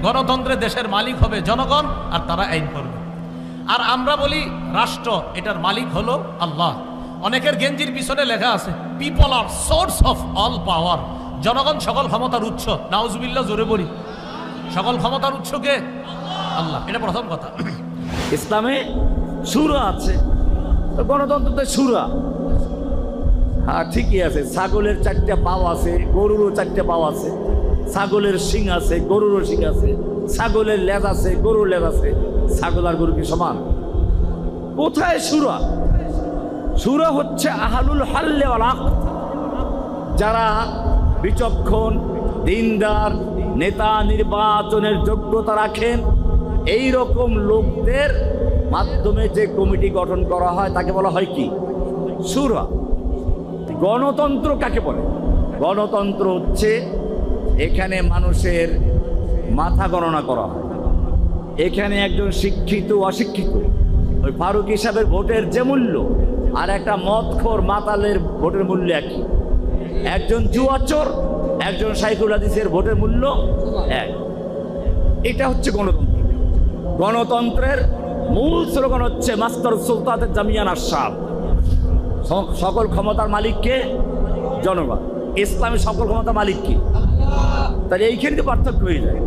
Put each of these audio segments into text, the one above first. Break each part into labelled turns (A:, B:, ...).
A: গণতন্ত্রে দেশের মালিক হবে জনগণ, আর তারা আইন করবে। আর আমরা বলি রাষ্ট্র, এটার মালিক হলো আল্লাহ। অনেকের গেঞ্জির পিছনে লেখা আছে people are source of all power, জনগণ সকল ক্ষমতার উৎস। নাউজুবিল্লাহ, জোরে বলি, সকল ক্ষমতার উৎস কে? আল্লাহ। এটা প্রথম কথা।
B: ইসলামে সূরা আছে, তো গণতন্ত্রতে সূরা, হ্যাঁ ঠিকই আছে। ছাগলের 4টা পাও আছে, গরুরও 4টা পাও আছে। ছাগলের শিং আছে, গরুরও শিং আছে। ছাগলের লেজ আছে, গরুর লেজ আছে। ছাগল আর গরু কি সমান? কোথায় সূরা? সূরা হচ্ছে আহলুল হাল্লে ওয়াল আকদ, যারা বিচক্ষণ, দিনদার, নেতা নির্বাচনের যোগ্যতা রাখেন, এই রকম লোকদের মাধ্যমে যে কমিটি গঠন করা হয় তাকে বলা হয় কি? সূরা। গণতন্ত্র কাকে বলে? গণতন্ত্র হচ্ছে এখানে মানুষের মাথা গণনা করা হয়। এখানে একজন শিক্ষিত অশিক্ষিত, ওই ফারুক হিসাবের ভোটের যে মূল্য আর একটা মদখোর মাতালের ভোটের মূল্য একই। একজন জুয়াচোর, একজন শাইখুল হাদিসের ভোটের মূল্য এক। এটা হচ্ছে গণতন্ত্র। গণতন্ত্রের মূল স্লোগান হচ্ছে মাস্তার সুলতানের জামিয়ান আশরাফ, সকল ক্ষমতার মালিককে জনগণ। ইসলামে সকল ক্ষমতার মালিক কি? তাহলে এইখানে তো পার্থক্য হয়ে যায়।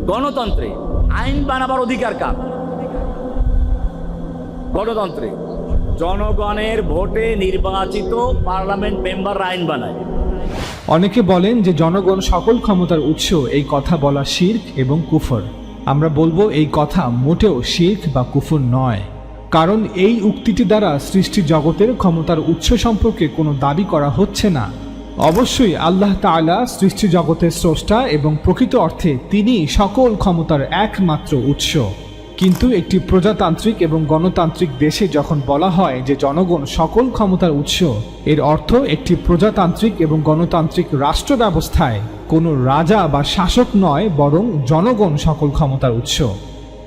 B: গণতন্ত্রে আইন বানাবার অধিকার কার? গণতন্ত্রে জনগণের ভোটে নির্বাচিত পার্লামেন্ট মেম্বার আইন বানায়।
C: অনেকে বলেন যে জনগণ সকল ক্ষমতার উৎস, এই কথা বলা শিরক এবং কুফর। আমরা বলবো এই কথা মোটেও শিরক বা কুফর নয়, কারণ এই উক্তিটি দ্বারা সৃষ্টি জগতের ক্ষমতার উৎস সম্পর্কে কোনো দাবি করা হচ্ছে না। অবশ্যই আল্লাহ তাআলা সৃষ্টি জগতের স্রষ্টা এবং প্রকৃত অর্থে তিনি সকল ক্ষমতার একমাত্র উৎস। কিন্তু একটি প্রজাতান্ত্রিক এবং গণতান্ত্রিক দেশে যখন বলা হয় যে জনগণ সকল ক্ষমতার উৎস, এর অর্থ একটি প্রজাতান্ত্রিক এবং গণতান্ত্রিক রাষ্ট্র ব্যবস্থায় কোনো রাজা বা শাসক নয়, বরং জনগণ সকল ক্ষমতার উৎস।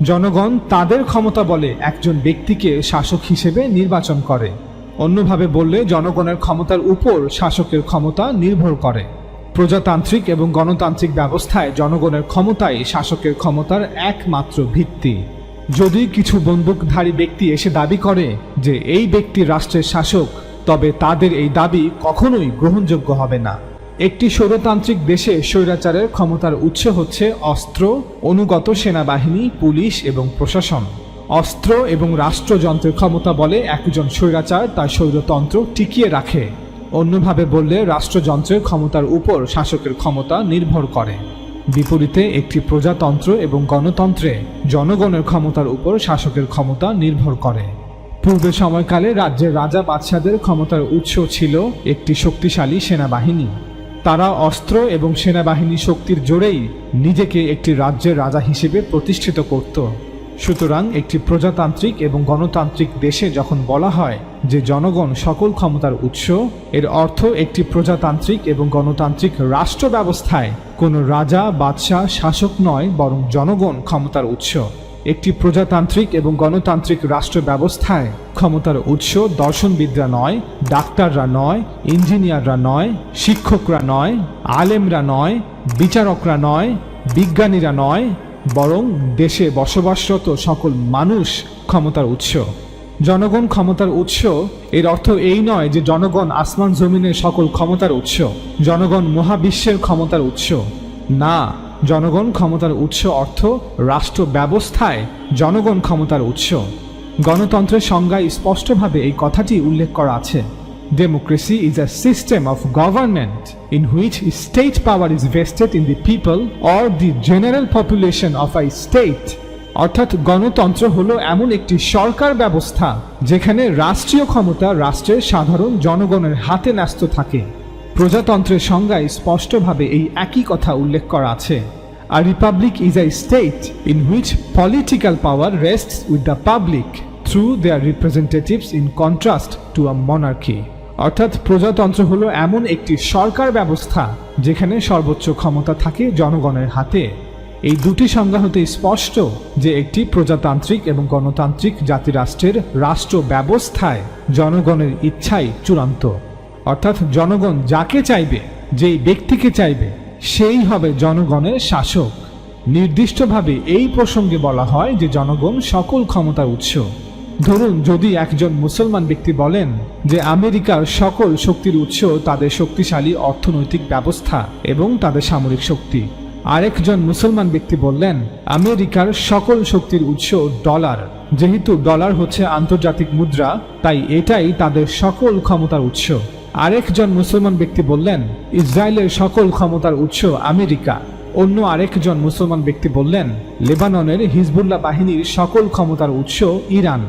C: জনগণ তাদের ক্ষমতা বলে একজন ব্যক্তিকে শাসক হিসেবে নির্বাচন করে। অন্যভাবে বললে জনগণের ক্ষমতার উপর শাসকের ক্ষমতা নির্ভর করে। প্রজাতান্ত্রিক এবং গণতান্ত্রিক ব্যবস্থায় জনগণের ক্ষমতাই শাসকের ক্ষমতার একমাত্র ভিত্তি। যদি কিছু বন্দুকধারী ব্যক্তি এসে দাবি করে যে এই ব্যক্তি রাষ্ট্রের শাসক, তবে তাদের এই দাবি কখনোই গ্রহণযোগ্য হবে না। একটি স্বৈরতান্ত্রিক দেশে স্বৈরাচারের ক্ষমতার উৎস হচ্ছে অস্ত্র, অনুগত সেনাবাহিনী, পুলিশ এবং প্রশাসন। অস্ত্র এবং রাষ্ট্রযন্ত্রের ক্ষমতা বলে একজন স্বৈরাচার তার স্বৈরতন্ত্র টিকিয়ে রাখে। অন্যভাবে বললে রাষ্ট্রযন্ত্রের ক্ষমতার উপর শাসকের ক্ষমতা নির্ভর করে। বিপরীতে একটি প্রজাতন্ত্র এবং গণতন্ত্রে জনগণের ক্ষমতার উপর শাসকের ক্ষমতা নির্ভর করে। পূর্বের সময়কালে রাজ্যের রাজা বাদশাদের ক্ষমতার উৎস ছিল একটি শক্তিশালী সেনাবাহিনী। তারা অস্ত্র এবং সেনাবাহিনী শক্তির জোরেই নিজেকে একটি রাজ্যের রাজা হিসেবে প্রতিষ্ঠিত করত। সুতরাং একটি প্রজাতান্ত্রিক এবং গণতান্ত্রিক দেশে যখন বলা হয় যে জনগণ সকল ক্ষমতার উৎস, এর অর্থ একটি প্রজাতান্ত্রিক এবং গণতান্ত্রিক রাষ্ট্র ব্যবস্থায় কোনো রাজা বাদশাহ শাসক নয়, বরং জনগণ ক্ষমতার উৎস। একটি প্রজাতান্ত্রিক এবং গণতান্ত্রিক রাষ্ট্র ব্যবস্থায় ক্ষমতার উৎস দর্শনবিদরা নয়, ডাক্তাররা নয়, ইঞ্জিনিয়াররা নয়, শিক্ষকরা নয়, আলেমরা নয়, বিচারকরা নয়, বিজ্ঞানীরা নয়, বরং দেশে বসবাসরত সকল মানুষ ক্ষমতার উৎস। জনগণ ক্ষমতার উৎস এর অর্থ এই নয় যে জনগণ আসমান জমিনের সকল ক্ষমতার উৎস, জনগণ মহাবিশ্বের ক্ষমতার উৎস। না, জনগণ ক্ষমতার উৎস অর্থ রাষ্ট্র ব্যবস্থায় জনগণ ক্ষমতার উৎস। গণতন্ত্রের সংজ্ঞায় স্পষ্টভাবে এই কথাটি উল্লেখ করা আছে। Democracy is a system of government in which state power is vested in the people or the general population of a state. অর্থাৎ গণতন্ত্র হলো এমন একটি সরকার ব্যবস্থা যেখানে রাষ্ট্রীয় ক্ষমতা রাষ্ট্রের সাধারণ জনগণের হাতে ন্যস্ত থাকে। প্রজাতন্ত্রের সংজ্ঞায় স্পষ্টভাবে এই একই কথা উল্লেখ করা আছে। A republic is a state in which political power rests with the public through their representatives in contrast to a monarchy. অর্থাৎ প্রজাতন্ত্র হলো এমন একটি সরকার ব্যবস্থা যেখানে সর্বোচ্চ ক্ষমতা থাকে জনগণের হাতে। এই দুটি সংজ্ঞা হতে স্পষ্ট যে একটি প্রজাতান্ত্রিক এবং গণতান্ত্রিক জাতিরাষ্ট্রের রাষ্ট্র ব্যবস্থায় জনগণের ইচ্ছাই চূড়ান্ত। অর্থাৎ জনগণ যাকে চাইবে, যেই ব্যক্তিকে চাইবে, সেই হবে জনগণের শাসক। নির্দিষ্টভাবে এই প্রসঙ্গে বলা হয় যে জনগণ সকল ক্ষমতার উৎস। ধরুন, যদি একজন মুসলমান ব্যক্তি বলেন যে আমেরিকার সকল শক্তির উৎস তাদের শক্তিশালী অর্থনৈতিক ব্যবস্থা এবং তাদের সামরিক শক্তি, আরেকজন মুসলমান ব্যক্তি বললেন আমেরিকার সকল শক্তির উৎস ডলার, যেহেতু ডলার হচ্ছে আন্তর্জাতিক মুদ্রা তাই এটাই তাদের সকল ক্ষমতার উৎস। আরেকজন মুসলমান ব্যক্তি বললেন ইসরায়েলের সকল ক্ষমতার উৎস আমেরিকা। অন্য আরেকজন মুসলমান ব্যক্তি বললেন লেবাননের হিজবুল্লাহ বাহিনীর সকল ক্ষমতার উৎস ইরান।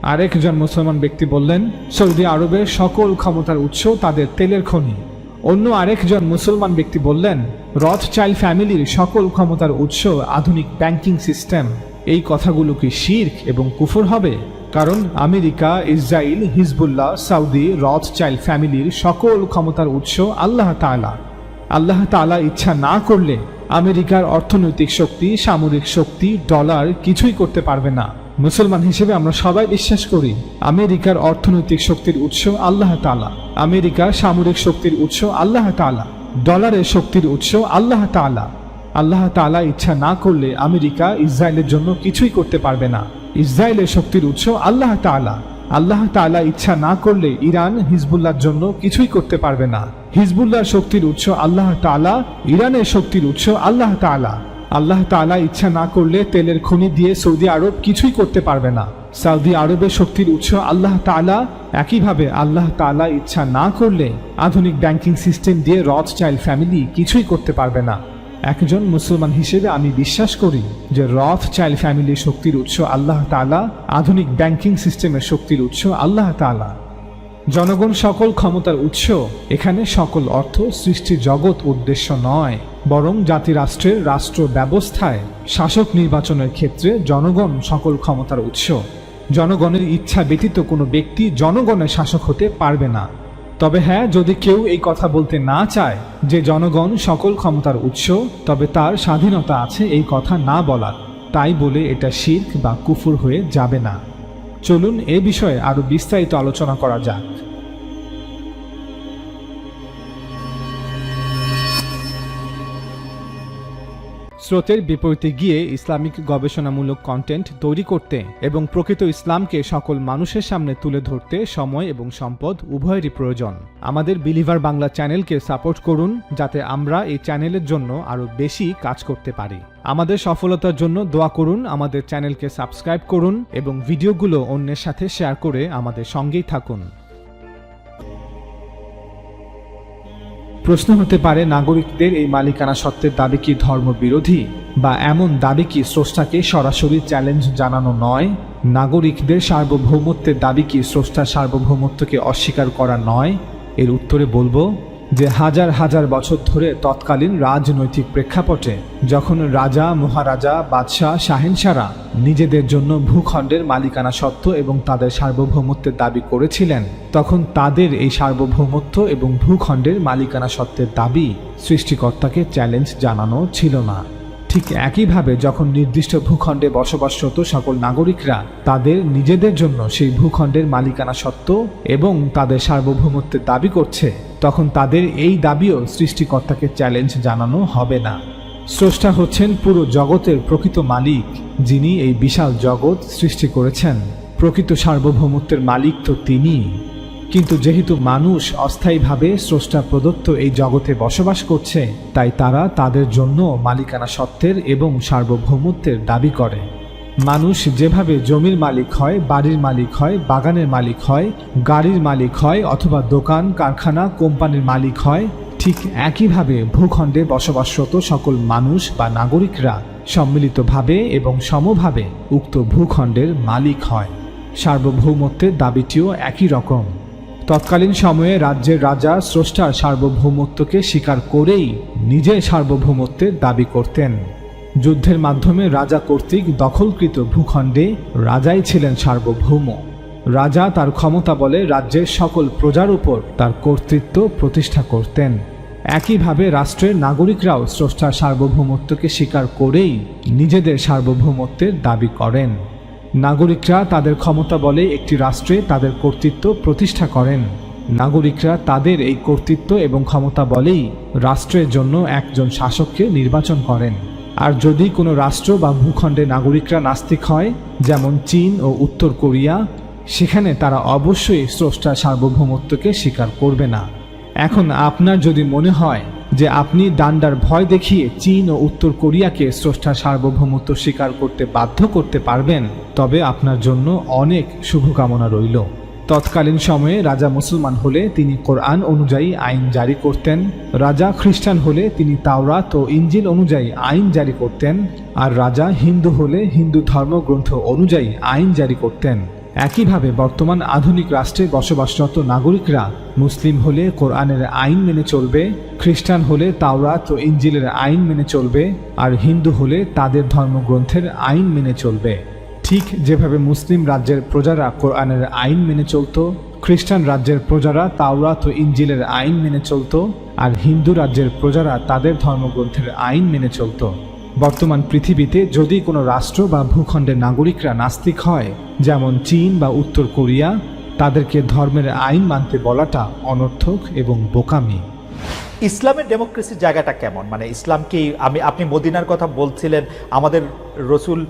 C: আরেকজন মুসলমান ব্যক্তি বললেন সৌদি আরবের সকল ক্ষমতার উৎস তাদের তেলের খনি। অন্য আরেকজন মুসলমান ব্যক্তি বললেন রথচাইল্ড ফ্যামিলির সকল ক্ষমতার উৎস আধুনিক ব্যাংকিং সিস্টেম। এই কথাগুলো কি শিরক এবং কুফর হবে? কারণ America, Israel, Hezbollah, Saudi, Rothschild ফ্যামিলির সকল ক্ষমতার উৎস আল্লাহ তাআলা। আল্লাহ তাআলা ইচ্ছা না করলে আমেরিকার অর্থনৈতিক শক্তি, সামরিক শক্তি, ডলার কিছুই করতে পারবে না। মুসলমান হিসেবে আমরা সবাই বিশ্বাস করি আমেরিকার অর্থনৈতিক শক্তির উৎস আল্লাহ তাআলা, আমেরিকার সামরিক শক্তির উৎস আল্লাহ তাআলা, ডলারের শক্তির উৎস আল্লাহ তাআলা। আল্লাহ তাআলা ইচ্ছা না করলে আমেরিকা ইসরায়েলের জন্য কিছুই করতে পারবে না। ইসরায়েলের শক্তির উৎস আল্লাহ তাআলা। আল্লাহ তাআলা ইচ্ছা না করলে ইরান হিজবুল্লাহর জন্য কিছুই করতে পারবে না। হিজবুল্লাহর শক্তির উৎস আল্লাহ তাআলা, ইরানের শক্তির উৎস আল্লাহ তাআলা। আল্লাহ তাআলা ইচ্ছা না করলে তেলের খনি দিয়ে সৌদি আরব কিছুই করতে পারবে না। সৌদি আরবের শক্তির উৎস আল্লাহ তাআলা। একইভাবে আল্লাহ তাআলা ইচ্ছা না করলে আধুনিক ব্যাংকিং সিস্টেম দিয়ে রথচাইল্ড ফ্যামিলি কিছুই করতে পারবে না। একজন মুসলমান হিসেবে আমি বিশ্বাস করি যে রথচাইল্ড ফ্যামিলির শক্তির উৎস আল্লাহ তাআলা, আধুনিক ব্যাংকিং সিস্টেমের শক্তির উৎস আল্লাহ তাআলা। জনগণ সকল ক্ষমতার উৎস, এখানে সকল অর্থ সৃষ্টি জগৎ উদ্দেশ্য নয়, বরং জাতি রাষ্ট্রের রাষ্ট্র ব্যবস্থায় শাসক নির্বাচনের ক্ষেত্রে জনগণ সকল ক্ষমতার উৎস। জনগণের ইচ্ছা ব্যতীত কোনো ব্যক্তি জনগণের শাসক হতে পারবে না। তবে হ্যাঁ, যদি কেউ এই কথা বলতে না চায় যে জনগণ সকল ক্ষমতার উৎস, তবে তার স্বাধীনতা আছে এই কথা না বলার। তাই বলে এটা শিরক বা কুফর হয়ে যাবে না। চলুন এ বিষয়ে আরো বিস্তারিত আলোচনা করা যাক। স্রোতের বিপরীতে গিয়ে ইসলামিক গবেষণামূলক কন্টেন্ট তৈরি করতে এবং প্রকৃত ইসলামকে সকল মানুষের সামনে তুলে ধরতে সময় এবং সম্পদ উভয়েরই প্রয়োজন। আমাদের বিলিভার বাংলা চ্যানেলকে সাপোর্ট করুন যাতে আমরা এই চ্যানেলের জন্য আরো বেশি কাজ করতে পারি। আমাদের সফলতার জন্য দোয়া করুন, আমাদের চ্যানেলকে সাবস্ক্রাইব করুন এবং ভিডিওগুলো অন্যের সাথে শেয়ার করে আমাদের সঙ্গেই থাকুন। প্রশ্ন হতে পারে, নাগরিকদের এই মালিকানা সত্ত্বের দাবি কি ধর্মবিরোধী, বা এমন দাবি কি স্রষ্টাকে সরাসরি চ্যালেঞ্জ জানানো নয়? নাগরিকদের সার্বভৌমত্বের দাবি কি স্রষ্টার সার্বভৌমত্বকে অস্বীকার করা নয়? এর উত্তরে বলবো যে হাজার হাজার বছর ধরে তৎকালীন রাজনৈতিক প্রেক্ষাপটে যখন রাজা, মহারাজা, বাদশাহ, শাহেনশারা নিজেদের জন্য ভূখণ্ডের মালিকানা সত্ত্ব এবং তাদের সার্বভৌমত্বের দাবি করেছিলেন, তখন তাদের এই সার্বভৌমত্ব এবং ভূখণ্ডের মালিকানা সত্ত্বের দাবি সৃষ্টিকর্তাকে চ্যালেঞ্জ জানানো ছিল না। ঠিক একইভাবে যখন নির্দিষ্ট ভূখণ্ডে বসবাসরত সকল নাগরিকরা তাদের নিজেদের জন্য সেই ভূখণ্ডের মালিকানা সত্ত্ব এবং তাদের সার্বভৌমত্বের দাবি করছে, তখন তাদের এই দাবিও সৃষ্টিকর্তাকে চ্যালেঞ্জ জানানো হবে না। স্রষ্টা হচ্ছেন পুরো জগতের প্রকৃত মালিক, যিনি এই বিশাল জগৎ সৃষ্টি করেছেন। প্রকৃত সার্বভৌমত্বের মালিক তো তিনি। কিন্তু যেহেতু মানুষ অস্থায়ীভাবে স্রষ্টা প্রদত্ত এই জগতে বসবাস করছে, তাই তারা তাদের জন্য মালিকানা সত্ত্বের এবং সার্বভৌমত্বের দাবি করে। মানুষ যেভাবে জমির মালিক হয়, বাড়ির মালিক হয়, বাগানের মালিক হয়, গাড়ির মালিক হয় অথবা দোকান, কারখানা, কোম্পানির মালিক হয়, ঠিক একইভাবে ভূখণ্ডে বসবাসরত সকল মানুষ বা নাগরিকরা সম্মিলিতভাবে এবং সমভাবে উক্ত ভূখণ্ডের মালিক হয়। সার্বভৌমত্বের দাবিটিও একই রকম। তৎকালীন সময়ে রাজ্যের রাজা স্রষ্টার সার্বভৌমত্বকে স্বীকার করেই নিজের সার্বভৌমত্বের দাবি করতেন। যুদ্ধের মাধ্যমে রাজা কর্তৃক দখলকৃত ভূখণ্ডে রাজাই ছিলেন সার্বভৌম। রাজা তার ক্ষমতা বলে রাজ্যের সকল প্রজার উপর তার কর্তৃত্ব প্রতিষ্ঠা করতেন। একইভাবে রাষ্ট্রের নাগরিকরাও স্রষ্টার সার্বভৌমত্বকে স্বীকার করেই নিজেদের সার্বভৌমত্বের দাবি করেন। নাগরিকরা তাদের ক্ষমতা বলে একটি রাষ্ট্রে তাদের কর্তৃত্ব প্রতিষ্ঠা করেন। নাগরিকরা তাদের এই কর্তৃত্ব এবং ক্ষমতা বলেই রাষ্ট্রের জন্য একজন শাসককে নির্বাচন করেন। আর যদি কোনো রাষ্ট্র বা ভূখণ্ডে নাগরিকরা নাস্তিক হয়, যেমন চীন ও উত্তর কোরিয়া, সেখানে তারা অবশ্যই স্রষ্টার সার্বভৌমত্বকে স্বীকার করবে না। এখন আপনার যদি মনে হয় যে আপনি ডান্ডার ভয় দেখিয়ে চীন ও উত্তর কোরিয়াকে স্রষ্টার সার্বভৌমত্ব স্বীকার করতে বাধ্য করতে পারবেন, তবে আপনার জন্য অনেক শুভকামনা রইল। তৎকালীন সময়ে রাজা মুসলমান হলে তিনি কোরআন অনুযায়ী আইন জারি করতেন, রাজা খ্রিস্টান হলে তিনি তাওরাত ও ইঞ্জিল অনুযায়ী আইন জারি করতেন, আর রাজা হিন্দু হলে হিন্দু ধর্মগ্রন্থ অনুযায়ী আইন জারি করতেন। একইভাবে বর্তমান আধুনিক রাষ্ট্রে বসবাসরত নাগরিকরা মুসলিম হলে কোরআনের আইন মেনে চলবে, খ্রিস্টান হলে তাওরাত ও ইঞ্জিলের আইন মেনে চলবে, আর হিন্দু হলে তাদের ধর্মগ্রন্থের আইন মেনে চলবে। ঠিক যেভাবে মুসলিম রাজ্যের প্রজারা কোরআনের আইন মেনে চলত, খ্রিস্টান রাজ্যের প্রজারা তাওরাত ও ইঞ্জিলের আইন মেনে চলত, আর হিন্দু রাজ্যের প্রজারা তাদের ধর্মগ্রন্থের আইন মেনে চলত। বর্তমান পৃথিবীতে যদি কোনো রাষ্ট্র বা ভূখণ্ডের নাগরিকরা নাস্তিক হয়, যেমন চীন বা উত্তর কোরিয়া, তাদেরকে ধর্মের আইন মানতে বলাটা অনর্থক এবং বোকামি।
D: ইসলামের ডেমোক্রেসির জায়গাটা কেমন? মানে ইসলাম কি, আপনি মদিনার কথা বলছিলেন, আমাদের রসুল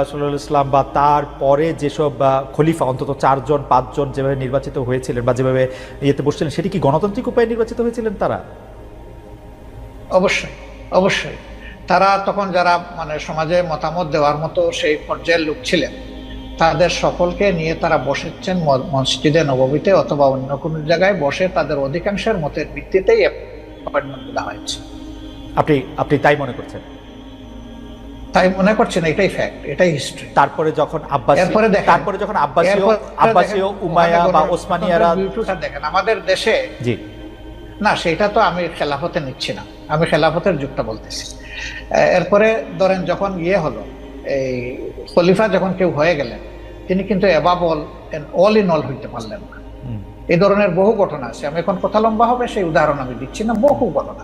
D: সাল্লাল্লাহু আলাইহি ওয়াসাল্লাম বা তার পরে যেসব খলিফা অন্তত 4জন 5জন যেভাবে নির্বাচিত হয়েছিলেন বা যেভাবে ইয়েতে বসছিলেন, সেটি কি গণতান্ত্রিক উপায়ে নির্বাচিত হয়েছিলেন তারা?
E: অবশ্যই অবশ্যই। তারা তখন যারা মানে সমাজে মতামত দেওয়ার মতো সেই পর্যায়ের লোক ছিলেন, তাদের সকলকে নিয়ে তারা বসেছেন মসজিদে নববীতে অথবা অন্য কোনো জায়গায় বসে তাদের অধিকাংশের মতের ভিত্তিতেই অ্যাপয়েন্টমেন্ট দেওয়া হয়েছে।
D: আপনি তাই মনে করছেন?
E: তাই মনে করছেন, এটাই ফ্যাক্ট, এটাই হিস্ট্রি।
D: তারপরে যখন আব্বাসীয় উমাইয়া বা ওসমানিয়ারা
E: দেখেন আমাদের দেশে,
D: জি
E: না সেটা তো আমি খেলাফতে নিচ্ছি না, আমি খেলাফতের যুগটা বলতেছি। এরপরে ধরেন যখন হলো, এই খলিফা যখন কেউ হয়ে গেলেন, তিনি কিন্তু অল ইন অল হইতে পারলেন না। এই ধরনের বহু ঘটনা আছে, আমি এখন কথা লম্বা হবে সেই উদাহরণ আমি দিচ্ছি না, বহু ঘটনা।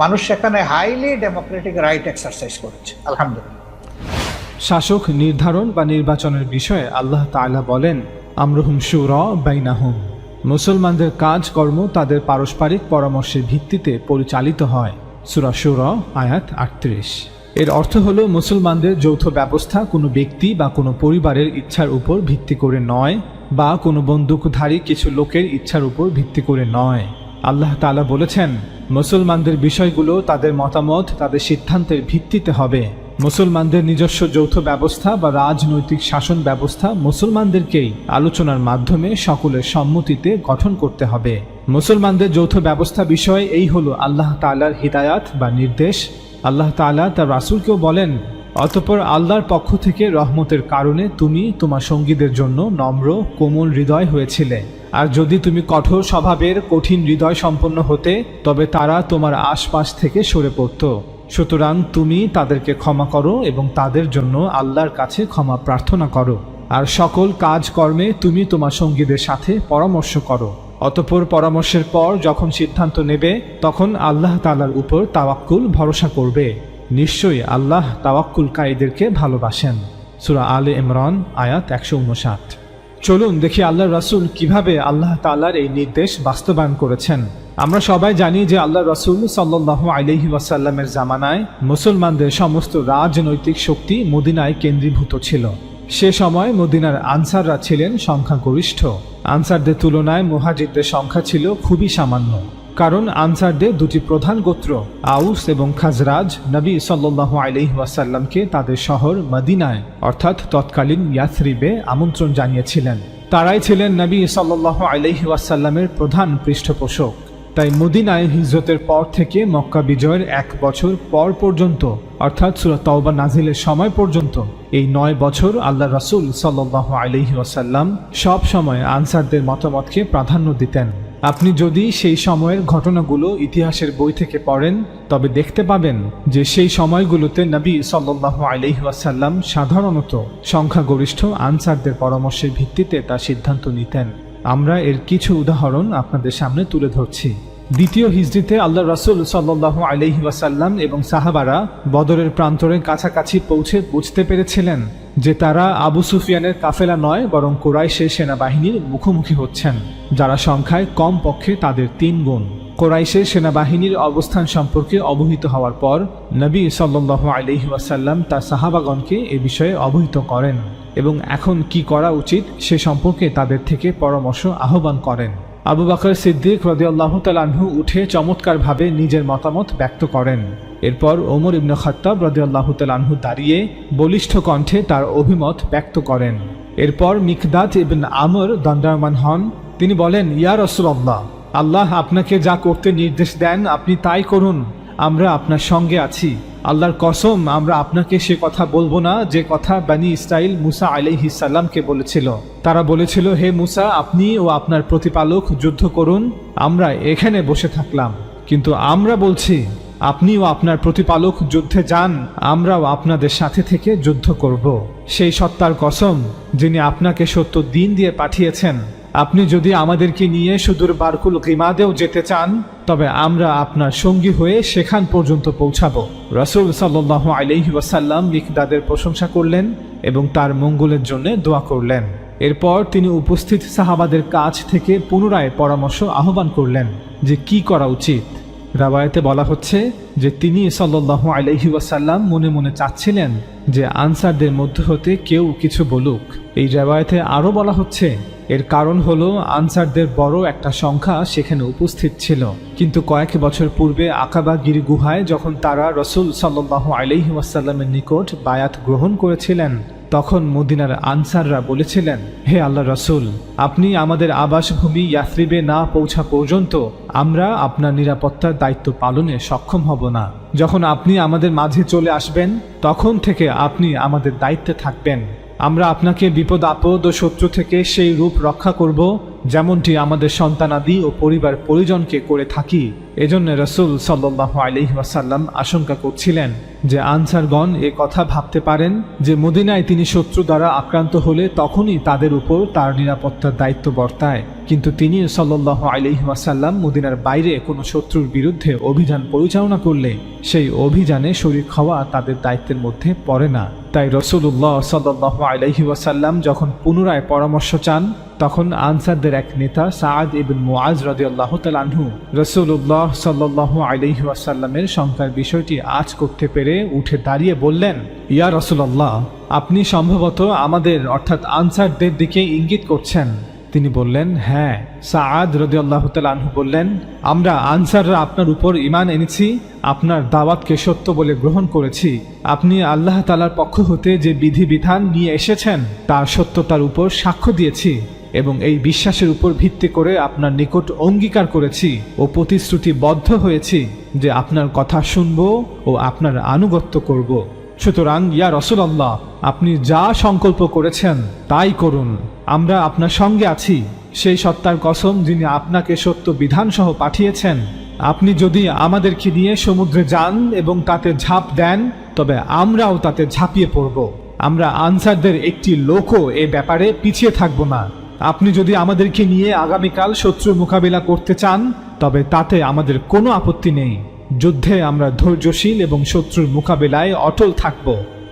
E: মানুষ সেখানে হাইলি ডেমোক্রেটিক রাইট এক্সারসাইজ করেছে, আলহামদুলিল্লাহ।
C: শাসক নির্ধারণ বা নির্বাচনের বিষয়ে আল্লাহ তাআলা বলেন, আমরুহুম শুরা বাইনাহুম। মুসলমানদের কাজকর্ম তাদের পারস্পরিক পরামর্শের ভিত্তিতে পরিচালিত হয়। সূরা শুরা আয়াত 38। এর অর্থ হলো মুসলমানদের যৌথ ব্যবস্থা কোনো ব্যক্তি বা কোনো পরিবারের ইচ্ছার উপর ভিত্তি করে নয়, বা কোনো বন্দুকধারী কিছু লোকের ইচ্ছার উপর ভিত্তি করে নয়। আল্লাহ তাআলা বলেছেন, মুসলমানদের বিষয়গুলো তাদের মতামত, তাদের সিদ্ধান্তের ভিত্তিতে হবে। মুসলমানদের নিজস্ব যৌথ ব্যবস্থা বা রাজনৈতিক শাসন ব্যবস্থা মুসলমানদেরকেই আলোচনার মাধ্যমে সকলের সম্মতিতে গঠন করতে হবে। মুসলমানদের যৌথ ব্যবস্থা বিষয়ে এই হলো আল্লাহ তাআলার হিদায়াত বা নির্দেশ। আল্লাহ তাআলা তার রাসূলকেও বলেন, অতঃপর আল্লাহর পক্ষ থেকে রহমতের কারণে তুমি তোমার সঙ্গীদের জন্য নম্র কোমল হৃদয় হয়েছিলে, আর যদি তুমি কঠোর স্বভাবের কঠিন হৃদয় সম্পন্ন হতে, তবে তারা তোমার আশপাশ থেকে সরে পড়ত। সুতরাং তুমি তাদেরকে ক্ষমা করো এবং তাদের জন্য আল্লাহর কাছে ক্ষমা প্রার্থনা করো, আর সকল কাজকর্মে তুমি তোমার সঙ্গীদের সাথে পরামর্শ করো। অতঃপর পরামর্শের পর যখন সিদ্ধান্ত নেবে, তখন আল্লাহ তাআলার উপর তাওয়াক্কুল ভরসা করবে। নিশ্চয়ই আল্লাহ তাওয়াক্কুলকারীদেরকে ভালোবাসেন। সূরা আলে ইমরান আয়াত 159। চলুন দেখি আল্লাহর রাসূল কিভাবে আল্লাহ তাআলার এই নির্দেশ বাস্তবায়ন করেছেন। আমরা সবাই জানি যে আল্লাহ রাসূল সাল্লাল্লাহু আলাইহি ওয়াসাল্লামের জামানায় মুসলমানদের সমস্ত রাজনৈতিক শক্তি মদিনায় কেন্দ্রীভূত ছিল। সে সময় মদিনার আনসাররা ছিলেন সংখ্যাগরিষ্ঠ। আনসারদের তুলনায় মুহাজিরদের সংখ্যা ছিল খুবই সামান্য, কারণ আনসারদের দুটি প্রধান গোত্র আউস এবং খাজরাজ নবী সাল্লাল্লাহু আলাইহি ওয়াসাল্লামকে তাদের শহর মদিনায় অর্থাৎ তৎকালীন ইয়াসরিবে আমন্ত্রণ জানিয়েছিলেন। তারাই ছিলেন নবী সাল্লাল্লাহু আলাইহি ওয়াসাল্লামের প্রধান পৃষ্ঠপোষক। তাই মদিনায় হিজরতের পর থেকে মক্কা বিজয়ের 1 বছর পর পর্যন্ত অর্থাৎ সূরা তাওবা নাজিলের সময় পর্যন্ত এই 9 বছর আল্লাহ রাসূল সাল্লাল্লাহু আলাইহি ওয়াসাল্লাম সব সময় আনসারদের মতামতকে প্রাধান্য দিতেন। আপনি যদি সেই সময়ের ঘটনাগুলো ইতিহাসের বই থেকে পড়েন, তবে দেখতে পাবেন যে সেই সময়গুলোতে নবী সাল্লাল্লাহু আলাইহি ওয়াসাল্লাম সাধারণত সংখ্যাগরিষ্ঠ আনসারদের পরামর্শের ভিত্তিতে তা সিদ্ধান্ত নিতেন। আমরা এর কিছু উদাহরণ আপনাদের সামনে তুলে ধরছি। দ্বিতীয় হিজরিতে আল্লাহ রাসূল সাল্লাল্লাহু আলাইহি ওয়াসাল্লাম এবং সাহাবারা বদরের প্রান্তরের কাছাকাছি পৌঁছে বুঝতে পেরেছিলেন যে তারা আবু সুফিয়ানের কাফেলা নয়, বরং কুরাইশের সেনাবাহিনীর মুখোমুখি হচ্ছেন, যারা সংখ্যায় কম পক্ষে তাদের 3 গুণ। কোরাইশের সেনাবাহিনীর অবস্থান সম্পর্কে অবহিত হওয়ার পর নবী সাল্লাল্লাহু আলাইহি ওয়াসাল্লাম তার সাহাবাগণকে এ বিষয়ে অবহিত করেন এবং এখন কি করা উচিত সে সম্পর্কে তাদের থেকে পরামর্শ আহ্বান করেন। আবু বকর সিদ্দিক রাদিয়াল্লাহু তাআলা আনহু উঠে চমৎকারভাবে নিজের মতামত ব্যক্ত করেন। এরপর ওমর ইবনে খাত্তাব রাদিয়াল্লাহু তাআলা আনহু দাঁড়িয়ে বলিষ্ঠ কণ্ঠে তার অভিমত ব্যক্ত করেন। এরপর মিকদাদ ইবনে আমর দণ্ডায়মান হন। তিনি বলেন, ইয়া রাসূলুল্লাহ, আল্লাহ আপনাকে যা করতে নির্দেশ দেন আপনি তাই করুন, আমরা আপনার সঙ্গে আছি। আল্লাহর কসম, আমরা আপনাকে সে কথা বলবো না যে কথা বনী ইসরাইল মুসা আলাইহিস সালামকে বলেছিল। তারা বলেছিল, হে মুসা, আপনি ও আপনার প্রতিপালক যুদ্ধ করুন, আমরা এখানে বসে থাকলাম। কিন্তু আমরা বলছি, আপনি ও আপনার প্রতিপালক যুদ্ধে যান, আমরাও আপনাদের সাথে থেকে যুদ্ধ করব। সেই সত্তার কসম যিনি আপনাকে সত্য দিন দিয়ে পাঠিয়েছেন, আপনি যদি আমাদেরকে নিয়ে সুদূর বারকুল গিমাদেও যেতে চান তবে আমরা আপনার সঙ্গী হয়ে সেখান পর্যন্ত পৌঁছাবো। রাসূল সাল্লাল্লাহু আলাইহি ওয়াসাল্লাম মিকদাদের প্রশংসা করলেন এবং তার মঙ্গলের জন্য দোয়া করলেন। এরপর তিনি উপস্থিত সাহাবাদের কাছ থেকে পুনরায় পরামর্শ আহ্বান করলেন যে কি করা উচিত। রাওয়ায়াতে বলা হচ্ছে যে তিনি সাল্লাল্লাহু আলাইহি ওয়াসাল্লাম মনে মনে চাচ্ছিলেন যে আনসারদের মধ্য হতে কেউ কিছু বলুক। এই রাওয়ায়াতে আরও বলা হচ্ছে এর কারণ হলো আনসারদের বড় একটা সংখ্যা সেখানে উপস্থিত ছিল, কিন্তু কয়েক বছর পূর্বে আকাবা গিরি গুহায় যখন তারা রাসূল সাল্লাল্লাহু আলাইহি ওয়াসাল্লামের নিকট বায়াত গ্রহণ করেছিলেন তখন মদিনার আনসাররা বলেছিলেন, হে আল্লাহ রাসূল, আপনি আমাদের আবাসভূমি ইয়াসরিবে না পৌঁছা পর্যন্ত আমরা আপনার নিরাপত্তার দায়িত্ব পালনে সক্ষম হব না। যখন আপনি আমাদের মাঝে চলে আসবেন তখন থেকে আপনি আমাদের দায়িত্বে থাকবেন। আমরা আপনাকে বিপদ আপদ ও শত্রু থেকে সেই রূপ রক্ষা করব যেমনটি আমাদের সন্তানাদি ও পরিবার পরিজনকে করে থাকি। এজন্য রাসূল সাল্লাল্লাহু আলাইহি ওয়াসাল্লাম আশঙ্কা করছিলেন যে আনসারগণ এ কথা ভাবতে পারেন যে মদিনায় তিনি শত্রু দ্বারা আক্রান্ত হলে তখনই তাদের উপর তার নিরাপত্তার দায়িত্ব বর্তায়, কিন্তু তিনি সাল্লাল্লাহু আলাইহি ওয়াসাল্লাম মদিনার বাইরে কোনো শত্রুর বিরুদ্ধে অভিযান পরিচালনা করলে সেই অভিযানে শরীক হওয়া তাদের দায়িত্বের মধ্যে পড়ে না। তাই রাসূলুল্লাহ সাল্লাল্লাহু আলাইহি ওয়াসাল্লাম যখন পুনরায় পরামর্শ চান তখন আনসারদের এক নেতা সাআদ ইবনে মুআজ রাদিয়াল্লাহু তাআলা আনহু রাসূলুল্লাহ সাল্লাল্লাহু আলাইহি ওয়াসাল্লামের শঙ্কার বিষয়টি আঁচ করতে পেরে উঠে দাঁড়িয়ে বললেন, ইয়া রাসূলুল্লাহ, আপনি সম্ভবত আমাদের অর্থাৎ আনসারদের দিকে ইঙ্গিত করছেন। তিনি বললেন, হ্যাঁ। সাআদ রাদিয়াল্লাহু তাআলা আনহু বললেন, আমরা আনসাররা আপনার উপর ঈমান এনেছি, আপনার দাওয়াতকে সত্য বলে গ্রহণ করেছি। আপনি আল্লাহ তাআলার পক্ষ হতে যে বিধিবিধান নিয়ে এসেছেন তার সত্যতার উপর সাক্ষ্য দিয়েছি এবং এই বিশ্বাসের উপর ভিত্তি করে আপনার নিকট অঙ্গীকার করেছি ও প্রতিশ্রুতিবদ্ধ হয়েছি যে আপনার কথা শুনব ও আপনার আনুগত্য করব। সুতরাং ইয়া রাসূলুল্লাহ, আপনি যা সংকল্প করেছেন তাই করুন, আমরা আপনার সঙ্গে আছি। সেই সত্তার কসম যিনি আপনাকে সত্য বিধান সহ পাঠিয়েছেন, আপনি যদি আমাদেরকে নিয়ে সমুদ্রে যান এবং তাতে ঝাঁপ দেন তবে আমরাও তাতে ঝাঁপিয়ে পড়ব। আমরা আনসারদের একটি লোকও এ ব্যাপারে পিছিয়ে থাকব না। আপনি যদি আমাদেরকে নিয়ে আগামীকাল শত্রুর মোকাবিলা করতে চান তবে তাতে আমাদের কোনো আপত্তি নেই। যুদ্ধে আমরা ধৈর্যশীল এবং শত্রুর মোকাবিলায় অটল থাকব।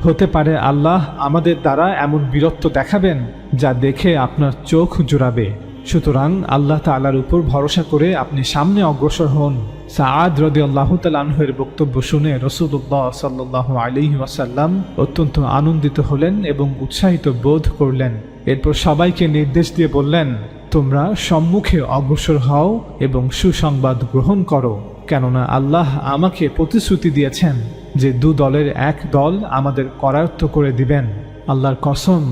C: হতে পারে আল্লাহ আমাদের দ্বারা এমন বীরত্ব দেখাবেন যা দেখে আপনার চোখ জোড়াবে। সুতরাং আল্লাহ তাআলার উপর ভরসা করে আপনি সামনে অগ্রসর হন। সাআদ রাদিয়াল্লাহু তাআলা আনহুর বক্তব্য শুনে রাসূলুল্লাহ সাল্লাল্লাহু আলাইহি ওয়াসাল্লাম অত্যন্ত আনন্দিত হলেন এবং উৎসাহিত বোধ করলেন। এরপর সবাইকে নির্দেশ দিয়ে বললেন, তোমরা সম্মুখে অগ্রসর হও এবং সুসংবাদ গ্রহণ করো, কেননা আল্লাহ আমাকে প্রতিশ্রুতি দিয়েছেন যে দু দলের এক দল আমাদের করায়ত্ত করে দিবেন। আল্লাহর কসম,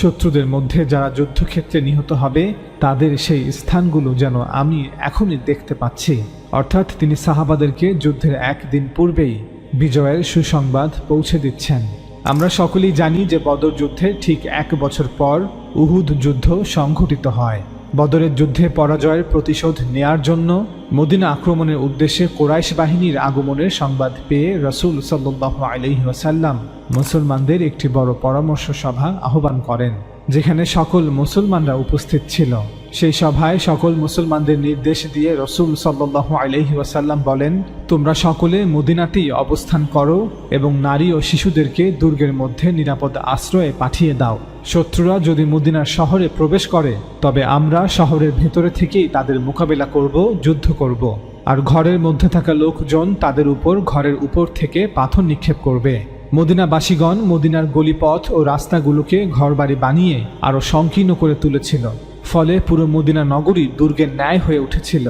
C: শত্রুদের মধ্যে যারা যুদ্ধক্ষেত্রে নিহত হবে তাদের সেই স্থানগুলো যেন আমি এখনই দেখতে পাচ্ছি। অর্থাৎ তিনি সাহাবাদেরকে যুদ্ধের একদিন পূর্বেই বিজয়ের সুসংবাদ পৌঁছে দিচ্ছেন। আমরা সকলেই জানি যে বদর যুদ্ধে ঠিক 1 বছর পর উহুদ যুদ্ধ সংঘটিত হয়। বদরের যুদ্ধে পরাজয়ের প্রতিশোধ নেয়ার জন্য মদিনা আক্রমণের উদ্দেশ্যে কুরাইশ বাহিনীর আগমনের সংবাদ পেয়ে রাসূল সাল্লাল্লাহু আলাইহি ওয়াসাল্লাম মুসলমানদের একটি বড় পরামর্শ সভা আহ্বান করেন, যেখানে সকল মুসলমানরা উপস্থিত ছিল। সেই সভায় সকল মুসলমানদের নির্দেশ দিয়ে রাসূল সাল্লাল্লাহু আলাইহি ওয়াসাল্লাম বলেন, তোমরা সকলে মদিনাতেই অবস্থান করো এবং নারী ও শিশুদেরকে দুর্গের মধ্যে নিরাপদ আশ্রয়ে পাঠিয়ে দাও। শত্রুরা যদি মদিনার শহরে প্রবেশ করে তবে আমরা শহরের ভেতরে থেকেই তাদের মোকাবিলা করব, যুদ্ধ করব। আর ঘরের মধ্যে থাকা লোকজন তাদের উপর ঘরের উপর থেকে পাথর নিক্ষেপ করবে। মদিনাবাসীগণ মদিনার গলিপথ ও রাস্তাগুলোকে ঘরবাড়ি বানিয়ে আরো সংকীর্ণ করে তুলেছিল, ফলে পুরো মদিনা নগরী দুর্গের ন্যায় হয়ে উঠেছিল।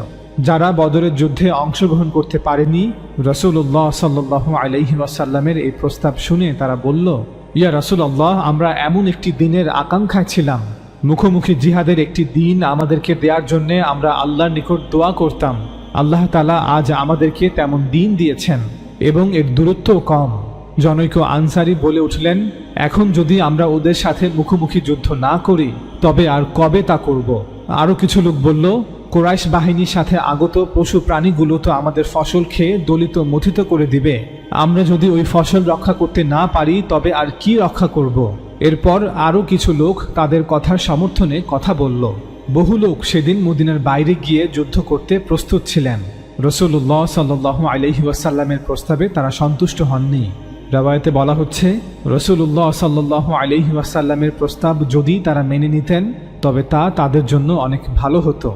C: যারা বদরের যুদ্ধে অংশগ্রহণ করতে পারেনি, রাসূলুল্লাহ সাল্লাল্লাহু আলাইহি ওয়াসাল্লামের এই প্রস্তাব শুনে তারা বলল, ইয়া রাসূলুল্লাহ, আমরা এমন একটি দিনের আকাঙ্ক্ষায় ছিলাম, মুখোমুখি জিহাদের একটি দিন আমাদেরকে দেওয়ার জন্য আমরা আল্লাহর নিকট দোয়া করতাম। আল্লাহ তাআলা আজ আমাদেরকে তেমন দিন দিয়েছেন এবং এর দূরত্বও কম। জনৈক আনসারী বলে উঠলেন, এখন যদি আমরা ওদের সাথে মুখোমুখি যুদ্ধ না করি তবে আর কবে তা করব? আরও কিছু লোক বলল, কুরাইশ বাহিনীর সাথে আগত পশু প্রাণীগুলো তো আমাদের ফসল খেয়ে দলিত মথিত করে দিবে, আমরা যদি ওই ফসল রক্ষা করতে না পারি তবে আর কি রক্ষা করব? এরপর আরও কিছু লোক তাদের কথার সমর্থনে কথা বলল। বহু লোক সেদিন মদিনার বাইরে গিয়ে যুদ্ধ করতে প্রস্তুত ছিলেন। রাসূলুল্লাহ সাল্লাল্লাহু আলাইহি ওয়াসাল্লামের প্রস্তাবে তারা সন্তুষ্ট হননি। রাওয়ায়াতে বলা হচ্ছে, রাসূলুল্লাহ সাল্লাল্লাহু আলাইহি ওয়াসাল্লামের প্রস্তাব যদি তারা মেনে নিতেন তবে তা তাদের জন্য অনেক ভালো হতো।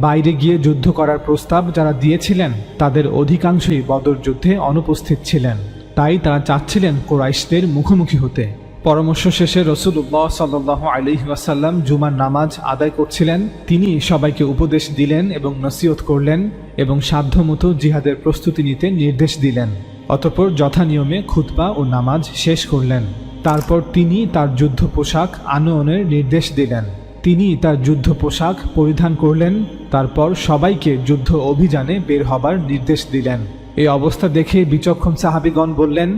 C: বাইরে গিয়ে যুদ্ধ করার প্রস্তাব যারা দিয়েছিলেন তাদের অধিকাংশই বদর যুদ্ধে অনুপস্থিত ছিলেন, তাই তারা চাচ্ছিলেন কুরাইশদের মুখোমুখি হতে। পরামর্শ শেষে রাসূলুল্লাহ সাল্লাল্লাহু আলাইহি ওয়াসাল্লাম জুমার নামাজ আদায় করছিলেন। তিনি সবাইকে উপদেশ দিলেন এবং নসিহত করলেন এবং সাধ্যমতো জিহাদের প্রস্তুতি নিতে নির্দেশ দিলেন। অতঃপর যথানিয়মে খুতবা ও নামাজ শেষ করলেন। তারপর তিনি তার যুদ্ধ পোশাক আনয়নের নির্দেশ দিলেন। তিনি তার যুদ্ধ পোশাক পরিধান করলেন। তারপর সবাইকে যুদ্ধ অভিযানে বের হবার নির্দেশ দিলেন। এই অবস্থা দেখে বিচক্ষণ সাহাবীগণ বললেন,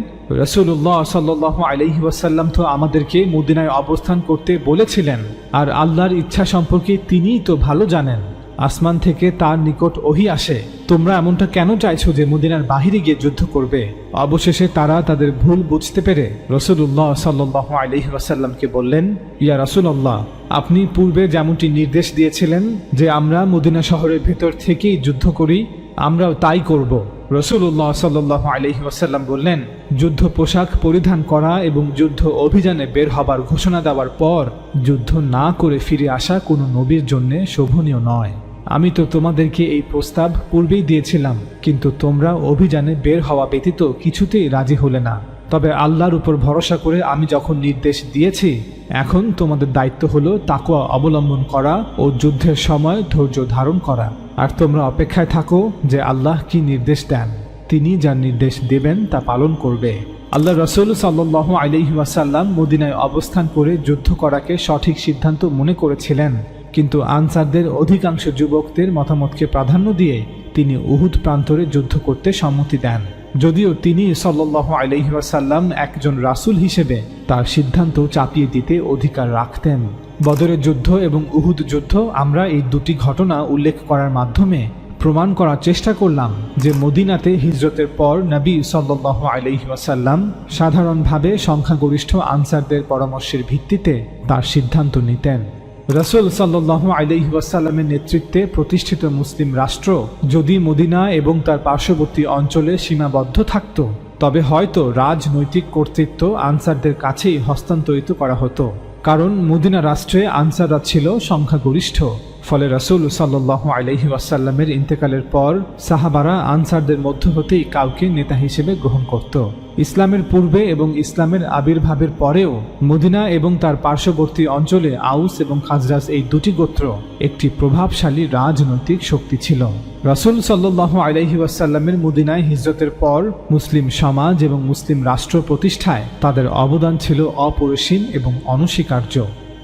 C: রাসূলুল্লাহ সাল্লাল্লাহু আলাইহি ওয়াসাল্লাম তো আমাদেরকে মদিনায় অবস্থান করতে বলেছিলেন, আর আল্লাহর ইচ্ছা সম্পর্কে তিনিই তো ভালো জানেন। আসমান থেকে তার নিকট ওহী আসে, তোমরা এমনটা কেন চাইছো যে মদিনার বাহিরে গিয়ে যুদ্ধ করবে? অবশেষে তারা তাদের ভুল বুঝতে পেরে রাসূলুল্লাহ সাল্লাল্লাহু আলাইহি ওয়াসাল্লামকে বললেন, ইয়া রাসূলুল্লাহ, আপনি পূর্বে যেমনটি নির্দেশ দিয়েছিলেন যে আমরা মদিনা শহরের ভেতর থেকেই যুদ্ধ করি, আমরাও তাই করব। রাসূলুল্লাহ সাল্লাল্লাহু আলাইহি ওয়াসাল্লাম বললেন, যুদ্ধ পোশাক পরিধান করা এবং যুদ্ধ অভিযানে বের হবার ঘোষণা দেওয়ার পর যুদ্ধ না করে ফিরে আসা কোনো নবীর জন্য শোভনীয় নয়। আমি তো তোমাদেরকে এই প্রস্তাব পূর্বেই দিয়েছিলাম, কিন্তু তোমরা অভিযানে বের হওয়া ব্যতীত কিছুতেই রাজি হলে না। তবে আল্লাহর উপর ভরসা করে আমি যখন নির্দেশ দিয়েছি, এখন তোমাদের দায়িত্ব হলো তাকওয়া অবলম্বন করা ও যুদ্ধের সময় ধৈর্য ধারণ করা। আর তোমরা অপেক্ষায় থাকো যে আল্লাহ কি নির্দেশ দেন, তিনি যা নির্দেশ দেবেন তা পালন করবে। আল্লাহ রাসূল সাল্লাল্লাহু আলাইহি ওয়াসাল্লাম মদিনায় অবস্থান করে যুদ্ধ করাকে সঠিক সিদ্ধান্ত মনে করেছিলেন, কিন্তু আনসারদের অধিকাংশ যুবকদের মতামতকে প্রাধান্য দিয়ে তিনি উহুদ প্রান্তরে যুদ্ধ করতে সম্মতি দেন। যদিও তিনি সাল্লাল্লাহু আলাইহি ওয়াসাল্লাম একজন রাসূল হিসেবে তার সিদ্ধান্ত চাপিয়ে দিতে অধিকার রাখতেন। বদরের যুদ্ধ এবং উহুদ যুদ্ধ আমরা এই দুটি ঘটনা উল্লেখ করার মাধ্যমে প্রমাণ করার চেষ্টা করলাম যে মদিনাতে হিজরতের পর নবী সাল্লাল্লাহু আলাইহি ওয়াসাল্লাম সাধারণভাবে সংখ্যাগরিষ্ঠ আনসারদের পরামর্শের ভিত্তিতে তার সিদ্ধান্ত নিতেন। রাসূল সাল্লাল্লাহু আলাইহি ওয়াসাল্লামের নেতৃত্বে প্রতিষ্ঠিত মুসলিম রাষ্ট্র যদি মদিনা এবং তার পার্শ্ববর্তী অঞ্চলে সীমাবদ্ধ থাকত, তবে হয়তো রাজনৈতিক কর্তৃত্ব আনসারদের কাছেই হস্তান্তরিত করা হতো, কারণ মদিনা রাষ্ট্রে আনসাররা ছিল সংখ্যাগরিষ্ঠ। ফলে রাসূল সাল্লাল্লাহু আলাইহি ওয়াসাল্লামের ইন্তেকালের পর সাহাবারা আনসারদের মধ্য হতেই কাউকে নেতা হিসেবে গ্রহণ করত। ইসলামের পূর্বে এবং ইসলামের আবির্ভাবের পরেও মদিনা এবং তার পার্শ্ববর্তী অঞ্চলে আউস এবং খাজরাজ এই দুটি গোত্র একটি প্রভাবশালী রাজনৈতিক শক্তি ছিল। রাসূল সাল্লাল্লাহু আলাইহি ওয়াসাল্লামের মদিনায় হিজরতের পর মুসলিম সমাজ এবং মুসলিম রাষ্ট্র প্রতিষ্ঠায় তাদের অবদান ছিল অপরিসীম এবং অনস্বীকার্য।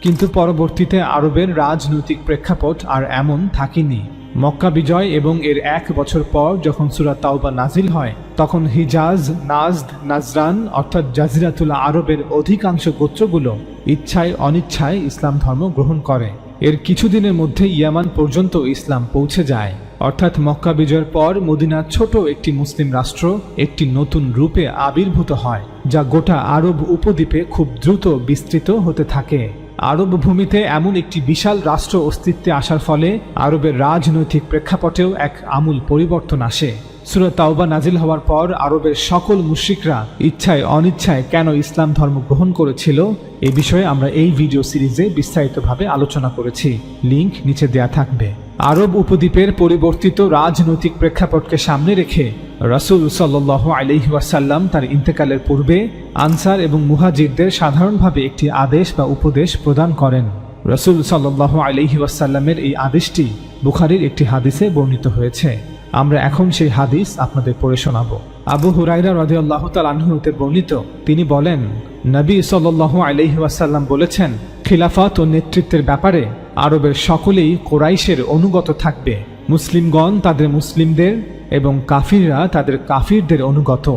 C: কিন্তু পরবর্তীতে আরবের রাজনৈতিক প্রেক্ষাপট আর এমন থাকেনি। মক্কা বিজয় এবং এর 1 বছর পর যখন সূরা তাওবা নাজিল হয়, তখন হিজাজ, নাজদ, নাজরান অর্থাৎ জাজিরাতুল আরবের অধিকাংশ গোত্রগুলো ইচ্ছায় অনিচ্ছায় ইসলাম ধর্ম গ্রহণ করে। এর কিছুদিনের মধ্যে ইয়ামান পর্যন্ত ইসলাম পৌঁছে যায়। অর্থাৎ মক্কা বিজয়ের পর মদিনার ছোট একটি মুসলিম রাষ্ট্র একটি নতুন রূপে আবির্ভূত হয়, যা গোটা আরব উপদ্বীপে খুব দ্রুত বিস্তৃত হতে থাকে। আরব ভূমিতে এমন একটি বিশাল রাষ্ট্র অস্তিত্বে আসার ফলে আরবের রাজনৈতিক প্রেক্ষাপটেও এক আমূল পরিবর্তন আসে। সূরা তাওবা নাজিল হওয়ার পর আরবের সকল মুশরিকরা ইচ্ছায় অনিচ্ছায় কেন ইসলাম ধর্ম গ্রহণ করেছিল এ বিষয়ে আমরা এই ভিডিও সিরিজে বিস্তারিতভাবে আলোচনা করেছি। লিংক নিচে দেয়া থাকবে। আরব উপদ্বীপের পরিবর্তিত রাজনৈতিক প্রেক্ষাপটকে সামনে রেখে রাসূল সাল্লাল্লাহু আলাইহি ওয়াসাল্লাম তার ইন্তেকালের পূর্বে আনসার এবং মুহাজিরদের সাধারণভাবে একটি আদেশ বা উপদেশ প্রদান করেন। রাসূল সাল্লাল্লাহু আলাইহি ওয়াসাল্লামের এই আদেশটি বুখারীর একটি হাদিসে বর্ণিত হয়েছে। আমরা এখন সেই হাদিস আপনাদের পড়ে শোনাবো। আবু হুরায়রা রাদিয়াল্লাহু তাআলা আনহু হতে বর্ণিত, তিনি বলেন, নবী সাল্লাল্লাহু আলাইহি ওয়াসাল্লাম বলেছেন, খিলাফত ও নেতৃত্বের ব্যাপারে আরবের সকলেই কুরাইশের অনুগত থাকবে। মুসলিমগণ তাদের মুসলিমদের এবং কাফিররা তাদের কাফিরদের অনুগত।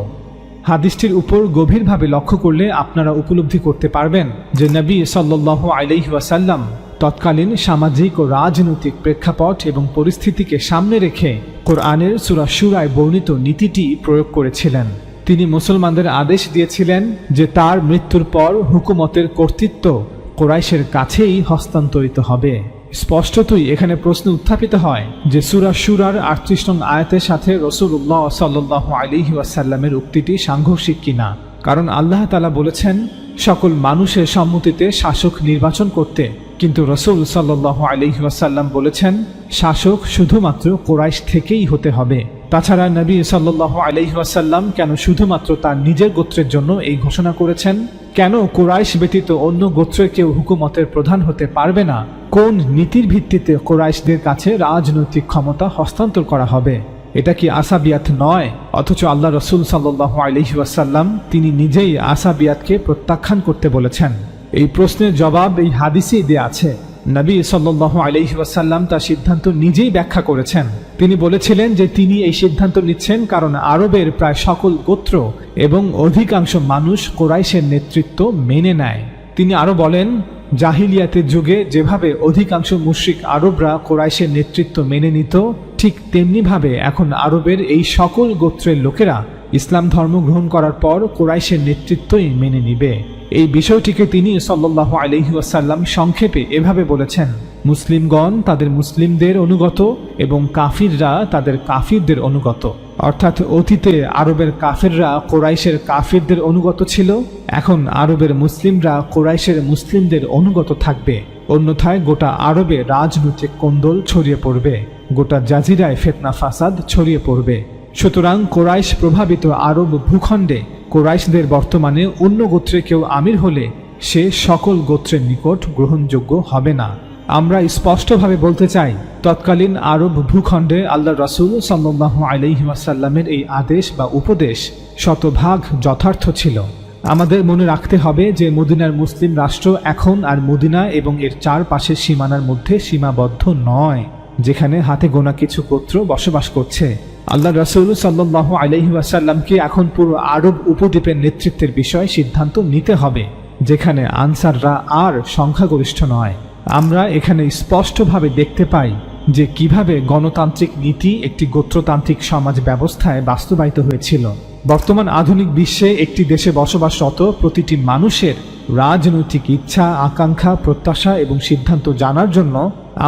C: হাদিসটির উপর গভীরভাবে লক্ষ্য করলে আপনারা উপলব্ধি করতে পারবেন যে নবী সাল্লাল্লাহু আলাইহি ওয়াসাল্লাম তৎকালীন সামাজিক ও রাজনৈতিক প্রেক্ষাপট এবং পরিস্থিতিকে সামনে রেখে কোরআনের সূরা শুরায় বর্ণিত নীতিটি প্রয়োগ করেছিলেন। তিনি মুসলমানদের আদেশ দিয়েছিলেন যে তার মৃত্যুর পর হুকুমতের কর্তৃত্ব কুরাইশের কাছেই হস্তান্তরিত হবে। স্পষ্টতই এখানে প্রশ্ন উত্থাপিত হয় যে সূরা শুরার ৩৮ নং আয়াতের সাথে রাসূলুল্লাহ সাল্লাল্লাহু আলাইহি ওয়াসাল্লামের উক্তিটি সাংঘর্ষিক কিনা। কারণ আল্লাহ তাআলা বলেছেন সকল মানুষের সম্মতিতে শাসক নির্বাচন করতে, কিন্তু রাসূল সাল্লাল্লাহু আলাইহি ওয়াসাল্লাম বলেছেন শাসক শুধুমাত্র কুরাইশ থেকেই হতে হবে। তাছাড়া নবী সাল্লাল্লাহু আলাইহি ওয়াসাল্লাম কেন শুধুমাত্র তার নিজের গোত্রের জন্য এই ঘোষণা করেছেন? কেন কুরাইশ ব্যতীত অন্য গোত্রের কেউ হুকুমতের প্রধান হতে পারবে না? কোন নীতির ভিত্তিতে কুরাইশদের কাছে রাজনৈতিক ক্ষমতা হস্তান্তর করা হবে? এটা কি আসাবিয়াত নয়? অথচ আল্লাহ রাসূল সাল্লাল্লাহু আলাইহি ওয়াসাল্লাম তিনি নিজেই আসাবিয়াতকে প্রত্যাখ্যান করতে বলেছেন। এই প্রশ্নের জবাব এই হাদিসেই দেয়া আছে। নবী সাল্লাল্লাহু আলাইহি ওয়াসাল্লাম তার সিদ্ধান্ত নিজেই ব্যাখ্যা করেছেন। তিনি বলেছিলেন যে তিনি এই সিদ্ধান্ত নিচ্ছেন কারণ আরবের প্রায় সকল গোত্র এবং অধিকাংশ মানুষ কুরাইশের নেতৃত্ব মেনে নেয়। তিনি আরো বলেন, জাহিলিয়াতের যুগে যেভাবে অধিকাংশ মুশরিক আরবরা কুরাইশের নেতৃত্ব মেনে নিত, ঠিক তেমনিভাবে এখন আরবের এই সকল গোত্রের লোকেরা ইসলাম ধর্ম গ্রহণ করার পর কুরাইশের নেতৃত্বই মেনে নিবে। এই বিষয়টিকে তিনি সাল্লাল্লাহু আলাইহি ওয়াসাল্লাম সংক্ষেপে এভাবে বলেছেন, মুসলিমগণ তাদের মুসলিমদের অনুগত এবং কাফিররা তাদের কাফিরদের অনুগত। অর্থাৎ অতীতে আরবের কাফিররা কুরাইশের কাফিরদের অনুগত ছিল, এখন আরবের মুসলিমরা কুরাইশের মুসলিমদের অনুগত থাকবে। অন্যথায় গোটা আরবে রাজনৈতিক কোন্দল ছড়িয়ে পড়বে, গোটা জাজিরায় ফিতনা ফাসাদ ছড়িয়ে পড়বে। সুতরাং কুরাইশ প্রভাবিত আরব ভূখণ্ডে কুরাইশদের বর্তমানে অন্য গোত্রে কেউ আমির হলে সে সকল গোত্রের নিকট গ্রহণযোগ্য হবে না। আমরা স্পষ্টভাবে বলতে চাই, তৎকালীন আরব ভূখণ্ডে আল্লাহ রাসূল সাল্লাল্লাহু আলাইহি ওয়াসাল্লামের এই আদেশ বা উপদেশ শতভাগ যথার্থ ছিল। আমাদের মনে রাখতে হবে যে মদিনার মুসলিম রাষ্ট্র এখন আর মদিনা এবং এর চারপাশের সীমানার মধ্যে সীমাবদ্ধ নয়, যেখানে হাতে গোনা কিছু গোত্র বসবাস করছে। আল্লাহ রাসূল সাল্লাল্লাহু আলাইহি ওয়াসাল্লামকে এখন পুরো আরব উপদ্বীপের নেতৃত্বের বিষয়ে সিদ্ধান্ত নিতে হবে, যেখানে আনসাররা আর সংখ্যাগরিষ্ঠ নয়। আমরা এখানে স্পষ্টভাবে দেখতে পাই যে কিভাবে গণতান্ত্রিক নীতি একটি গোত্রতান্ত্রিক সমাজ ব্যবস্থায় বাস্তবায়িত হয়েছিল। বর্তমান আধুনিক বিশ্বে একটি দেশে বসবাসরত প্রতিটি মানুষের রাজনৈতিক ইচ্ছা, আকাঙ্ক্ষা, প্রত্যাশা এবং সিদ্ধান্ত জানার জন্য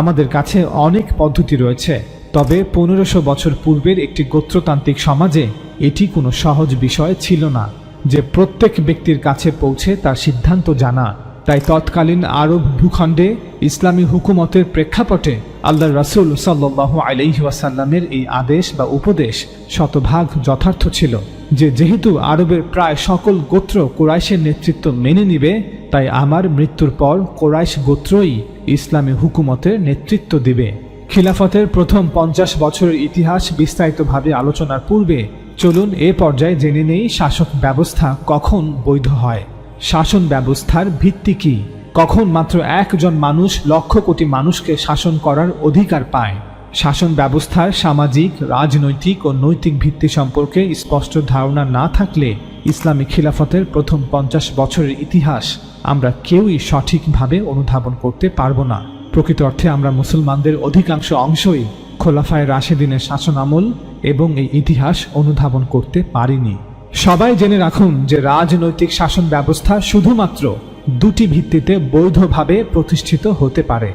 C: আমাদের কাছে অনেক পদ্ধতি রয়েছে। তবে 1500 বছর পূর্বের একটি গোত্রতান্ত্রিক সমাজে এটি কোনো সহজ বিষয় ছিল না যে প্রত্যেক ব্যক্তির কাছে পৌঁছে তার সিদ্ধান্ত জানা। তাই তৎকালীন আরব ভূখণ্ডে ইসলামী হুকুমতের প্রেক্ষাপটে আল্লাহ রাসূল সাল্লাল্লাহু আলাইহি ওয়াসাল্লামের এই আদেশ বা উপদেশ শতভাগ যথার্থ ছিল যে যেহেতু আরবের প্রায় সকল গোত্র কুরাইশের নেতৃত্ব মেনে নিবে, তাই আমার মৃত্যুর পর কুরাইশ গোত্রই ইসলামী হুকুমতের নেতৃত্ব দিবে। খিলাফতের প্রথম 50 বছরের ইতিহাস বিস্তারিতভাবে আলোচনার পূর্বে চলুন এ পর্যায়ে জেনে নেই শাসক ব্যবস্থা কখন বৈধ হয়, শাসন ব্যবস্থার ভিত্তি কি, কখন মাত্র একজন মানুষ লক্ষ কোটি মানুষকে শাসন করার অধিকার পায়। শাসন ব্যবস্থার সামাজিক, রাজনৈতিক ও নৈতিক ভিত্তি সম্পর্কে স্পষ্ট ধারণা না থাকলে ইসলামী খিলাফতের প্রথম 50 বছরের ইতিহাস আমরা কেউই সঠিকভাবে অনুধাবন করতে পারব না। প্রকৃত অর্থে আমরা মুসলমানদের অধিকাংশ অংশই খোলাফায়ে রাশেদিনের শাসন আমল এবং এই ইতিহাস অনুধাবন করতে পারিনি। সবাই জেনে রাখুন যে রাজনৈতিক শাসন ব্যবস্থা শুধুমাত্র দুটি ভিত্তিতে বৈধভাবে প্রতিষ্ঠিত হতে পারে।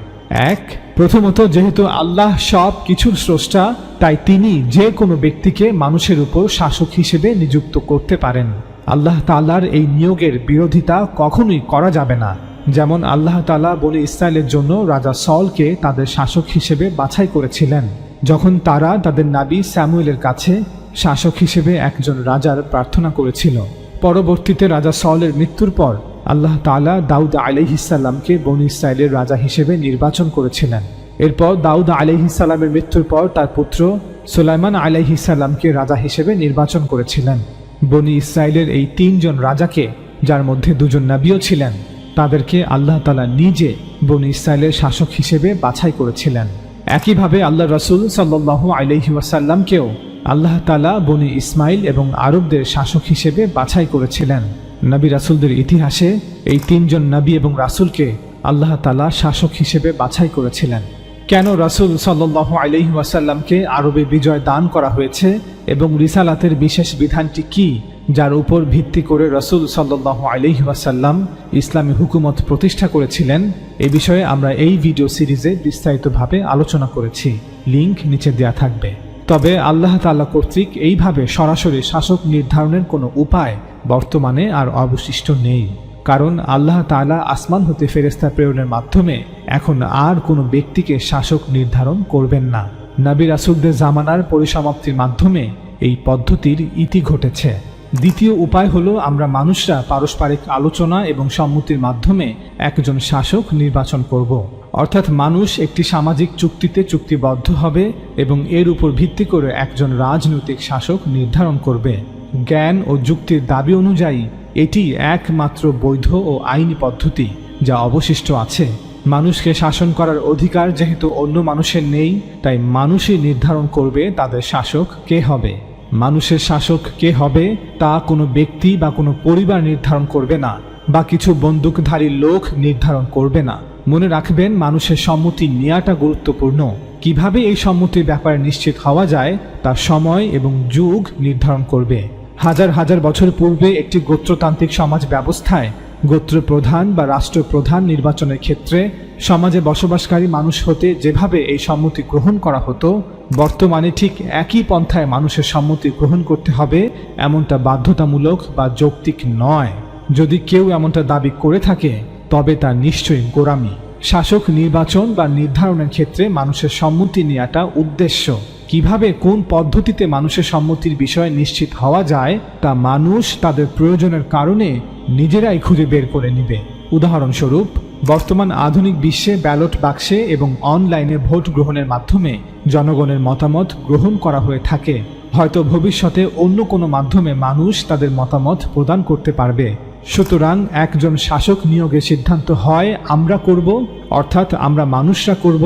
C: এক, প্রথমত যেহেতু আল্লাহ সব কিছুর স্রষ্টা, তাই তিনি যে কোনো ব্যক্তিকে মানুষের উপর শাসক হিসেবে নিযুক্ত করতে পারেন। আল্লাহ তাআলার এই নিয়োগের বিরোধিতা কখনোই করা যাবে না। যেমন আল্লাহ তাআলা বনী ইসরায়েলের জন্য রাজা সলকে তাদের শাসক হিসেবে বাছাই করেছিলেন, যখন তারা তাদের নবী স্যামুয়েলের কাছে শাসক হিসেবে একজন রাজার প্রার্থনা করেছিল। পরবর্তীতে রাজা সলের মৃত্যুর পর আল্লাহ তাআলা দাউদ আলাইহিসসালামকে বনী ইসরায়েলের রাজা হিসেবে নির্বাচন করেছিলেন। এরপর দাউদ আলাইহিসসালামের মৃত্যুর পর তার পুত্র সুলাইমান আলাইহিসসালামকে রাজা হিসেবে নির্বাচন করেছিলেন। বনী ইসরায়েলের এই 3 জন রাজাকে, যার মধ্যে 2 জন নবীও ছিলেন, তাদেরকে আল্লাহ তাআলা নিজে বনী ইসরায়েলের শাসক হিসেবে বাছাই করেছিলেন। একইভাবে আল্লাহ রাসূল সাল্লাল্লাহু আলাইহি ওয়াসাল্লামকেও আল্লাহ তাআলা বনী ইসমাইল এবং আরবদের শাসক হিসেবে বাছাই করেছিলেন। নবী রাসূলদের ইতিহাসে এই 3 জন নবী এবং রাসূলকে আল্লাহ তাআলা শাসক হিসেবে বাছাই করেছিলেন। কেন রাসূল সাল্লাল্লাহু আলাইহি ওয়াসাল্লামকে আরবে বিজয় দান করা হয়েছে এবং রিসালাতের বিশেষ বিধানটি কি, যার উপর ভিত্তি করে রাসূল সাল্লাল্লাহু আলাইহি ওয়াসাল্লাম ইসলামী হুকুমত প্রতিষ্ঠা করেছিলেন, এ বিষয়ে আমরা এই ভিডিও সিরিজে বিস্তারিতভাবে আলোচনা করেছি। লিংক নিচে দেওয়া থাকবে। তবে আল্লাহ তাআলা কর্তৃক এইভাবে সরাসরি শাসক নির্ধারণের কোনো উপায় বর্তমানে আর অবশিষ্ট নেই, কারণ আল্লাহ তাআলা আসমান হতে ফেরেশতা প্রেরণের মাধ্যমে এখন আর কোনো ব্যক্তিকে শাসক নির্ধারণ করবেন না। নবী রাসূলদের জামানার পরিসমাপ্তির মাধ্যমে এই পদ্ধতির ইতি ঘটেছে। দ্বিতীয় উপায় হলো আমরা মানুষরা পারস্পরিক আলোচনা এবং সম্মতির মাধ্যমে একজন শাসক নির্বাচন করব। অর্থাৎ মানুষ একটি সামাজিক চুক্তিতে চুক্তিবদ্ধ হবে এবং এর উপর ভিত্তি করে একজন রাজনৈতিক শাসক নির্ধারণ করবে। জ্ঞান ও যুক্তির দাবি অনুযায়ী এটি একমাত্র বৈধ ও আইনি পদ্ধতি যা অবশিষ্ট আছে। মানুষকে শাসন করার অধিকার যেহেতু অন্য মানুষের নেই, তাই মানুষই নির্ধারণ করবে তাদের শাসক কে হবে। মানুষের শাসক কে হবে তা কোনো ব্যক্তি বা কোনো পরিবার নির্ধারণ করবে না, বা কিছু বন্দুকধারী লোক নির্ধারণ করবে না। মনে রাখবেন, মানুষের সম্মতি নেওয়াটা গুরুত্বপূর্ণ। কিভাবে এই সম্মতির ব্যাপারে নিশ্চিত হওয়া যায় তা সময় এবং যুগ নির্ধারণ করবে। হাজার হাজার বছর পূর্বে একটি গোত্রতান্ত্রিক সমাজ ব্যবস্থায় গোত্রপ্রধান বা রাষ্ট্রপ্রধান নির্বাচনের ক্ষেত্রে সমাজে বসবাসকারী মানুষ হতে যেভাবে এই সম্মতি গ্রহণ করা হতো, বর্তমানে ঠিক একই পন্থায় মানুষের সম্মতি গ্রহণ করতে হবে এমনটা বাধ্যতামূলক বা যৌক্তিক নয়। যদি কেউ এমনটা দাবি করে থাকে তবে তা নিশ্চয়ই গোঁড়ামি। শাসক নির্বাচন বা নির্ধারণের ক্ষেত্রে মানুষের সম্মতি নেওয়াটা উদ্দেশ্য। কিভাবে কোন পদ্ধতিতে মানুষের সম্মতির বিষয়ে নিশ্চিত হওয়া যায় তা মানুষ তাদের প্রয়োজনের কারণে নিজেরাই খুঁজে বের করে নেবে। উদাহরণস্বরূপ, বর্তমান আধুনিক বিশ্বে ব্যালট বাক্সে এবং অনলাইনে ভোট গ্রহণের মাধ্যমে জনগণের মতামত গ্রহণ করা হয়ে থাকে। হয়তো ভবিষ্যতে অন্য কোনো মাধ্যমে মানুষ তাদের মতামত প্রদান করতে পারবে। সুতরাং একজন শাসক নিয়োগের সিদ্ধান্ত হয় আমরা করব, অর্থাৎ আমরা মানুষরা করব,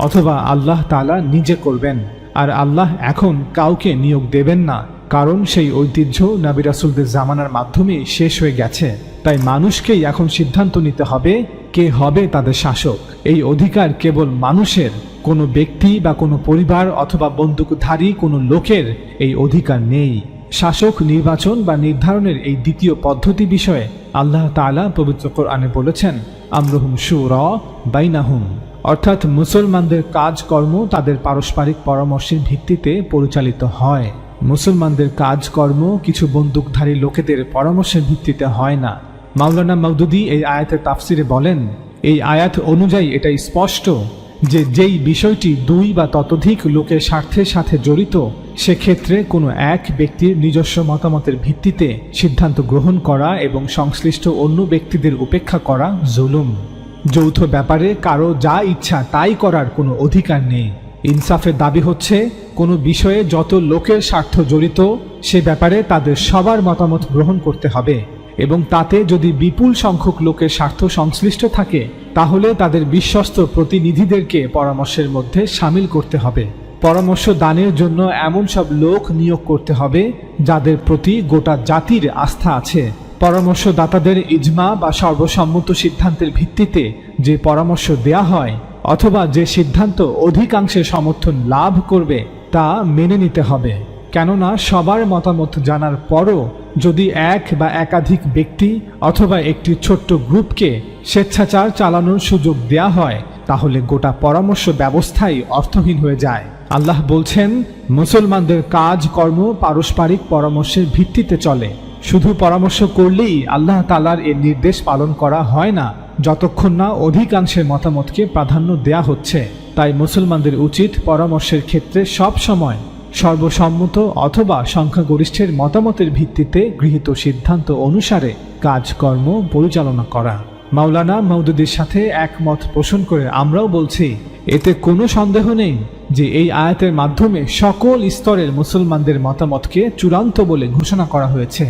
C: অথবা আল্লাহ তাআলা নিজে করবেন। আর আল্লাহ এখন কাউকে নিয়োগ দেবেন না, কারণ সেই ঐতিহ্য নবী রাসূলদের জামানার মাধ্যমে শেষ হয়ে গেছে। তাই মানুষকেই এখন সিদ্ধান্ত নিতে হবে কে হবে তাদের শাসক। এই অধিকার কেবল মানুষের, কোনো ব্যক্তি বা কোনো পরিবার অথবা বন্দুকধারী কোনো লোকের এই অধিকার নেই। শাসক নির্বাচন বা নির্ধারণের এই দ্বিতীয় পদ্ধতি বিষয়ে আল্লাহ তাআলা পবিত্র কোরআনে বলেছেন, আমরুহুম শুরা বাইনাহুম, অর্থাৎ মুসলমানদের কাজকর্ম তাদের পারস্পরিক পরামর্শের ভিত্তিতে পরিচালিত হয়। মুসলমানদের কাজকর্ম কিছু বন্দুকধারী লোকেদের পরামর্শের ভিত্তিতে হয় না। মাওলানা মওদুদী এই আয়াতের তাফসিরে বলেন, এই আয়াত অনুযায়ী এটা স্পষ্ট যে যেই বিষয়টি 2 বা ততোধিক লোকের স্বার্থের সাথে জড়িত, সেক্ষেত্রে কোনো এক ব্যক্তির নিজস্ব মতামতের ভিত্তিতে সিদ্ধান্ত গ্রহণ করা এবং সংশ্লিষ্ট অন্য ব্যক্তিদের উপেক্ষা করা জুলুম। যৌথ ব্যাপারে কারো যা ইচ্ছা তাই করার কোনো অধিকার নেই। ইনসাফের দাবি হচ্ছে কোনো বিষয়ে যত লোকের স্বার্থ জড়িত সে ব্যাপারে তাদের সবার মতামত গ্রহণ করতে হবে, এবং তাতে যদি বিপুল সংখ্যক লোকের স্বার্থ সংশ্লিষ্ট থাকে তাহলে তাদের বিশ্বস্ত প্রতিনিধিদেরকে পরামর্শের মধ্যে সামিল করতে হবে। পরামর্শ দানের জন্য এমন সব লোক নিয়োগ করতে হবে যাদের প্রতি গোটা জাতির আস্থা আছে। পরামর্শদাতাদের ইজমা বা সর্বসম্মত সিদ্ধান্তের ভিত্তিতে যে পরামর্শ দেয়া হয় অথবা যে সিদ্ধান্ত অধিকাংশের সমর্থন লাভ করবে তা মেনে নিতে হবে। কেননা সবার মতামত জানার পরও যদি এক বা একাধিক ব্যক্তি অথবা একটি ছোট্ট গ্রুপকে স্বেচ্ছাচার চালানোর সুযোগ দেয়া হয় তাহলে গোটা পরামর্শ ব্যবস্থাই অর্থহীন হয়ে যায়। আল্লাহ বলছেন, মুসলমানদের কাজকর্ম পারস্পরিক পরামর্শের ভিত্তিতে চলে। শুধু পরামর্শ করলেই আল্লাহ তাআলার এই নির্দেশ পালন করা হয় না, যতক্ষণ না অধিকাংশের মতামতকে প্রাধান্য দেয়া হচ্ছে। তাই মুসলমানদের উচিত পরামর্শের ক্ষেত্রে সব সময় সর্বসম্মত অথবা সংখ্যাগরিষ্ঠের মতামতের ভিত্তিতে গৃহীত সিদ্ধান্ত অনুসারে কাজকর্ম পরিচালনা করা। মাওলানা মওদুদীর সাথে একমত পোষণ করে আমরাও বলছি, এতে কোনো সন্দেহ নেই যে এই আয়াতের মাধ্যমে সকল স্তরের মুসলমানদের মতামতকে চূড়ান্ত বলে ঘোষণা করা হয়েছে।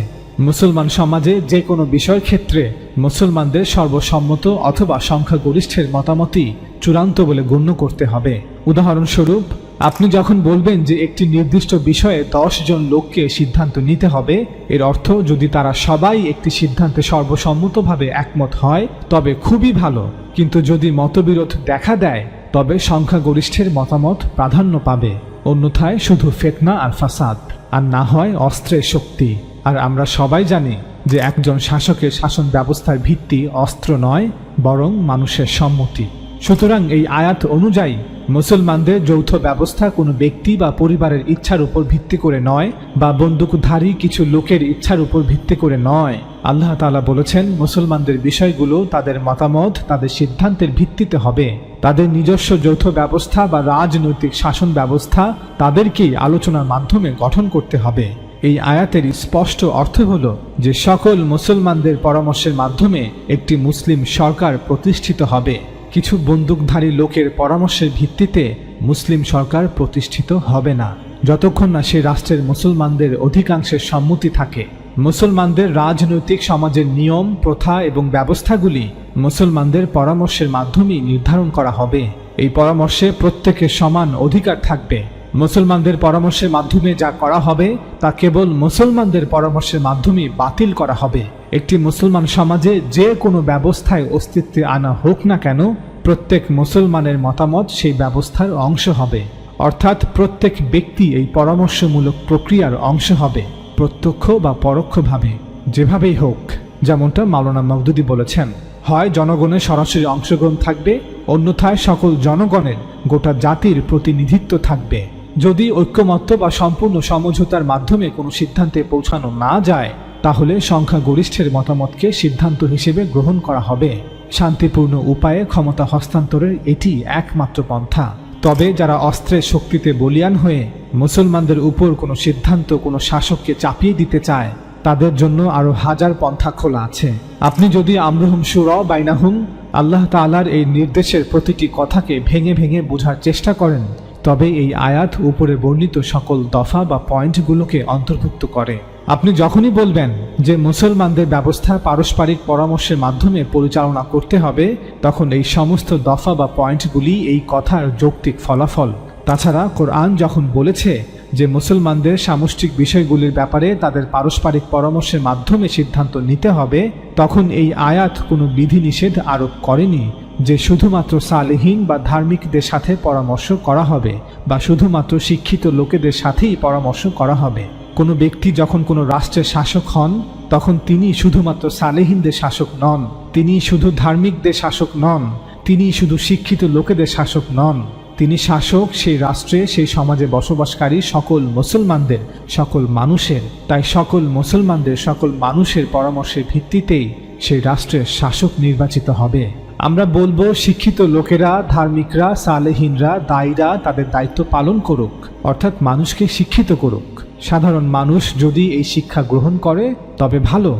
C: মুসলমান সমাজে যে কোনো বিষয়ের ক্ষেত্রে মুসলমানদের সর্বসম্মত অথবা সংখ্যাগরিষ্ঠের মতামতই চূড়ান্ত বলে গণ্য করতে হবে। উদাহরণস্বরূপ, আপনি যখন বলবেন যে একটি নির্দিষ্ট বিষয়ে 10 জন লোককে সিদ্ধান্ত নিতে হবে, এর অর্থ যদি তারা সবাই একটি সিদ্ধান্তে সর্বসম্মতভাবে একমত হয় তবে খুবই ভালো, কিন্তু যদি মতবিরোধ দেখা দেয় তবে সংখ্যাগরিষ্ঠের মতামত প্রাধান্য পাবে, অন্যথায় শুধু ফিতনা আর ফাসাদ, আর না হয় অস্ত্রের শক্তি। আর আমরা সবাই জানি যে একজন শাসকের শাসন ব্যবস্থার ভিত্তি অস্ত্র নয়, বরং মানুষের সম্মতি। সুতরাং এই আয়াত অনুযায়ী মুসলমানদের যৌথ ব্যবস্থা কোনো ব্যক্তি বা পরিবারের ইচ্ছার উপর ভিত্তি করে নয়, বা বন্দুকধারী কিছু লোকের ইচ্ছার উপর ভিত্তি করে নয়। আল্লাহ তাআলা বলেছেন, মুসলমানদের বিষয়গুলো তাদের মতামত, তাদের সিদ্ধান্তের ভিত্তিতে হবে। তাদের নিজস্ব যৌথ ব্যবস্থা বা রাজনৈতিক শাসন ব্যবস্থা তাদেরকেই আলোচনার মাধ্যমে গঠন করতে হবে। এই আয়াতের স্পষ্ট অর্থ হলো যে সকল মুসলমানদের পরামর্শের মাধ্যমে একটি মুসলিম সরকার প্রতিষ্ঠিত হবে। কিছু বন্দুকধারী লোকের পরামর্শের ভিত্তিতে মুসলিম সরকার প্রতিষ্ঠিত হবে না, যতক্ষণ না সে রাষ্ট্রের মুসলমানদের অধিকাংশের সম্মতি থাকে। মুসলমানদের রাজনৈতিক সমাজের নিয়ম, প্রথা এবং ব্যবস্থাগুলি মুসলমানদের পরামর্শের মাধ্যমেই নির্ধারণ করা হবে। এই পরামর্শে প্রত্যেকের সমান অধিকার থাকবে। মুসলমানদের পরামর্শের মাধ্যমে যা করা হবে তা কেবল মুসলমানদের পরামর্শের মাধ্যমে বাতিল করা হবে। একটি মুসলমান সমাজে যে কোনো ব্যবস্থায় অস্তিত্বে আনা হোক না কেন, প্রত্যেক মুসলমানের মতামত সেই ব্যবস্থার অংশ হবে, অর্থাৎ প্রত্যেক ব্যক্তি এই পরামর্শমূলক প্রক্রিয়ার অংশ হবে, প্রত্যক্ষ বা পরোক্ষভাবে, যেভাবেই হোক। যেমনটা মাওলানা মওদুদী বলেছেন, হয় জনগণের সরাসরি অংশগ্রহণ থাকবে, অন্যথায় সকল জনগণের, গোটা জাতির প্রতিনিধিত্ব থাকবে। যদি ঐক্যমত্য বা সম্পূর্ণ সমঝোতার মাধ্যমে কোনো সিদ্ধান্তে পৌঁছানো না যায়, তাহলে সংখ্যাগরিষ্ঠের মতামতকে সিদ্ধান্ত হিসেবে গ্রহণ করা হবে। শান্তিপূর্ণ উপায়ে ক্ষমতা হস্তান্তরের এটি একমাত্র পন্থা। তবে যারা অস্ত্রের শক্তিতে বলীয়ান হয়ে মুসলমানদের উপর কোনো সিদ্ধান্ত কোনো শাসককে চাপিয়ে দিতে চায়, তাদের জন্য আরো হাজার পন্থা খোলা আছে। আপনি যদি আমরুহুম শুরা বাইনাহুম, আল্লাহ তাআলার এই নির্দেশের প্রতিটি কথাকে ভেঙে ভেঙে বোঝার চেষ্টা করেন, তবে এই আয়াত উপরে বর্ণিত সকল দফা বা পয়েন্টগুলোকে অন্তর্ভুক্ত করে। আপনি যখনই বলবেন যে মুসলমানদের ব্যবস্থা পারস্পরিক পরামর্শের মাধ্যমে পরিচালনা করতে হবে, তখন এই সমস্ত দফা বা পয়েন্টগুলি এই কথার যৌক্তিক ফলাফল। তাছাড়া কোরআন যখন বলেছে যে মুসলমানদের সামষ্টিক বিষয়গুলির ব্যাপারে তাদের পারস্পরিক পরামর্শের মাধ্যমে সিদ্ধান্ত নিতে হবে, তখন এই আয়াত কোনো বিধিনিষেধ আরোপ করেনি যে শুধুমাত্র সালেহীন বা ধার্মিকদের সাথে পরামর্শ করা হবে, বা শুধুমাত্র শিক্ষিত লোকেদের সাথেই পরামর্শ করা হবে। কোনো ব্যক্তি যখন কোনো রাষ্ট্রের শাসক হন, তখন তিনি শুধুমাত্র সালেহীনদের শাসক নন, তিনি শুধু ধার্মিকদের শাসক নন, তিনি শুধু শিক্ষিত লোকেদের শাসক নন, তিনি শাসক সেই রাষ্ট্রে, সেই সমাজে বসবাসকারী সকল মুসলমানদের, সকল মানুষের। তাই সকল মুসলমানদের, সকল মানুষের পরামর্শের ভিত্তিতেই সেই রাষ্ট্রের শাসক নির্বাচিত হবে। আমরা বলবো শিক্ষিত লোকেরা, ধার্মিকরা, সালেহীনরা, দায়ীরা তাদের দায়িত্ব পালন করুক, অর্থাৎ মানুষকে শিক্ষিত করুক। সাধারণ মানুষ যদি এই শিক্ষা গ্রহণ করে তবে ভালো,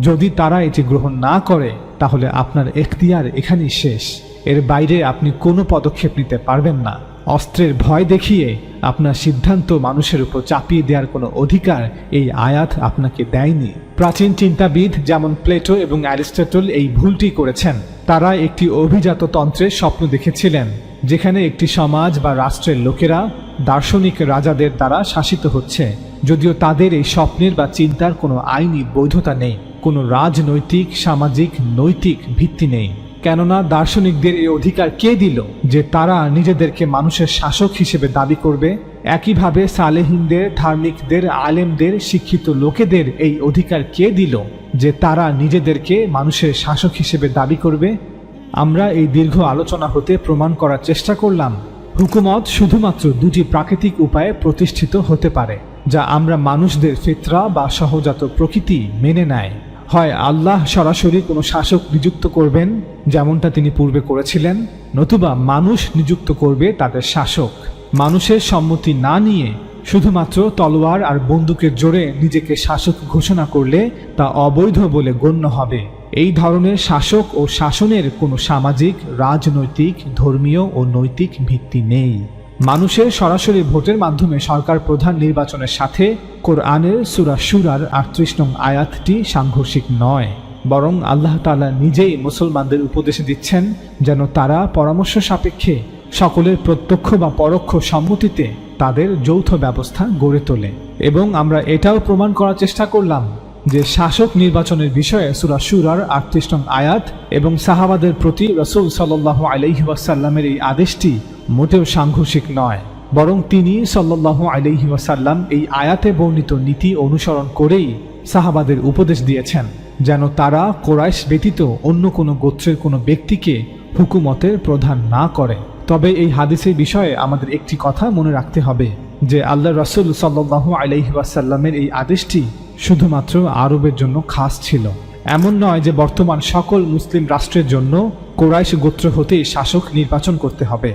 C: যদি তারা এটি গ্রহণ না করে তাহলে আপনার এখতিয়ার এখানেই শেষ। এর বাইরে আপনি কোনো পদক্ষেপ নিতে পারবেন না। অস্ত্রের ভয় দেখিয়ে আপনার সিদ্ধান্ত মানুষের উপর চাপিয়ে দেওয়ার কোনো অধিকার এই আয়াত আপনাকে দেয়নি। প্রাচীন চিন্তাবিদ যেমন প্লেটো এবং অ্যারিস্টটল এই ভুলটি করেছেন। তারা একটি অভিজাত তন্ত্রের স্বপ্ন দেখেছিলেন, যেখানে একটি সমাজ বা রাষ্ট্রের লোকেরা দার্শনিক রাজাদের দ্বারা শাসিত হচ্ছে, যদিও তাদের এই স্বপ্নের বা চিন্তার কোনো আইনি বৈধতা নেই, কোনো রাজনৈতিক, সামাজিক, নৈতিক ভিত্তি নেই। কেননা দার্শনিকদের এই অধিকার কে দিল যে তারা নিজেদেরকে মানুষের শাসক হিসেবে দাবি করবে? একইভাবে সালেহীনদের, ধার্মিকদের, আলেমদের, শিক্ষিত লোকেদের এই অধিকার কে দিল যে তারা নিজেদেরকে মানুষের শাসক হিসেবে দাবি করবে? আমরা এই দীর্ঘ আলোচনা হতে প্রমাণ করার চেষ্টা করলাম হুকুমত শুধুমাত্র দুটি প্রাকৃতিক উপায়ে প্রতিষ্ঠিত হতে পারে। যা আমরা মানুষদের ফিতরা বা সহজাত প্রকৃতি মেনে নেয়। হয় আল্লাহ সরাসরি কোনো শাসক নিযুক্ত করবেন, যেমনটা তিনি পূর্বে করেছিলেন, নতুবা মানুষ নিযুক্ত করবে তাদের শাসক। মানুষের সম্মতি না নিয়ে শুধুমাত্র তলোয়ার আর বন্দুকের জোরে নিজেকে শাসক ঘোষণা করলে তা অবৈধ বলে গণ্য হবে। এই ধরনের শাসক ও শাসনের কোনো সামাজিক, রাজনৈতিক, ধর্মীয় ও নৈতিক ভিত্তি নেই। মানুষের সরাসরি ভোটের মাধ্যমে সরকার প্রধান নির্বাচনের সাথে কোরআনের সূরা শুরার ৩৮ নং আয়াতটি সাংঘর্ষিক নয়, বরং আল্লাহ তাআলা নিজেই মুসলমানদের উপদেশ দিচ্ছেন যেন তারা পরামর্শ সাপেক্ষে সকলের প্রত্যক্ষ বা পরোক্ষ সম্মতিতে তাদের যৌথ ব্যবস্থা গড়ে তোলে। এবং আমরা এটাও প্রমাণ করার চেষ্টা করলাম যে শাসক নির্বাচনের বিষয়ে সূরা শুরার ৩৮ নং আয়াত এবং সাহাবাদের প্রতি রাসূল সাল্লাল্লাহু আলাইহি ওয়াসাল্লামের এই আদেশটি মোটেও সাংঘর্ষিক নয়, বরং তিনি সাল্লাল্লাহু আলাইহি ওয়াসাল্লাম এই আয়াতে বর্ণিত নীতি অনুসরণ করেই সাহাবাদের উপদেশ দিয়েছেন যেন তারা কুরাইশ ব্যতীত অন্য কোনো গোত্রের কোনো ব্যক্তিকে হুকুমতের প্রধান না করে। তবে এই হাদিসের বিষয়ে আমাদের একটি কথা মনে রাখতে হবে যে আল্লাহ রাসূল সাল্লাল্লাহু আলাইহি ওয়াসাল্লামের এই আদেশটি শুধুমাত্র আরবের জন্য খাস ছিল। এমন নয় যে বর্তমান সকল মুসলিম রাষ্ট্রের জন্য কুরাইশ গোত্র হতেই শাসক নির্বাচন করতে হবে।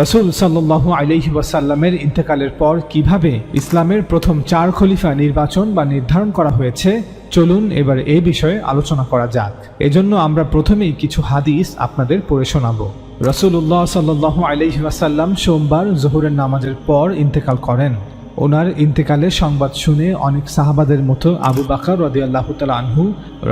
C: রাসূল সাল্লাল্লাহু আলাইহি ওয়াসাল্লামের ইন্তেকালের পর কিভাবে ইসলামের প্রথম 4 খলিফা নির্বাচন বা নির্ধারণ করা হয়েছে, চলুন এবার এই বিষয়ে আলোচনা করা যাক। এজন্য আমরা প্রথমেই কিছু হাদিস আপনাদের পড়ে শোনাবো। রাসূলুল্লাহ সাল্লাল্লাহু আলাইহি ওয়াসাল্লাম সোমবার যোহরের নামাজের পর ইন্তেকাল করেন। ওনার ইন্তেকালের সংবাদ শুনে অনেক সাহাবাদের মতো আবু বকর রাদিয়াল্লাহু তাআলা আনহু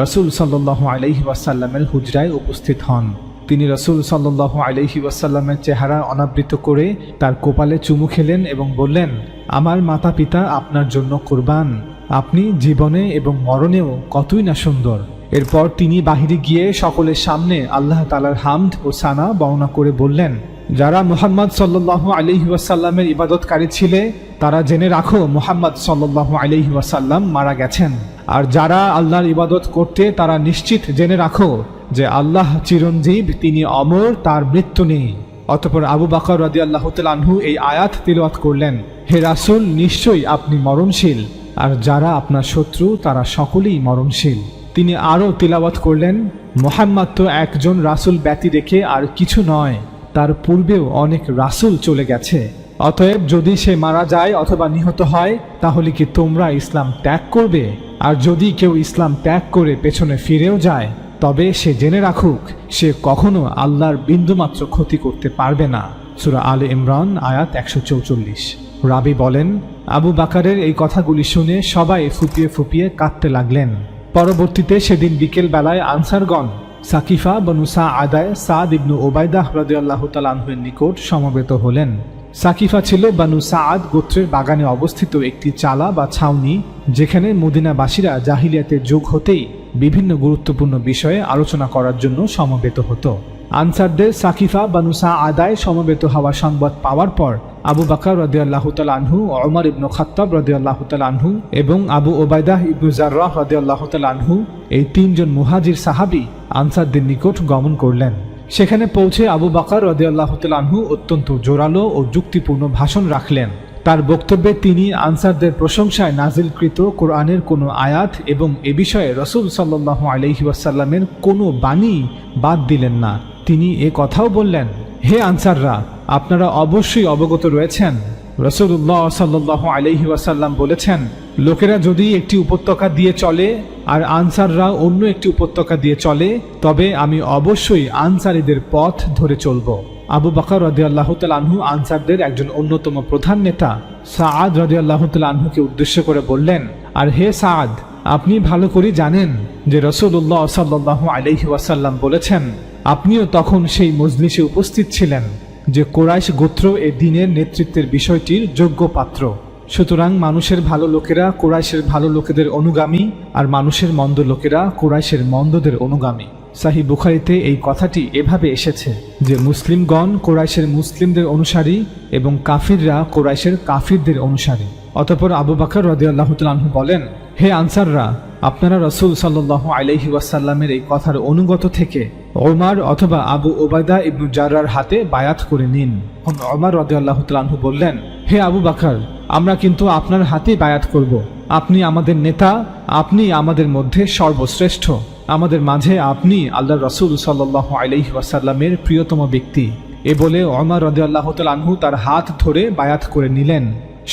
C: রাসূল সাল্লাল্লাহু আলাইহি ওয়াসাল্লামের হুজরায় উপস্থিত হন। তিনি রাসূল সাল্লাল্লাহু আলাইহি ওয়াসাল্লামের চেহারা অনাবৃত করে তার কপালে চুমু খেলেন এবং বললেন, আমার মাতা পিতা আপনার জন্য কুরবান, আপনি জীবনে এবং মরণেও কতই না সুন্দর। এরপর তিনি বাহিরে গিয়ে সকলের সামনে আল্লাহ তাআলার হামদ ও সানা বর্ণনা করে বললেন, যারা মুহাম্মদ সাল্লাল্লাহু আলাইহি ওয়াসাল্লামের ইবাদতকারী ছিলে তারা জেনে রাখো মুহাম্মদ সাল্লাল্লাহু আলাইহি ওয়াসাল্লাম মারা গেছেন। আর যারা আল্লাহর ইবাদত করতে তারা নিশ্চিত জেনে রাখো যে আল্লাহ চিরঞ্জীব, তিনি অমর, তার মৃত্যু নেই। অতঃপর আবু বকর রাদিয়াল্লাহু তাআলা আনহু এই আয়াত তিলাওয়াত করলেন, হে রাসূল, নিশ্চয়ই আপনি মরণশীল, আর যারা আপনার শত্রু তারা সকলেই মরণশীল। তিনি আরও তিলাওয়াত করলেন, মুহাম্মদ তো একজন রাসূল ব্যতি রেখে আর কিছু নয়, তার পূর্বেও অনেক রাসূল চলে গেছে। অতএব যদি সে মারা যায় অথবা নিহত হয় তাহলে কি তোমরা ইসলাম ত্যাগ করবে? আর যদি কেউ ইসলাম ত্যাগ করে পেছনে ফিরেও যায় তবে সে জেনে রাখুক সে কখনো আল্লাহর বিন্দুমাত্র ক্ষতি করতে পারবে না। সূরা আলে ইমরান আয়াত 144। রাবি বলেন, আবু বকরের এই কথাগুলি শুনে সবাই ফুপিয়ে ফুপিয়ে কাঁদতে লাগলেন। পরবর্তীতে সেদিন বিকেল বেলায় আনসারগণ সাকিফা বনু সাআদায় সাদ ইবনু ওবায়দাহ রাদিয়াল্লাহু তাআলা আনহুর নিকট সমবেত হলেন। সাকিফা ছিল বানু সাআদ গোত্রের বাগানে অবস্থিত একটি চালা বা ছাউনি, যেখানে মদিনাবাসীরা জাহিলিয়াতের যুগ হতেই বিভিন্ন গুরুত্বপূর্ণ বিষয়ে আলোচনা করার জন্য সমবেত হতো। আনসারদের সাকিফা বানু সাআদায় সমবেত হওয়ার সংবাদ পাওয়ার পর আবু বকর রাদিয়াল্লাহু তাআলা আনহু, ওমর ইবনে খাত্তাব রাদিয়াল্লাহু তাআলা আনহু এবং আবু ওবায়দাহ ইবনু জাররাহ রাদিয়াল্লাহু তাআলা আনহু এই 3 জন মুহাজির সাহাবী আনসারদের নিকট গমন করলেন। সেখানে পৌঁছে আবু বকর রাদিয়াল্লাহু তাআলা আনহু অত্যন্ত জোরালো ও যুক্তিপূর্ণ ভাষণ রাখলেন। তার বক্তব্যে তিনি আনসারদের প্রশংসায় নাজিলকৃত কোরআনের কোনো আয়াত এবং এ বিষয়ে রাসূল সাল্লাল্লাহু আলাইহি ওয়াসাল্লামের কোনো বাণী বাদ দিলেন না। তিনি এ কথাও বললেন, হে আনসাররা, আপনারা অবশ্যই অবগত রয়েছেন রাসূলুল্লাহ সাল্লাল্লাহু আলাইহি ওয়াসাল্লাম বলেছেন, লোকেরা যদি একটি উপত্যকা দিয়ে চলে আর আনসাররা অন্য একটি উপত্যকা দিয়ে চলে তবে আমি অবশ্যই আনসারীদের পথ ধরে চলব। আবু বকর রাদিয়াল্লাহু তাআলা আনহু আনসারদের একজন অন্যতম প্রধান নেতা সাআদ রাদিয়াল্লাহু তাআলা আনহুকে উদ্দেশ্য করে বললেন, আর হে সাআদ, আপনি ভালো করে জানেন যে রাসূলুল্লাহ সাল্লাল্লাহু আলাইহি ওয়াসাল্লাম বলেছেন, আপনিও তখন সেই মজলিসে উপস্থিত ছিলেন যে কুরাইশ গোত্র এ দ্বীনের নেতৃত্বের বিষয়টির যোগ্য পাত্র। সুতরাং মানুষের ভালো লোকেরা কুরাইশের ভালো লোকেদের অনুগামী আর মানুষের মন্দ লোকেরা কুরাইশের মন্দদের অনুগামী। সাহিহ বুখারীতে এই কথাটি এভাবে এসেছে যে মুসলিমগণ কুরাইশের মুসলিমদের অনুসারী এবং কাফিররা কুরাইশের কাফিরদের অনুসারী। অতঃপর আবু বকর রাদিয়াল্লাহু তাআলা আনহু বলেন, হে আনসাররা, আপনারা রাসূল সাল্লাল্লাহু আলাইহি ওয়াসাল্লামের এই কথার অনুগত থেকে ওমর অথবা আবু ওবায়দা ইবনু জাররার হাতে বায়াত করে নিন। ওমর রাদিয়াল্লাহু তাআলা আনহু বললেন, হে আবু বকর, আমরা কিন্তু আপনার হাতেই বায়াত করব। আপনি আমাদের নেতা, আপনি আমাদের মধ্যে সর্বশ্রেষ্ঠ, আমাদের মাঝে আপনি আল্লাহর রাসূল সাল্লাল্লাহু আলাইহি ওয়াসাল্লামের প্রিয়তম ব্যক্তি। এ বলে ওমর রাদিয়াল্লাহু তাআলা আনহু তার হাত ধরে বায়াত করে নিলেন।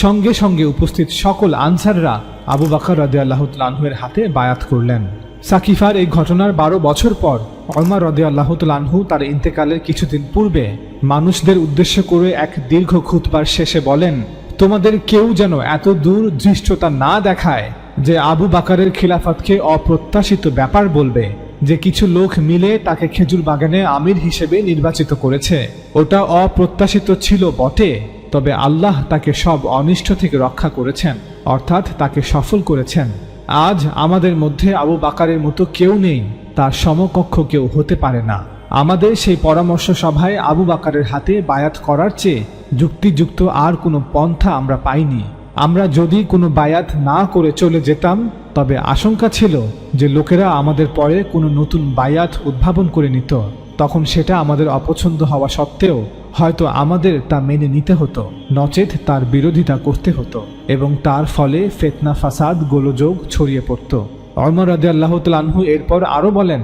C: সঙ্গে সঙ্গে উপস্থিত সকল আনসাররা আবু বকর রাদিয়াল্লাহু তাআলা আনহুর হাতে বায়াত করলেন। সাকিফার এই ঘটনার 12 বছর পর ওমর রাদিয়াল্লাহু তাআলা আনহু তার ইন্তেকালের কিছুদিন পূর্বে মানুষদের উদ্দেশ্য করে এক দীর্ঘ খুতবার শেষে বলেন, তোমাদের কেউ যেন এত দূর ধৃষ্টতা না দেখায় যে আবু বকরের খিলাফতকে অপ্রত্যাশিত ব্যাপার বলবে, যে কিছু লোক মিলে তাকে খেজুর বাগানে আমির হিসেবে নির্বাচিত করেছে। ওটা অপ্রত্যাশিত ছিল বটে, তবে আল্লাহ তাকে সব অনিষ্ট থেকে রক্ষা করেছেন, অর্থাৎ তাকে সফল করেছেন। আজ আমাদের মধ্যে আবু বকরের মতো কেউ নেই, তার সমকক্ষ কেউ হতে পারে না। আমাদের সেই পরামর্শ সভায় আবু বকরের হাতে বায়াত করার চেয়ে যুক্তিযুক্ত আর কোনো পন্থা আমরা পাইনি। আমরা যদি কোনো বায়াত না করে চলে যেতাম, তবে আশঙ্কা ছিল যে লোকেরা আমাদের পরে কোনো নতুন বায়াত উদ্ভাবন করে নিত। তখন সেটা আমাদের অপছন্দ হওয়া সত্ত্বেও হয়তো আমাদের তা মেনে নিতে হতো, নচেত তার বিরোধিতা করতে হতো, এবং তার ফলে ফিতনা ফাসাদ গোলযোগ ছড়িয়ে পড়ত। ওমর রাদিয়াল্লাহু তাআলা আনহু এরপর আরও বলেন,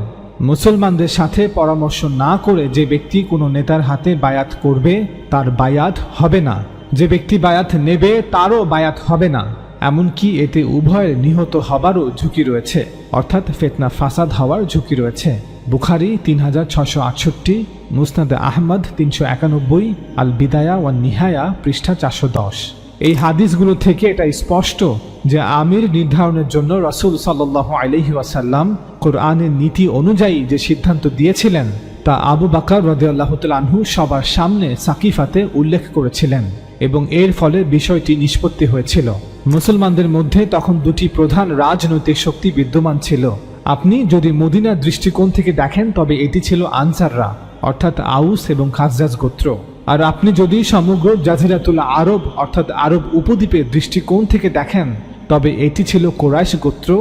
C: মুসলমানদের সাথে পরামর্শ না করে যে ব্যক্তি কোনো নেতার হাতে বায়াত করবে তার বায়াত হবে না, যে ব্যক্তি বায়াত নেবে তারও বায়াত হবে না, এমনকি এতে উভয়ের নিহত হবারও ঝুঁকি রয়েছে, অর্থাৎ ফিতনা ফাসাদ হওয়ার ঝুঁকি রয়েছে। বুখারী 3668, মুসনাদে আহমদ 391, আল বিদায়া ওয়ান নিহায়া পৃষ্ঠা 410। এই হাদিসগুলো থেকে এটা স্পষ্ট যে আমির নির্ধারণের জন্য রাসূল সাল্লাল্লাহু আলাইহি ওয়াসাল্লাম কোরআনের নীতি অনুযায়ী যে সিদ্ধান্ত দিয়েছিলেন তা আবু বকর রাদিয়াল্লাহু তাআলা আনহু সবার সামনে সাকিফাতে উল্লেখ করেছিলেন, এবং এর ফলে বিষয়টি নিষ্পত্তি হয়েছিল। মুসলমানদের মধ্যে তখন দুটি প্রধান রাজনৈতিক শক্তি বিদ্যমান ছিল। আপনি যদি মদিনার দৃষ্টিকোণ থেকে দেখেন তবে এটি ছিল আনসাররা, অর্থাৎ আউস এবং খাজরাজ গোত্র। আর আপনি যদি সমগ্র জাজিরাতুল আরব অর্থাৎ আরব উপদ্বীপের দৃষ্টিকোণ থেকে দেখেন তবে এটি ছিল কুরাইশ গোত্র,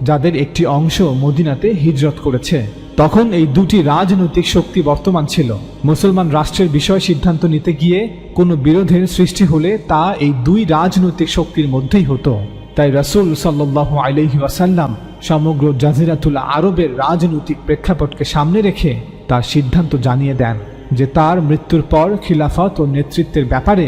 C: যাদের একটি অংশ মদিনাতে হিজরত করেছে। তখন এই দুটি রাজনৈতিক শক্তি বর্তমান ছিল। মুসলমান রাষ্ট্রের বিষয় সিদ্ধান্ত নিতে গিয়ে কোনো বিরোধের সৃষ্টি হলে তা এই দুই রাজনৈতিক শক্তির মধ্যেই হতো। তাই রাসূল সাল্লাল্লাহু আলাইহি ওয়াসাল্লাম সমগ্র জাজিরাতুল আরবের রাজনৈতিক প্রেক্ষাপটকে সামনে রেখে তার সিদ্ধান্ত জানিয়ে দেন যে তার মৃত্যুর পর খিলাফত ও নেতৃত্বের ব্যাপারে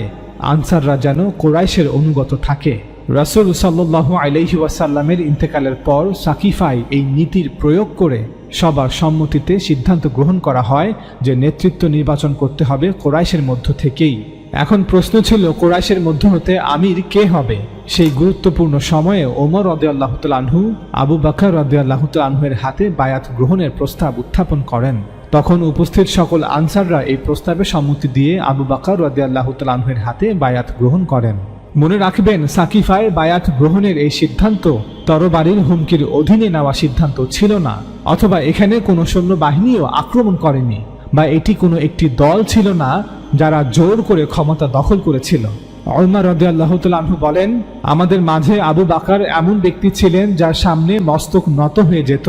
C: আনসাররা যেন কুরাইশের অনুগত থাকে। রাসূল সাল্লাল্লাহু আলাইহি ওয়াসাল্লামের ইন্তেকালের পর সাকিফায় এই নীতির প্রয়োগ করে সবার সম্মতিতে সিদ্ধান্ত গ্রহণ করা হয় যে নেতৃত্ব নির্বাচন করতে হবে কুরাইশের মধ্য থেকেই। এখন প্রশ্ন ছিল কুরাইশের মধ্য হতে আমির কে হবে। সেই গুরুত্বপূর্ণ সময়ে ওমর রাদিয়াল্লাহু তাআলা আনহু আবু বকর রাদিয়াল্লাহু তাআলা আনহুর হাতে বায়াত গ্রহণের প্রস্তাব উত্থাপন করেন। তখন উপস্থিত সকল আনসাররা এই প্রস্তাবে সম্মতি দিয়ে আবু বকর রাদিয়াল্লাহু তাআলা আনহুর হাতে বায়াত গ্রহণ করেন। মনে রাখবেন, সাকিফায় বায়াত গ্রহণের এই সিদ্ধান্ত তরবারির হুমকির অধীনে নেওয়া সিদ্ধান্ত ছিল না, অথবা এখানে কোনো সৈন্যবাহিনীও আক্রমণ করেনি, বা এটি কোনো একটি দল ছিল না যারা জোর করে ক্ষমতা দখল করেছিল। ওমর রাদিয়াল্লাহু তাআলা আনহু বলেন, আমাদের মাঝে আবু বকর এমন ব্যক্তি ছিলেন যার সামনে মস্তক নত হয়ে যেত,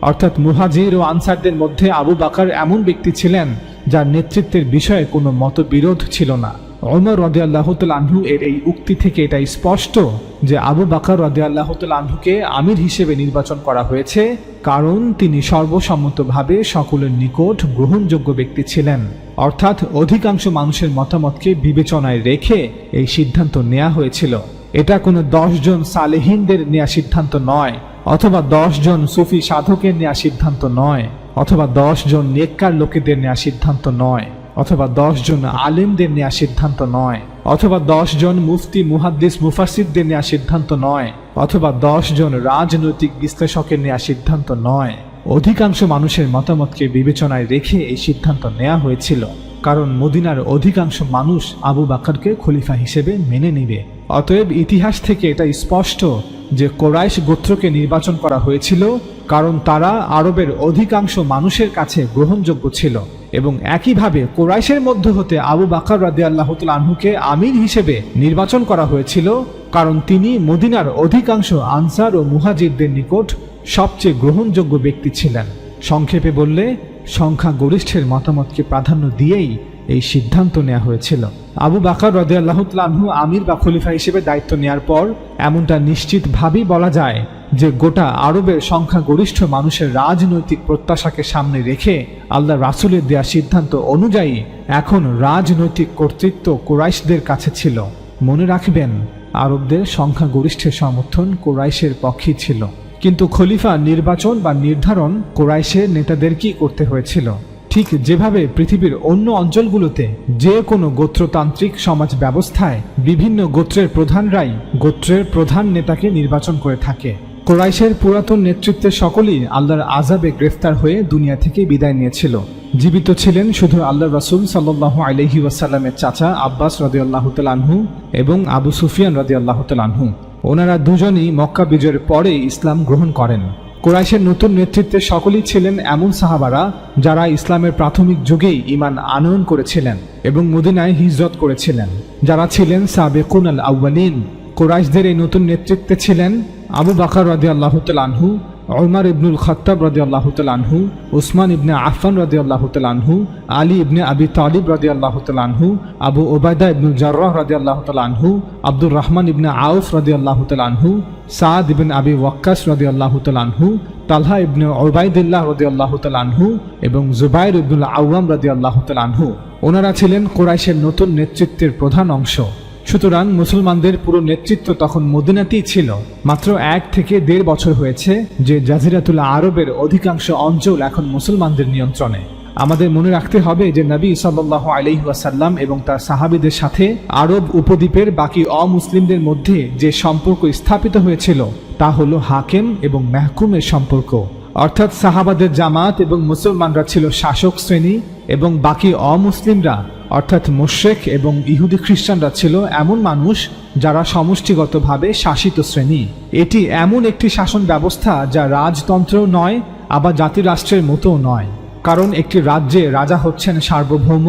C: অর্থাৎ মুহাজির ও আনসারদের মধ্যে আবু বকর এমন ব্যক্তি ছিলেন যার নেতৃত্বের বিষয়ে কোনো মতবিরোধ ছিল না। ওমর রাদিয়াল্লাহু তাআলা আনহু এর এই উক্তি থেকে এটা স্পষ্ট যে আবু বকর রাদিয়াল্লাহু তাআলা আনহুকে আমির হিসেবে নির্বাচন করা হয়েছে, কারণ তিনি সর্বসম্মতভাবে সকলের নিকট গ্রহণযোগ্য ব্যক্তি ছিলেন, অর্থাৎ অধিকাংশ মানুষের মতামতকে বিবেচনায় রেখে এই সিদ্ধান্ত নেওয়া হয়েছিল। এটা কোনো 10 জন সালেহিনদের নেওয়া সিদ্ধান্ত নয়, অথবা 10 জন সুফি সাধকের নেওয়া সিদ্ধান্ত নয়, অথবা 10 জন নেককার লোকেদের নেওয়া সিদ্ধান্ত নয়, অথবা 10 জন আলেমদের নেওয়া সিদ্ধান্ত নয়, অথবা 10 জন মুফতি মুহাদ্দিস মুফাসসিরদের নেওয়া সিদ্ধান্ত নয়, অথবা 10 জন রাজনৈতিক বিশ্লেষকের নেওয়া সিদ্ধান্ত নয়। অধিকাংশ মানুষের মতামতকে বিবেচনায় রেখে এই সিদ্ধান্ত নেওয়া হয়েছিল, কারণ মদিনার অধিকাংশ মানুষ আবু বকরকে খলিফা হিসেবে মেনে নেবে। অতএব ইতিহাস থেকে এটা স্পষ্ট যে কুরাইশ গোত্রকে নির্বাচন করা হয়েছিল, কারণ তারা আরবের অধিকাংশ মানুষের কাছে গ্রহণযোগ্য ছিল, এবং একইভাবে কুরাইশের মধ্য হতে আবু বকর রাদিয়াল্লাহু তাআলা আনহুকে আমির হিসেবে নির্বাচন করা হয়েছিল, কারণ তিনি মদিনার অধিকাংশ আনসার ও মুহাজিরদের নিকট সবচেয়ে গ্রহণযোগ্য ব্যক্তি ছিলেন। সংক্ষেপে বললে সংখ্যাগরিষ্ঠের মতামতকে প্রাধান্য দিয়েই এই সিদ্ধান্ত নেওয়া হয়েছিল। আবু বকর রাদিয়াল্লাহু তাআলা আনহু আমির বা খলিফা হিসেবে দায়িত্ব নেওয়ার পর এমনটা নিশ্চিতভাবেই বলা যায় যে গোটা আরবের সংখ্যাগরিষ্ঠ মানুষের রাজনৈতিক প্রত্যাশাকে সামনে রেখে আল্লাহ রাসূলের দেয়া সিদ্ধান্ত অনুযায়ী এখন রাজনৈতিক কর্তৃত্ব কুরাইশদের কাছে ছিল। মনে রাখবেন, আরবদের সংখ্যাগরিষ্ঠের সমর্থন কুরাইশের পক্ষেই ছিল, কিন্তু খলিফা নির্বাচন বা নির্ধারণ কুরাইশের নেতাদেরকেই করতে হয়েছিল। ঠিক যেভাবে পৃথিবীর অন্য অঞ্চলগুলোতে যে কোনো গোত্রতান্ত্রিক সমাজ ব্যবস্থায় বিভিন্ন গোত্রের প্রধানরাই গোত্রের প্রধান নেতাকে নির্বাচন করে থাকে। কুরাইশের পুরাতন নেতৃত্বের সকলেই আল্লাহর আযাবে গ্রেফতার হয়ে দুনিয়া থেকে বিদায় নিয়েছিল। জীবিত ছিলেন শুধু আল্লাহর রাসূল সাল্লাল্লাহু আলাইহি ওয়াসাল্লামের চাচা আব্বাস রাদিয়াল্লাহু তাআলা আনহু এবং আবু সুফিয়ান রাদিয়াল্লাহু তাআলা আনহু। ওনারা দুজনই মক্কা বিজয়ের পরে ইসলাম গ্রহণ করেন। কুরাইশের নতুন নেতৃত্বে সকলেই ছিলেন এমন সাহাবারা যারা ইসলামের প্রাথমিক যুগেই ঈমান আনয়ন করেছিলেন এবং মদিনায় হিজরত করেছিলেন, যারা ছিলেন সাবিকুন আল আউয়ালিন। কুরাইশদের এই নতুন নেতৃত্বে ছিলেন আবু বকর রাদিয়াল্লাহু তাআলা আনহু, উমর ইবনুল খাত্তাব রাদিয়াল্লাহু তাআলা আনহু, উসমান ইবনে আফফান রাদিয়াল্লাহু তাআলা আনহু, আলী ইবনে আবি তালিব রাদিয়াল্লাহু তাআলা আনহু, আবু উবাইদা ইবনুল জাররাহ রাদিয়াল্লাহু তাআলা আনহু, আব্দুর রহমান ইবনে আউফ রাদিয়াল্লাহু তাআলা আনহু, সাদ ইবনে আবি ওয়াক্কাস রাদিয়াল্লাহু তাআলা আনহু, তালহা ইবনে উবাইদুল্লাহ রাদিয়াল্লাহু তাআলা আনহু এবং জুবাইর ইবনুল আওয়াম রাদিয়াল্লাহু তাআলা আনহু। ওনারা ছিলেন কুরাইশের নতুন নেতৃত্বের প্রধান অংশ। সুতরাং মুসলমানদের পুরো নেতৃত্ব তখন মদিনাতেই ছিল। মাত্র 1 থেকে 1.5 বছর হয়েছে যে জাজিরাতুল আরবের অধিকাংশ অঞ্চল এখন মুসলমানদের নিয়ন্ত্রণে। আমাদের মনে রাখতে হবে যে নবী সাল্লাল্লাহু আলাইহি ওয়াসাল্লাম এবং তার সাহাবীদের সাথে আরব উপদ্বীপের বাকি অমুসলিমদের মধ্যে যে সম্পর্ক স্থাপিত হয়েছিল তা হলো হাকেম এবং মাহকুমের সম্পর্ক। অর্থাৎ সাহাবাদের জামাত এবং মুসলমানরা ছিল শাসক শ্রেণী এবং বাকি অমুসলিমরা অর্থাৎ মুশরিক এবং ইহুদি খ্রিস্টানরা ছিল এমন মানুষ যারা সমষ্টিগতভাবে শাসিত শ্রেণী। এটি এমন একটি শাসন ব্যবস্থা যা রাজতন্ত্রও নয় আবার জাতিরাষ্ট্রের মতোও নয়, কারণ একটি রাজ্যে রাজা হচ্ছেন সার্বভৌম,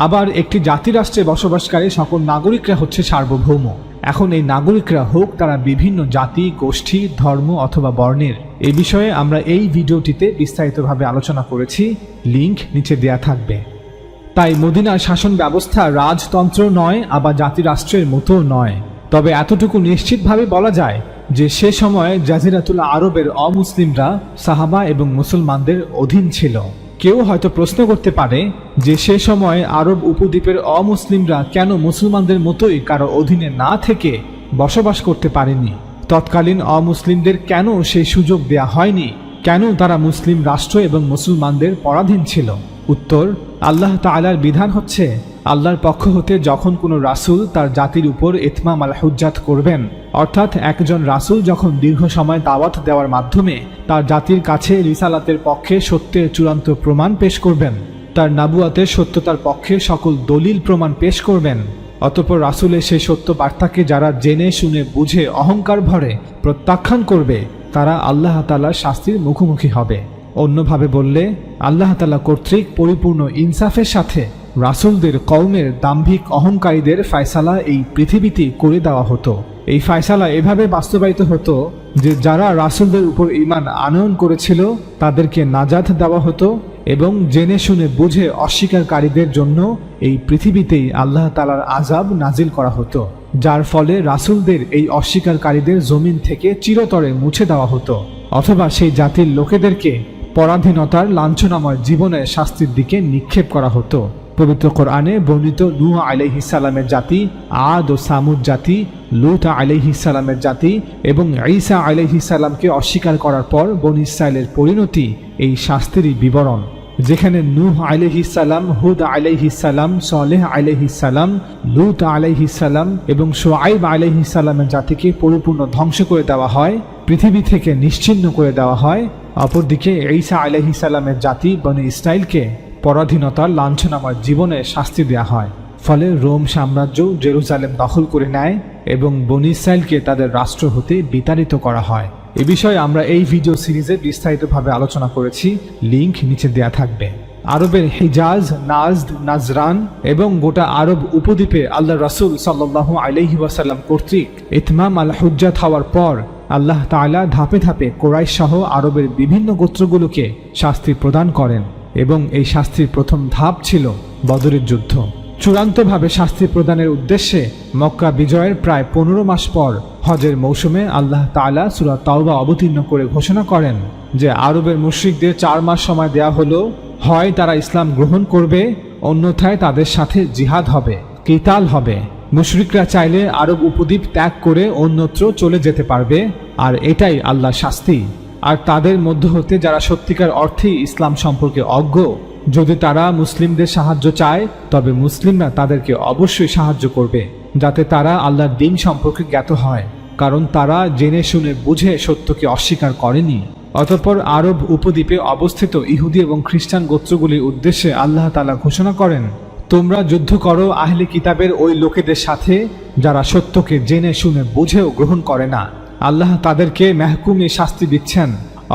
C: আবার একটি জাতিরাষ্ট্রে বসবাসকারী সকল নাগরিকরা হচ্ছে সার্বভৌম। এখন এই নাগরিকরা হোক তারা বিভিন্ন জাতি, গোষ্ঠী, ধর্ম অথবা বর্ণের। এই বিষয়ে আমরা এই ভিডিওটিতে বিস্তারিতভাবে আলোচনা করেছি, লিংক নিচে দেয়া থাকবে। তাই মদিনার শাসন ব্যবস্থা রাজতন্ত্র নয় আবার জাতিরাষ্ট্রের মতো নয়, তবে এতটুকু নিশ্চিতভাবে বলা যায় যে সে সময় জাজিরাতুল আরবের অমুসলিমরা সাহাবা এবং মুসলমানদের অধীন ছিল। কেউ হয়তো প্রশ্ন করতে পারে যে সে সময় আরব উপদ্বীপের অমুসলিমরা কেন মুসলমানদের মতোই কারো অধীনে না থেকে বসবাস করতে পারেনি? তৎকালীন অমুসলিমদের কেন সেই সুযোগ দেয়া হয়নি? কেন তারা মুসলিম রাষ্ট্র এবং মুসলমানদের পরাধীন ছিল? উত্তর, আল্লাহ তাআলার বিধান হচ্ছে আল্লাহর পক্ষ হতে যখন কোনো রাসূল তার জাতির উপর ইতমাম আল হুজ্জাত করবেন, অর্থাৎ একজন রাসূল যখন দীর্ঘ সময় দাওয়াত দেওয়ার মাধ্যমে তার জাতির কাছে রিসালাতের পক্ষে সত্যের চূড়ান্ত প্রমাণ পেশ করবেন, তার নাবুয়াতের সত্যতার পক্ষে সকল দলিল প্রমাণ পেশ করবেন, অতঃপর রাসূলের সেই সত্য বার্তাকে যারা জেনে শুনে বুঝে অহংকার ভরে প্রত্যাখ্যান করবে তারা আল্লাহ তাআলার শাস্তির মুখোমুখি হবে। অন্যভাবে বললে আল্লাহ তাআলা কর্তৃক পরিপূর্ণ ইনসাফের সাথে রাসূলদের কওমের দাম্ভিক অহংকারীদের ফায়সালা এই পৃথিবীতে করে দেওয়া হতো। এই ফায়সালা এভাবে বাস্তবায়িত হতো যে যারা রাসূলদের উপর ঈমান আনয়ন করেছিল তাদেরকে নাজাত দেওয়া হতো এবং জেনে শুনে বুঝে অস্বীকারীদের জন্য এই পৃথিবীতেই আল্লাহ তাআলার আযাব নাজিল করা হতো, যার ফলে রাসূলদের এই অস্বীকারীদের জমিন থেকে চিরতরে মুছে দেওয়া হতো, অথবা সেই জাতির লোকেদেরকে পরাধীনতার লাঞ্ছনাময় জীবনের শাস্তির দিকে নিক্ষেপ করা হতো। পবিত্র কোরআনে বর্ণিত নূহ আলাইহিস সালামের জাতি, আদ ও সামুদ জাতি, লূত আলাইহিস সালামের জাতি এবং ঈসা আলাইহিস সালামকে অস্বীকার করার পর বনী ইসরাইলের পরিণতি এই শাস্তিরই বিবরণ। যেখানে নূহ আলাইহিস সালাম, হুদ আলাইহিস সালাম, সালেহ আলাইহিস সালাম, লূত আলাইহিস সালাম এবং শুআইব আলাইহিস সালামের জাতিকে পরিপূর্ণ ধ্বংস করে দেওয়া হয়, পৃথিবী থেকে নিশ্চিহ্ন করে দেওয়া হয়। অপরদিকে ঈসা আলাইহিস সালামের জাতি বনী ইসরাইলকে পরাধীনতার লাঞ্ছনাময় জীবনে শাস্তি দেওয়া হয়। ফলে রোম সাম্রাজ্য জেরুজালেম দখল করে নেয় এবং বনী ইসরাইলকে তাদের রাষ্ট্র হতে বিতাড়িত করা হয়। এ বিষয়ে আমরা এই ভিডিও সিরিজে বিস্তারিতভাবে আলোচনা করেছি, লিংক নিচে দেয়া থাকবে। আরবের হিজাজ, নাজদ, নাজরান এবং গোটা আরব উপদ্বীপে আল্লাহ রাসূল সাল্লাল্লাহু আলাইহি ওয়াসাল্লাম কর্তৃক ইতমাম আল হুজ্জাত হওয়ার পর আল্লাহ তাআলা ধাপে ধাপে কুরাইশ সহ আরবের বিভিন্ন গোত্রগুলোকে শাস্তি প্রদান করেন এবং এই শাস্তির প্রথম ধাপ ছিল বদরের যুদ্ধ। চূড়ান্তভাবে শাস্তি প্রদানের উদ্দেশ্যে মক্কা বিজয়ের প্রায় 15 মাস পর হজের মৌসুমে আল্লাহ তাআলা সূরা তাওবা অবতীর্ণ করে ঘোষণা করেন যে আরবের মুশরিকদের 4 মাস সময় দেয়া হলো, হয় তারা ইসলাম গ্রহণ করবে, অন্যথায় তাদের সাথে জিহাদ হবে, কিতাল হবে। মুশরিকরা চাইলে আরব উপদ্বীপ ত্যাগ করে অন্যত্র চলে যেতে পারবে, আর এটাই আল্লাহর শাস্তি। আর তাদের মধ্য হতে যারা সত্যিকার অর্থেই ইসলাম সম্পর্কে অজ্ঞ, যদি তারা মুসলিমদের সাহায্য চায় তবে মুসলিমরা তাদেরকে অবশ্যই সাহায্য করবে, যাতে তারা আল্লাহর দ্বীন সম্পর্কে জ্ঞাত হয়, কারণ তারা জেনে শুনে বুঝে সত্যকে অস্বীকার করেনি। অতঃপর আরব উপদ্বীপে অবস্থিত ইহুদি এবং খ্রিস্টান গোত্রগুলির উদ্দেশ্যে আল্লাহ তাআলা ঘোষণা করেন, তোমরা যুদ্ধ করো আহলে কিতাবের ওই লোকেদের সাথে যারা সত্যকে জেনে শুনে বুঝেও গ্রহণ করে না। আল্লাহ তাদেরকে মেহকুমে শাস্তি দিচ্ছেন,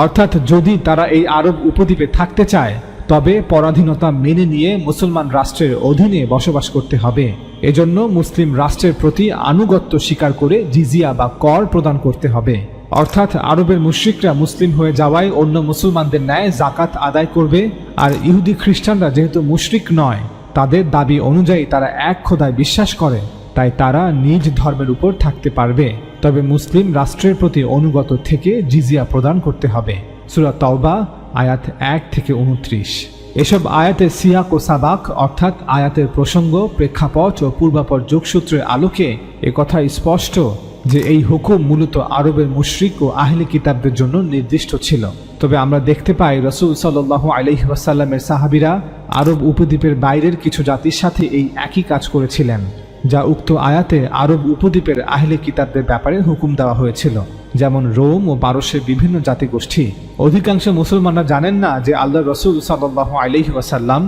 C: অর্থাৎ যদি তারা এই আরব উপদ্বীপে থাকতে চায় তবে পরাধীনতা মেনে নিয়ে মুসলমান রাষ্ট্রের অধীনে বসবাস করতে হবে। এজন্য মুসলিম রাষ্ট্রের প্রতি আনুগত্য স্বীকার করে জিজিয়া বা কর প্রদান করতে হবে। অর্থাৎ আরবের মুশরিকরা মুসলিম হয়ে যাওয়ায় অন্য মুসলমানদের ন্যায় জাকাত আদায় করবে, আর ইহুদি খ্রিস্টানরা যেহেতু মুশরিক নয়, তাদের দাবি অনুযায়ী তারা এক খোদায় বিশ্বাস করে, তাই তারা নিজ ধর্মের উপর থাকতে পারবে, তবে মুসলিম রাষ্ট্রের প্রতি অনুগত থেকে জিজিয়া প্রদান করতে হবে। সূরা তাওবা আয়াত 1 থেকে 29। এসব আয়াতের সিয়াক ও সাবাক অর্থাৎ আয়াতের প্রসঙ্গ, প্রেক্ষাপট ও পূর্বাপর যোগসূত্রের আলোকে একথা স্পষ্ট যে এই হুকুম মূলত আরবের মুশরিক ও আহলে কিতাবদের জন্য নির্দিষ্ট ছিল। তবে আমরা দেখতে পাই রাসূল সাল্লাল্লাহু আলাইহি ওয়াসাল্লামের সাহাবীরা আরব উপদ্বীপের বাইরের কিছু জাতির সাথে এই একই কাজ করেছিলেন, যা উক্ত আয়াতে আরব উপদ্বীপের আহলে কিতাবদের ব্যাপারে হুকুম দেওয়া হয়েছিল, যেমন রোম ও পারস্যের বিভিন্ন জাতিগোষ্ঠী। অধিকাংশ মুসলমানরা জানেন না যে আল্লাহ রাসূল সাল্লাল্লাহু আলাইহি ওয়াসাল্লাম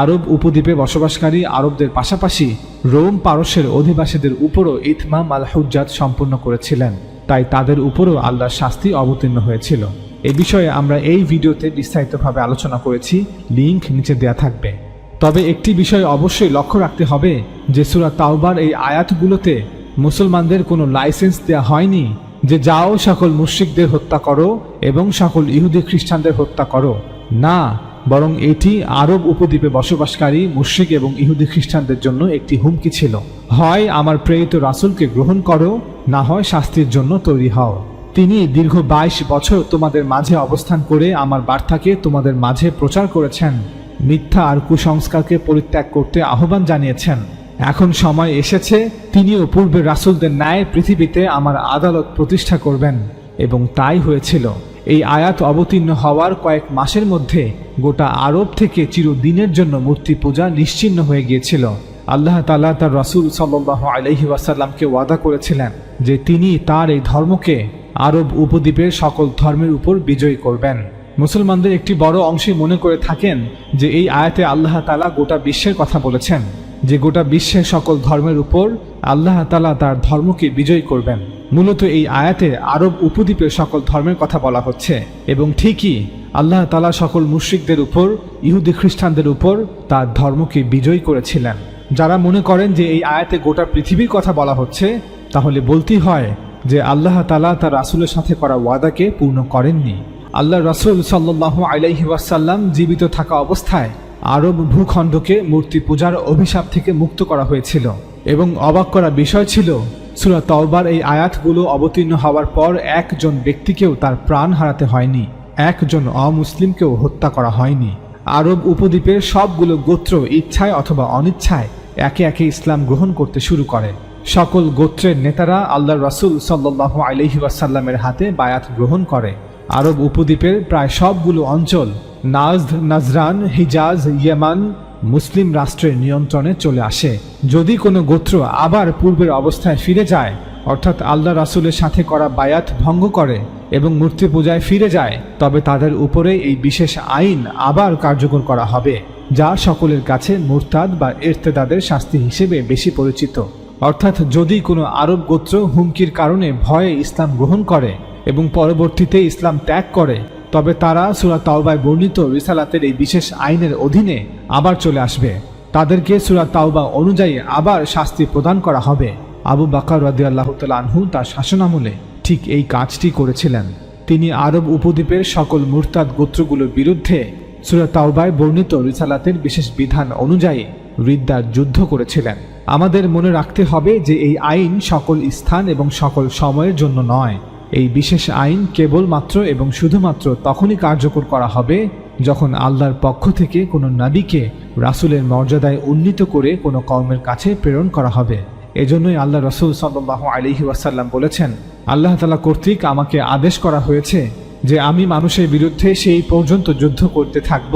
C: আরব উপদ্বীপে বসবাসকারী আরবদের পাশাপাশি রোম পারস্যের অধিবাসীদের উপরও ইতমাম আল হুজ্জাত সম্পূর্ণ করেছিলেন, তাই তাদের উপরও আল্লাহর শাস্তি অবতীর্ণ হয়েছিল। এ বিষয়ে আমরা এই ভিডিওতে বিস্তারিতভাবে আলোচনা করেছি, লিংক নিচে দেয়া থাকবে। তবে একটি বিষয় অবশ্যই লক্ষ্য রাখতে হবে যে সূরা তাওবার এই আয়াতগুলোতে মুসলমানদের কোনো লাইসেন্স দেয়া হয়নি যে যাও সকল মুশরিকদের হত্যা করো এবং সকল ইহুদি খ্রিস্টানদের হত্যা করো। না, বরং এটি আরব উপদ্বীপে বসবাসকারী মুশরিক এবং ইহুদি খ্রিস্টানদের জন্য একটি হুমকি ছিল, হয় আমার প্রেরিত রাসূলকে গ্রহণ করো, না হয় শাস্তির জন্য তৈরি হও। তিনি দীর্ঘ 22 বছর তোমাদের মাঝে অবস্থান করে আমার বার্তাকে তোমাদের মাঝে প্রচার করেছেন, মিথ্যা আর কুসংস্কারকে পরিত্যাগ করতে আহ্বান জানিয়েছেন। এখন সময় এসেছে তিনিও পূর্বের রাসূলদের ন্যায় পৃথিবীতে আমার আদালত প্রতিষ্ঠা করবেন, এবং তাই হয়েছিল। এই আয়াত অবতীর্ণ হওয়ার কয়েক মাসের মধ্যে গোটা আরব থেকে চিরদিনের জন্য মূর্তি পূজা নিশ্চিহ্ন হয়ে গিয়েছিল। আল্লাহ তাআলা তার রাসূল সাল্লাল্লাহু আলাইহি ওয়াসাল্লামকে ওয়াদা করেছিলেন যে তিনি তার এই ধর্মকে আরব উপদ্বীপের সকল ধর্মের উপর বিজয়ী করবেন। মুসলমানদের একটি বড় অংশে মনে করে থাকেন যে এই আয়াতে আল্লাহ তাআলা গোটা বিশ্বের কথা বলেছেন, যে গোটা বিশ্বের সকল ধর্মের উপর আল্লাহ তাআলা তার ধর্মকে বিজয়ী করবেন। মূলত এই আয়াতে আরব উপদ্বীপের সকল ধর্মের কথা বলা হচ্ছে, এবং ঠিকই আল্লাহ তাআলা সকল মুশরিকদের উপর, ইহুদি খ্রিস্টানদের উপর তার ধর্মকে বিজয়ী করেছিলেন। যারা মনে করেন যে এই আয়াতে গোটা পৃথিবীর কথা বলা হচ্ছে, তাহলে বলতেই হয় যে আল্লাহ তাআলা তার রাসূলের সাথে করা ওয়াদাকে পূর্ণ করেননি। আল্লাহ রাসূল সাল্লাল্লাহু আলাইহি ওয়াসাল্লাম জীবিত থাকা অবস্থায় আরব ভূখণ্ডকে মূর্তি পূজার অভিশাপ থেকে মুক্ত করা হয়েছিল, এবং অবাক করা বিষয় ছিল সূরা তাওবার এই আয়াতগুলো অবতীর্ণ হওয়ার পর একজন ব্যক্তিকেও তার প্রাণ হারাতে হয়নি, একজন অমুসলিমকেও হত্যা করা হয়নি। আরব উপদ্বীপের সবগুলো গোত্র ইচ্ছায় অথবা অনিচ্ছায় একে একে ইসলাম গ্রহণ করতে শুরু করে। সকল গোত্রের নেতারা আল্লাহ রাসূল সাল্লাল্লাহু আলাইহি ওয়াসাল্লামের হাতে বায়াত গ্রহণ করে। আরব উপদ্বীপের প্রায় সবগুলো অঞ্চল নাজদ, নাজরান, হিজাজ, ইয়েমান মুসলিম রাষ্ট্রের নিয়ন্ত্রণে চলে আসে। যদি কোনো গোত্র আবার পূর্বের অবস্থায় ফিরে যায়, অর্থাৎ আল্লাহ রাসূলের সাথে করা বায়াত ভঙ্গ করে এবং মূর্তি পূজায় ফিরে যায়, তবে তাদের উপরে এই বিশেষ আইন আবার কার্যকর করা হবে, যা সকলের কাছে মুরতাদ বা ইরতেদাদের শাস্তি হিসেবে বেশি পরিচিত। অর্থাৎ যদি কোনো আরব গোত্র হুমকির কারণে ভয়ে ইসলাম গ্রহণ করে এবং পরবর্তীতে ইসলাম ত্যাগ করে, তবে তারা সূরা তাওবায় বর্ণিত রিসালাতের এই বিশেষ আইনের অধীনে আবার চলে আসবে। তাদেরকে সূরা তাওবা অনুযায়ী আবার শাস্তি প্রদান করা হবে। আবু বকর রাদিয়াল্লাহু তাআলা আনহু তার শাসনামলে ঠিক এই কাজটি করেছিলেন। তিনি আরব উপদ্বীপের সকল মুরতাদ গোত্রগুলোর বিরুদ্ধে সূরা তাওবায় বর্ণিত রিসালাতের বিশেষ বিধান অনুযায়ী রিদ্দার যুদ্ধ করেছিলেন। আমাদের মনে রাখতে হবে যে এই আইন সকল স্থান এবং সকল সময়ের জন্য নয়। এই বিশেষ আইন কেবলমাত্র এবং শুধুমাত্র তখনই কার্যকর করা হবে যখন আল্লাহর পক্ষ থেকে কোনো নবীকে রাসূলের মর্যাদায় উন্নীত করে কোনো কওমের কাছে প্রেরণ করা হবে। এজন্যই আল্লাহ রাসূল সাল্লাল্লাহু আলাইহি ওয়াসাল্লাম বলেছেন, আল্লাহ তাআলা কর্তৃক আমাকে আদেশ করা হয়েছে যে আমি মানুষের বিরুদ্ধে সেই পর্যন্ত যুদ্ধ করতে থাকব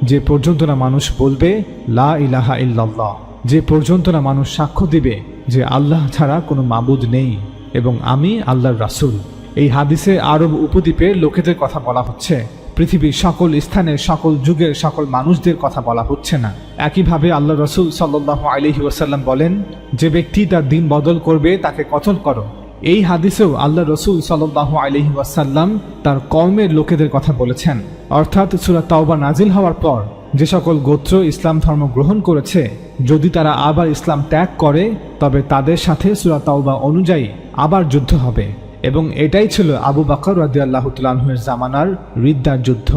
C: যে পর্যন্ত না মানুষ বলবে লা ইলাহা ইল্লাল্লাহ, যে পর্যন্ত না মানুষ সাক্ষ্য দিবে যে আল্লাহ ছাড়া কোনো মাবুদ নেই এবং আমি আল্লাহর রাসূল। এই হাদিসে আরব উপদ্বীপের লোকেদের কথা বলা হচ্ছে, পৃথিবীর সকল স্থানের সকল যুগের সকল মানুষদের কথা বলা হচ্ছে না। একইভাবে আল্লাহ রাসূল সাল্লাল্লাহু আলাইহি ওয়াসাল্লাম বলেন, যে ব্যক্তি তার দিন বদল করবে তাকে কতল করো। এই হাদিসেও আল্লাহ রাসূল সাল্লাল্লাহু আলাইহি ওয়াসাল্লাম তার কওমের লোকেদের কথা বলেছেন। অর্থাৎ সূরা তাওবা নাজিল হওয়ার পর যে সকল গোত্র ইসলাম ধর্ম গ্রহণ করেছে, যদি তারা আবার ইসলাম ত্যাগ করে তবে তাদের সাথে সূরা তাওবা অনুযায়ী আবার যুদ্ধ হবে। এবং এটাই ছিল আবু বকর রাদিয়াল্লাহু তাআলা আনহুর জামানার রিদ্দার যুদ্ধ।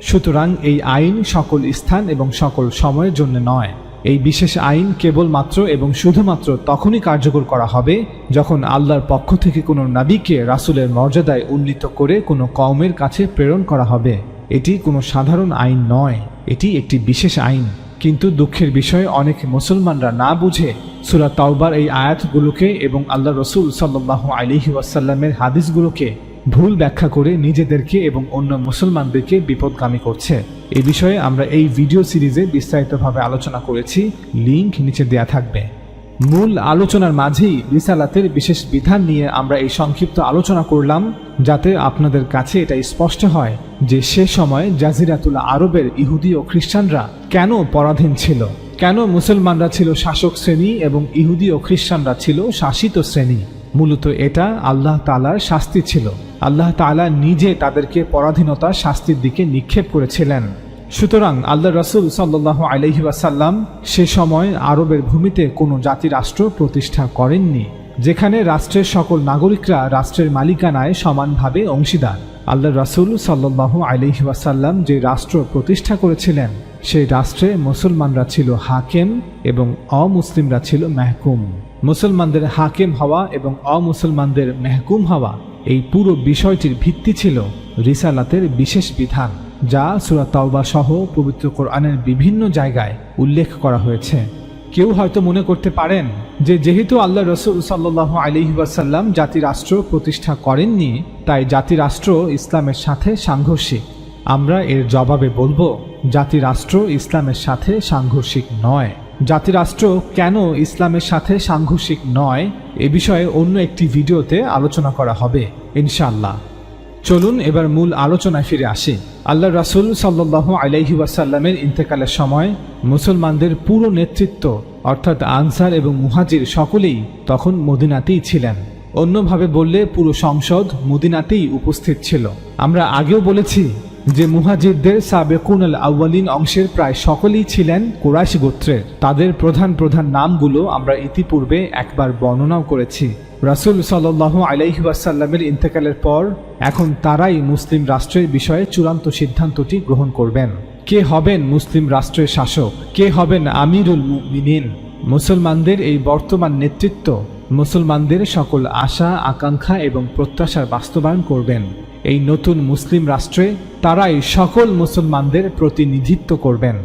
C: সুতরাং এই আইন সকল স্থান এবং সকল সময়ের জন্য নয়। এই বিশেষ আইন কেবলমাত্র এবং শুধুমাত্র তখনই কার্যকর করা হবে যখন আল্লাহর পক্ষ থেকে কোনো নবীকে রাসূলের মর্যাদায় উন্নীত করে কোনো কওমের কাছে প্রেরণ করা হবে। এটি কোনো সাধারণ আইন নয়, এটি একটি বিশেষ আইন। কিন্তু দুঃখের বিষয় অনেক মুসলমানরা না বুঝে সূরা তাওবার এই আয়াতগুলোকে এবং আল্লাহ রাসূল সাল্লাল্লাহু আলাইহি ওয়াসাল্লামের হাদিসগুলোকে ভুল ব্যাখ্যা করে নিজেদেরকে এবং অন্য মুসলমানদেরকে বিপদগামী করছে। এই বিষয়ে আমরা এই ভিডিও সিরিজে বিস্তারিতভাবে আলোচনা করেছি, লিংক নিচে দেয়া থাকবে। মূল আলোচনার মাঝেই রিসালাতের বিশেষ বিধান নিয়ে আমরা এই সংক্ষিপ্ত আলোচনা করলাম, যাতে আপনাদের কাছে এটা স্পষ্ট হয় যে সে সময় জাজিরাতুল আরবের ইহুদি ও খ্রিস্টানরা কেন পরাধীন ছিল, কেন মুসলমানরা ছিল শাসক শ্রেণী এবং ইহুদি ও খ্রিস্টানরা ছিল শাসিত শ্রেণী। মূলত এটা আল্লাহ তাআলার শাস্তি ছিল। আল্লাহ তাআলা নিজে তাদেরকে পরাধীনতার শাস্তির দিকে নিক্ষেপ করেছিলেন। সুতরাং আল্লাহ রাসূল সাল্লাল্লাহু আলাইহি ওয়াসাল্লাম সে সময় আরবের ভূমিতে কোনো জাতি রাষ্ট্র প্রতিষ্ঠা করেননি যেখানে রাষ্ট্রের সকল নাগরিকরা রাষ্ট্রের মালিকানায় সমানভাবে অংশীদার। আল্লাহ রাসূল সাল্লাল্লাহু আলাইহি ওয়াসাল্লাম যে রাষ্ট্র প্রতিষ্ঠা করেছিলেন সেই রাষ্ট্রে মুসলমানরা ছিল হাকিম এবং অমুসলিমরা ছিল মেহকুম। মুসলমানদের হাকিম হওয়া এবং অমুসলমানদের মেহকুম হওয়া, এই পুরো বিষয়টির ভিত্তি ছিল রিসালাতের বিশেষ বিধান, যা সূরা তাওবা সহ পবিত্র কোরআনের বিভিন্ন জায়গায় উল্লেখ করা হয়েছে। কেউ হয়তো মনে করতে পারেন যে যেহেতু আল্লাহ রাসূল সাল্লাল্লাহু আলাইহি ওয়াসাল্লাম জাতি রাষ্ট্র প্রতিষ্ঠা করেননি, তাই জাতি রাষ্ট্র ইসলামের সাথে সাংঘর্ষিক। আমরা এর জবাবে বলবো, জাতি রাষ্ট্র ইসলামের সাথে সাংঘর্ষিক নয়। জাতি রাষ্ট্র কেন ইসলামের সাথে সাংঘর্ষিক নয় এ বিষয়ে অন্য একটি ভিডিওতে আলোচনা করা হবে ইনশাআল্লাহ। চলুন এবার মূল আলোচনায় ফিরে আসি। আল্লাহ রাসূল সাল্লাল্লাহু আলাইহি ওয়াসাল্লামের ইন্তেকালের সময় মুসলমানদের পুরো নেতৃত্ব অর্থাৎ আনসার এবং মুহাজির সকলেই তখন মদিনাতেই ছিলেন। অন্যভাবে বললে পুরো সংসদ মদিনাতেই উপস্থিত ছিল। আমরা আগেও বলেছি যে মুহাজিরদের সাবেকুন আল আউয়ালিন অংশের প্রায় সকলেই ছিলেন কুরাইশ গোত্রের। তাদের প্রধান প্রধান নামগুলো আমরা ইতিপূর্বে একবার বর্ণনাও করেছি। রাসূল সাল্লাল্লাহু আলাইহি ওয়াসাল্লামের ইন্তেকালের পর এখন তারাই মুসলিম রাষ্ট্রের বিষয়ে চূড়ান্ত সিদ্ধান্তটি গ্রহণ করবেন। কে হবেন মুসলিম রাষ্ট্রের শাসক, কে হবেন আমিরুল মুমিনিন। মুসলমানদের এই বর্তমান নেতৃত্ব মুসলমানদের সকল আশা আকাঙ্ক্ষা এবং প্রত্যাশার বাস্তবায়ন করবেন। এই নতুন মুসলিম রাষ্ট্রে তারাই সকল মুসলমানদের প্রতিনিধিত্ব করবেন,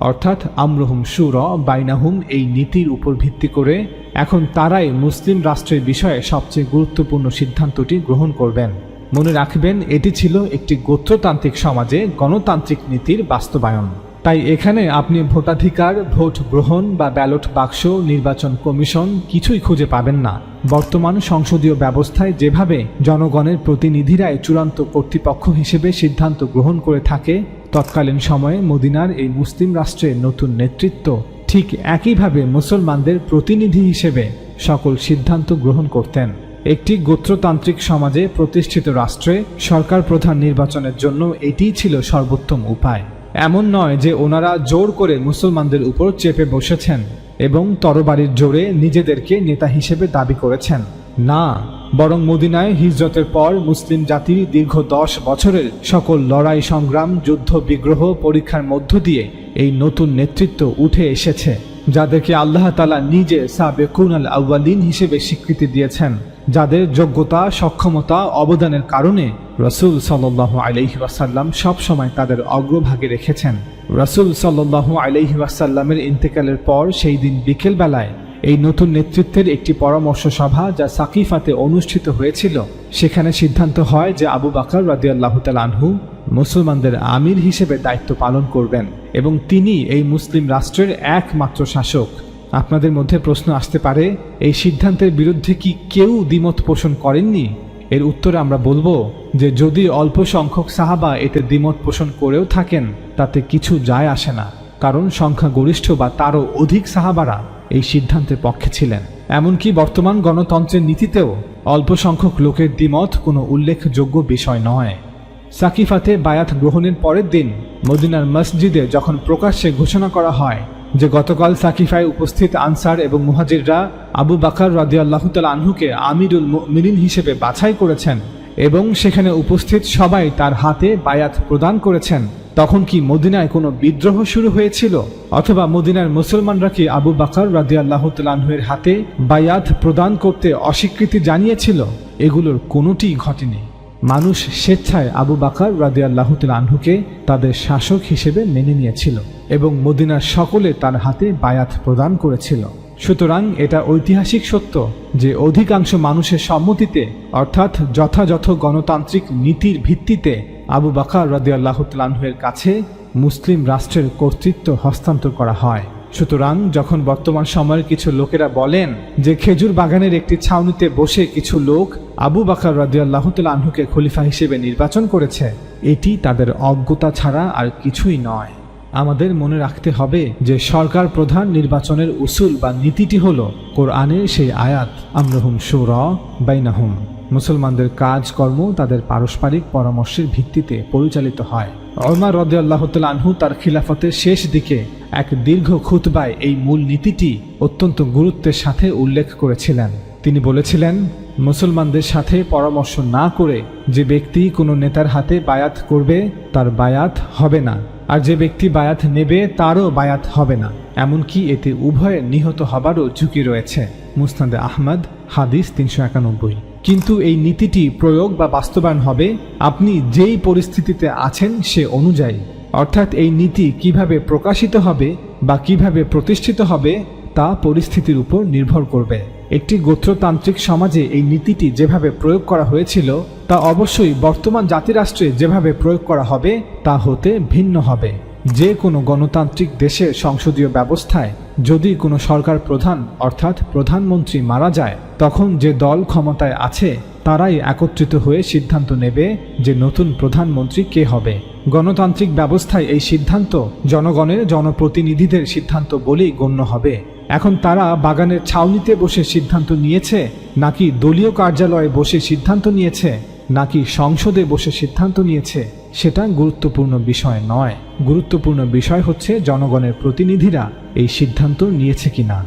C: অর্থাৎ আমরুহুম শুরা বাইনাহুম এই নীতির উপর ভিত্তি করে এখন তারাই মুসলিম রাষ্ট্রের বিষয়ে সবচেয়ে গুরুত্বপূর্ণ সিদ্ধান্তটি গ্রহণ করবেন। মনে রাখবেন, এটি ছিল একটি গোত্রতান্ত্রিক সমাজে গণতান্ত্রিক নীতির বাস্তবায়ন। তাই এখানে আপনি ভোটাধিকার, ভোট গ্রহণ বা ব্যালট বাক্স, নির্বাচন কমিশন কিছুই খুঁজে পাবেন না। বর্তমান সংসদীয় ব্যবস্থায় যেভাবে জনগণের প্রতিনিধিরাই চূড়ান্ত কর্তৃপক্ষ হিসেবে সিদ্ধান্ত গ্রহণ করে থাকে, তৎকালীন সময়ে মদিনার এই মুসলিম রাষ্ট্রের নতুন নেতৃত্ব ঠিক একইভাবে মুসলমানদের প্রতিনিধি হিসেবে সকল সিদ্ধান্ত গ্রহণ করতেন। একটি গোত্রতান্ত্রিক সমাজে প্রতিষ্ঠিত রাষ্ট্রে সরকার প্রধান নির্বাচনের জন্য এটিই ছিল সর্বোত্তম উপায়। এমন নয় যে ওনারা জোর করে মুসলমানদের উপর চেপে বসেছেন এবং তরবারির জোরে নিজেদেরকে নেতা হিসেবে দাবি করেছেন। না, বরং মদিনায় হিজরতের পর মুসলিম জাতির দীর্ঘ 10 বছরের সকল লড়াই সংগ্রাম যুদ্ধ বিগ্রহ পরীক্ষার মধ্য দিয়ে এই নতুন নেতৃত্ব উঠে এসেছে, যাদেরকে আল্লাহ তাআলা নিজে সাবেকুন আল আউয়ালিন হিসেবে স্বীকৃতি দিয়েছেন, যাদের যোগ্যতা সক্ষমতা অবদানের কারণে রাসূল সাল্লাল্লাহু আলাইহি ওয়াসাল্লাম সব সময় তাদের অগ্রভাগে রেখেছেন। রাসূল সাল্লাল্লাহু আলাইহি ওয়াসাল্লামের ইন্তেকালের পর সেই দিন বিকেল বেলায় এই নতুন নেতৃত্বের একটি পরামর্শ সভা যা সাকিফাতে অনুষ্ঠিত হয়েছিল, সেখানে সিদ্ধান্ত হয় যে আবু বকর রাদিয়াল্লাহু তাআলা আনহু মুসলমানদের আমির হিসেবে দায়িত্ব পালন করবেন এবং তিনি এই মুসলিম রাষ্ট্রের একমাত্র শাসক। আপনাদের মধ্যে প্রশ্ন আসতে পারে, এই সিদ্ধান্তের বিরুদ্ধে কি কেউ দ্বিমত পোষণ করেননি? এর উত্তরে আমরা বলবো যে যদি অল্প সংখ্যক সাহাবা এতে দ্বিমত পোষণ করেও থাকেন তাতে কিছু যায় আসে না, কারণ সংখ্যাগরিষ্ঠ বা তারও অধিক সাহাবারা এই সিদ্ধান্তের পক্ষে ছিলেন। এমনকি বর্তমান গণতন্ত্রের নীতিতেও অল্প সংখ্যক লোকের দ্বিমত কোনো উল্লেখযোগ্য বিষয় নয়। সাকিফাতে বায়াত গ্রহণের পরের দিন মদিনার মসজিদে যখন প্রকাশ্যে ঘোষণা করা হয় যে গতকাল সাকিফায় উপস্থিত আনসার এবং মুহাজিররা আবু বকর রাদিয়াল্লাহু তাআলা আনহুকে আমিরুল মুমিনিন হিসেবে বাছাই করেছেন এবং সেখানে উপস্থিত সবাই তার হাতে বায়াত প্রদান করেছেন, তখন কি মদিনায় কোনো বিদ্রোহ শুরু হয়েছিল অথবা মদিনার মুসলমানরা কি আবু বকর রাদিয়াল্লাহু তাআলা আনহুর হাতে বায়াত প্রদান করতে অস্বীকৃতি জানিয়েছিল? এগুলোর কোনোটিই ঘটেনি। মানুষ স্বেচ্ছায় আবু বকর রাদিয়াল্লাহু তাআলা আনহুকে তাদের শাসক হিসেবে মেনে নিয়েছিল এবং মদিনার সকলে তার হাতে বায়াত প্রদান করেছিল। সুতরাং এটা ঐতিহাসিক সত্য যে অধিকাংশ মানুষের সম্মতিতে অর্থাৎ যথাযথ গণতান্ত্রিক নীতির ভিত্তিতে আবু বকর রাদিয়াল্লাহু তাআলা আনহুর কাছে মুসলিম রাষ্ট্রের কর্তৃত্ব হস্তান্তর করা হয়। সুতরাং যখন বর্তমান সময়ের কিছু লোকেরা বলেন যে খেজুর বাগানের একটি ছাউনিতে বসে কিছু লোক আবু বকর রাদিয়াল্লাহু তাআলা আনহুকে খলিফা হিসেবে নির্বাচন করেছে, এটি তাদের অজ্ঞতা ছাড়া আর কিছুই নয়। আমাদের মনে রাখতে হবে যে সরকার প্রধান নির্বাচনের উসুল বা নীতিটি হল কোরআনের সেই আয়াত আমরুহুম শুরা বাইনাহুম। মুসলমানদের কাজকর্ম তাদের পারস্পরিক পরামর্শের ভিত্তিতে পরিচালিত হয়। ওমর রাদিয়াল্লাহু তাআলা আনহু তার খিলাফতের শেষ দিকে এক দীর্ঘ খুতবায় এই মূল নীতিটি অত্যন্ত গুরুত্বের সাথে উল্লেখ করেছিলেন। তিনি বলেছিলেন, মুসলমানদের সাথে পরামর্শ না করে যে ব্যক্তি কোনো নেতার হাতে বায়াত করবে তার বায়াত হবে না, আর যে ব্যক্তি বায়াত নেবে তারও বায়াত হবে না, এমনকি এতে উভয়ের নিহত হবারও ঝুঁকি রয়েছে। মুসনাদে আহমদ হাদিস 391। কিন্তু এই নীতিটি প্রয়োগ বা বাস্তবায়ন হবে আপনি যেই পরিস্থিতিতে আছেন সে অনুযায়ী, অর্থাৎ এই নীতি কিভাবে প্রকাশিত হবে বা কিভাবে প্রতিষ্ঠিত হবে তা পরিস্থিতির উপর নির্ভর করবে। একটি গোত্রতান্ত্রিক সমাজে এই নীতিটি যেভাবে প্রয়োগ করা হয়েছিল তা অবশ্যই বর্তমান জাতিরাষ্ট্রে যেভাবে প্রয়োগ করা হবে তা হতে ভিন্ন হবে। যে কোনো গণতান্ত্রিক দেশের সংসদীয় ব্যবস্থায় যদি কোনো সরকার প্রধান অর্থাৎ প্রধানমন্ত্রী মারা যায়, তখন যে দল ক্ষমতায় আছে তারাই একত্রিত হয়ে সিদ্ধান্ত নেবে যে নতুন প্রধানমন্ত্রী কে হবে। গণতান্ত্রিক ব্যবস্থায় এই সিদ্ধান্ত জনগণের জনপ্রতিনিধিদের সিদ্ধান্ত বলেই গণ্য হবে। এখন তারা বাগানের ছাউনিতে বসে সিদ্ধান্ত নিয়েছে নাকি দলীয় কার্যালয়ে বসে সিদ্ধান্ত নিয়েছে নাকি সংসদে বসে সিদ্ধান্ত নিয়েছে সেটা গুরুত্বপূর্ণ বিষয় নয়। গুরুত্বপূর্ণ বিষয় হচ্ছে জনগণের প্রতিনিধিরা এই সিদ্ধান্ত নিয়েছে কিনা।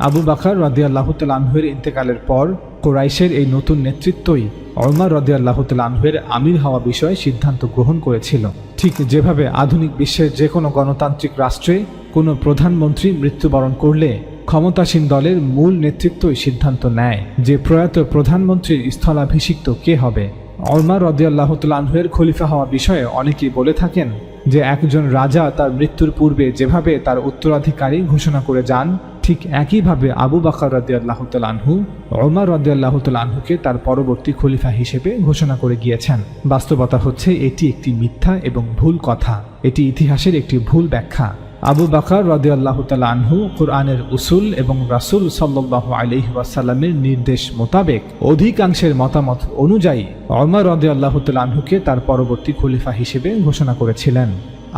C: আবু বকর রাদিয়াল্লাহু তাআলা আনহুর ইন্তেকালের পর কুরাইশের এই নতুন নেতৃত্বই ওমর রাদিয়াল্লাহু তাআলা আনহুর আমির হওয়া বিষয়ে সিদ্ধান্ত গ্রহণ করেছিল। ঠিক যেভাবে আধুনিক বিশ্বের যে কোনো গণতান্ত্রিক রাষ্ট্রে কোনো প্রধানমন্ত্রী মৃত্যুবরণ করলে ক্ষমতাসীন দলের মূল নেতৃত্বই সিদ্ধান্ত নেয় যে প্রয়াত প্রধানমন্ত্রীর স্থলাভিষিক্ত কে হবে। ওমর রাদিয়াল্লাহু তাআলা আনহুর খলিফা হওয়া বিষয়ে অনেকেই বলে থাকেন যে একজন রাজা তার মৃত্যুর পূর্বে যেভাবে তার উত্তরাধিকারী ঘোষণা করে যান, ঠিক একইভাবে আবু বকর রাদিয়াল্লাহু তাআলা আনহু ওমর রাদিয়াল্লাহু তাআলা আনহুকে তার পরবর্তী খলিফা হিসেবে ঘোষণা করে গিয়েছেন। বাস্তবতা হচ্ছে এটি একটি মিথ্যা এবং ভুল কথা, এটি ইতিহাসের একটি ভুল ব্যাখ্যা। আবু বকর রাদিয়াল্লাহু তাআলা আনহু কুরআনের উসুল এবং রাসূল সাল্লাল্লাহু আলাইহি ওয়াসাল্লামের নির্দেশ মোতাবেক অধিকাংশের মতামত অনুযায়ী ওমর রাদিয়াল্লাহু তাআলা আনহুকে তার পরবর্তী খলিফা হিসেবে ঘোষণা করেছিলেন।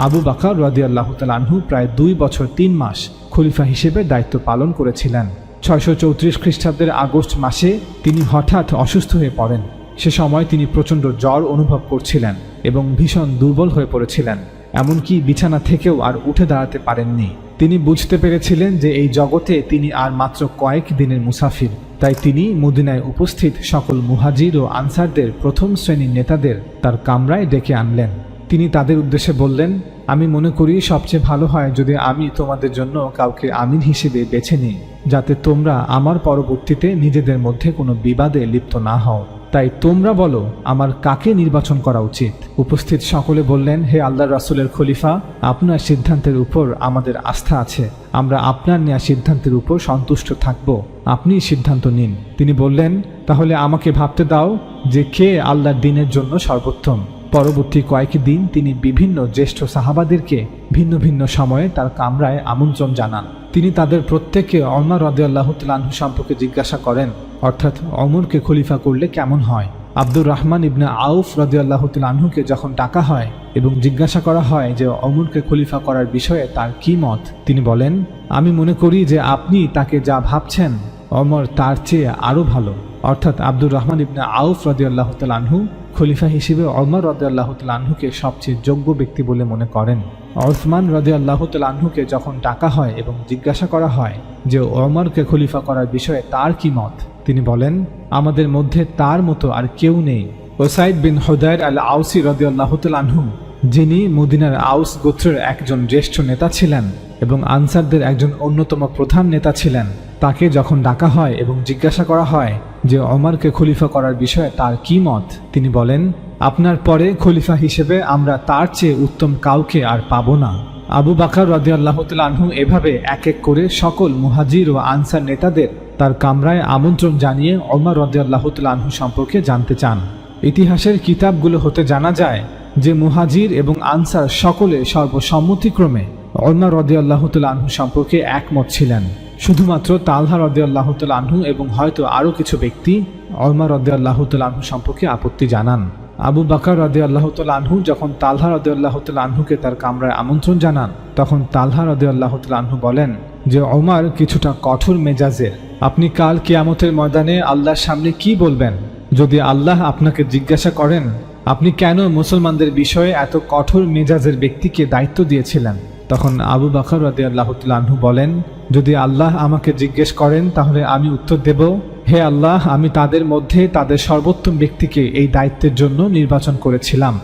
C: আবু বকর রাদিয়াল্লাহু তাআলা আনহু প্রায় 2 বছর 3 মাস খলিফা হিসেবে দায়িত্ব পালন করেছিলেন। 634 খ্রিস্টাব্দের আগস্ট মাসে তিনি হঠাৎ অসুস্থ হয়ে পড়েন। সে সময় তিনি প্রচণ্ড জ্বর অনুভব করছিলেন এবং ভীষণ দুর্বল হয়ে পড়েছিলেন, এমনকি বিছানা থেকেও আর উঠে দাঁড়াতে পারেননি। তিনি বুঝতে পেরেছিলেন যে এই জগতে তিনি আর মাত্র কয়েক দিনের মুসাফির। তাই তিনি মদিনায় উপস্থিত সকল মুহাজির ও আনসারদের প্রথম শ্রেণীর নেতাদের তার কামরায় ডেকে আনলেন। তিনি তাদের উদ্দেশ্যে বললেন, আমি মনে করি সবচেয়ে ভালো হয় যদি আমি তোমাদের জন্য কাউকে আমির হিসেবে বেছে নিই, যাতে তোমরা আমার পরবর্তীতে নিজেদের মধ্যে কোনো বিবাদে লিপ্ত না হও। তাই তোমরা বলো আমার কাকে নির্বাচন করা উচিত। উপস্থিত সকলে বললেন, হে আল্লাহর রাসূলের খলিফা, আপনার সিদ্ধান্তের উপর আমাদের আস্থা আছে, আমরা আপনার নেওয়া সিদ্ধান্তের উপর সন্তুষ্ট থাকব, আপনিই সিদ্ধান্ত নিন। তিনি বললেন, তাহলে আমাকে ভাবতে দাও যে কে আল্লাহর দ্বীনের জন্য সর্বোত্তম। পরবর্তী কয়েকদিন তিনি বিভিন্ন জ্যেষ্ঠ সাহাবাদেরকে ভিন্ন ভিন্ন সময়ে তার কামরায় আমন্ত্রণ জানান। তিনি তাদের প্রত্যেককে ওমর রাদিয়াল্লাহু তাআলা আনহু সম্পর্কে জিজ্ঞাসা করেন, অর্থাৎ ওমরকে খলিফা করলে কেমন হয়। আব্দুর রহমান ইবনে আউফ রাদিয়াল্লাহু তাআলা আনহুকে যখন ডাকা হয় এবং জিজ্ঞাসা করা হয় যে ওমরকে খলিফা করার বিষয়ে তার কি মত, তিনি বলেন, আমি মনে করি যে আপনি তাকে যা ভাবছেন ওমর তার চেয়ে আরও ভালো। অর্থাৎ আব্দুর রহমান ইবনে আউফ রাদিয়াল্লাহু তাআলা আনহু খলিফা হিসেবে ওমর রাদিয়াল্লাহু তাআলা আনহুকে সবচেয়ে যোগ্য ব্যক্তি বলে মনে করেন। উসমান রাদিয়াল্লাহু তাআলা আনহুকে যখন ডাকা হয় এবং জিজ্ঞাসা করা হয় যে ওমরকে খলিফা করার বিষয়ে তার কি মত, তিনি বলেন, আমাদের মধ্যে তার মতো আর কেউ নেই। ওসাইদ বিন হুদায়র আল আউসি রাদিয়াল্লাহু তাআলা আনহু, যিনি মদিনার আউস গোত্রের একজন জ্যেষ্ঠ নেতা ছিলেন এবং আনসারদের একজন অন্যতম প্রধান নেতা ছিলেন, তাকে যখন ডাকা হয় এবং জিজ্ঞাসা করা হয় যে ওমরকে খলিফা করার বিষয়ে তার কি মত, তিনি বলেন, আপনার পরে খলিফা হিসেবে আমরা তার চেয়ে উত্তম কাউকে আর পাবো না। আবু বকর রাদিয়াল্লাহু তাআলা আনহু এভাবে এক এক করে সকল মুহাজির ও আনসার নেতাদের তার কামরায় আমন্ত্রণ জানিয়ে ওমর রাদিয়াল্লাহু তাআলা আনহু সম্পর্কে জানতে চান। ইতিহাসের কিতাবগুলো হতে জানা যায় যে মুহাজির এবং আনসার সকলে সর্বসম্মতিক্রমে ওমর রাদিয়াল্লাহু তাআলা আনহু সম্পর্কে একমত ছিলেন। শুধুমাত্র তালহা রাদিয়াল্লাহু তাআলা আনহু এবং হয়তো আরও কিছু ব্যক্তি ওমর রাদিয়াল্লাহু তাআলা আনহু সম্পর্কে আপত্তি জানান। আবু বকর রাদিয়াল্লাহু তাআলা আনহু যখন তালহা রাদিয়াল্লাহু তাআলা আনহুকে তার কামরায় আমন্ত্রণ জানান, তখন তালহা রাদিয়াল্লাহু তাআলা আনহু বলেন যে ওমর কিছুটা কঠোর মেজাজের। আপনি কাল কিয়ামতের ময়দানে আল্লাহর সামনে কি বলবেন? যদি আল্লাহ আপনাকে জিজ্ঞাসা করেন আপনি কেন মুসলমানদের বিষয়ে এত কঠোর মেজাজের ব্যক্তিকে দায়িত্ব দিয়েছিলেন, তখন আবু বকর রাদিয়াল্লাহু তাআলা আনহু বলেন, যদি আল্লাহ আমাকে জিজ্ঞেস করেন তাহলে আমি উত্তর দেব, হে আল্লাহ, আমি তাদের মধ্যে তাদের সর্বোত্তম ব্যক্তিকে এই দায়িত্বের জন্য নির্বাচন করেছিলাম।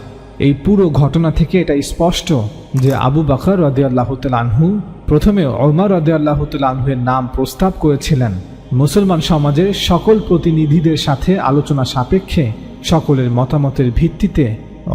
C: এই পুরো ঘটনা থেকে এটা স্পষ্ট যে আবু বকর রাদিয়াল্লাহু তাআলা আনহু প্রথমে ওমর রাদিয়াল্লাহু তাআলা আনহুর নাম প্রস্তাব করেছিলেন। মুসলমান সমাজের সকল প্রতিনিধিদের সাথে আলোচনা সাপেক্ষে সকলের মতামতের ভিত্তিতে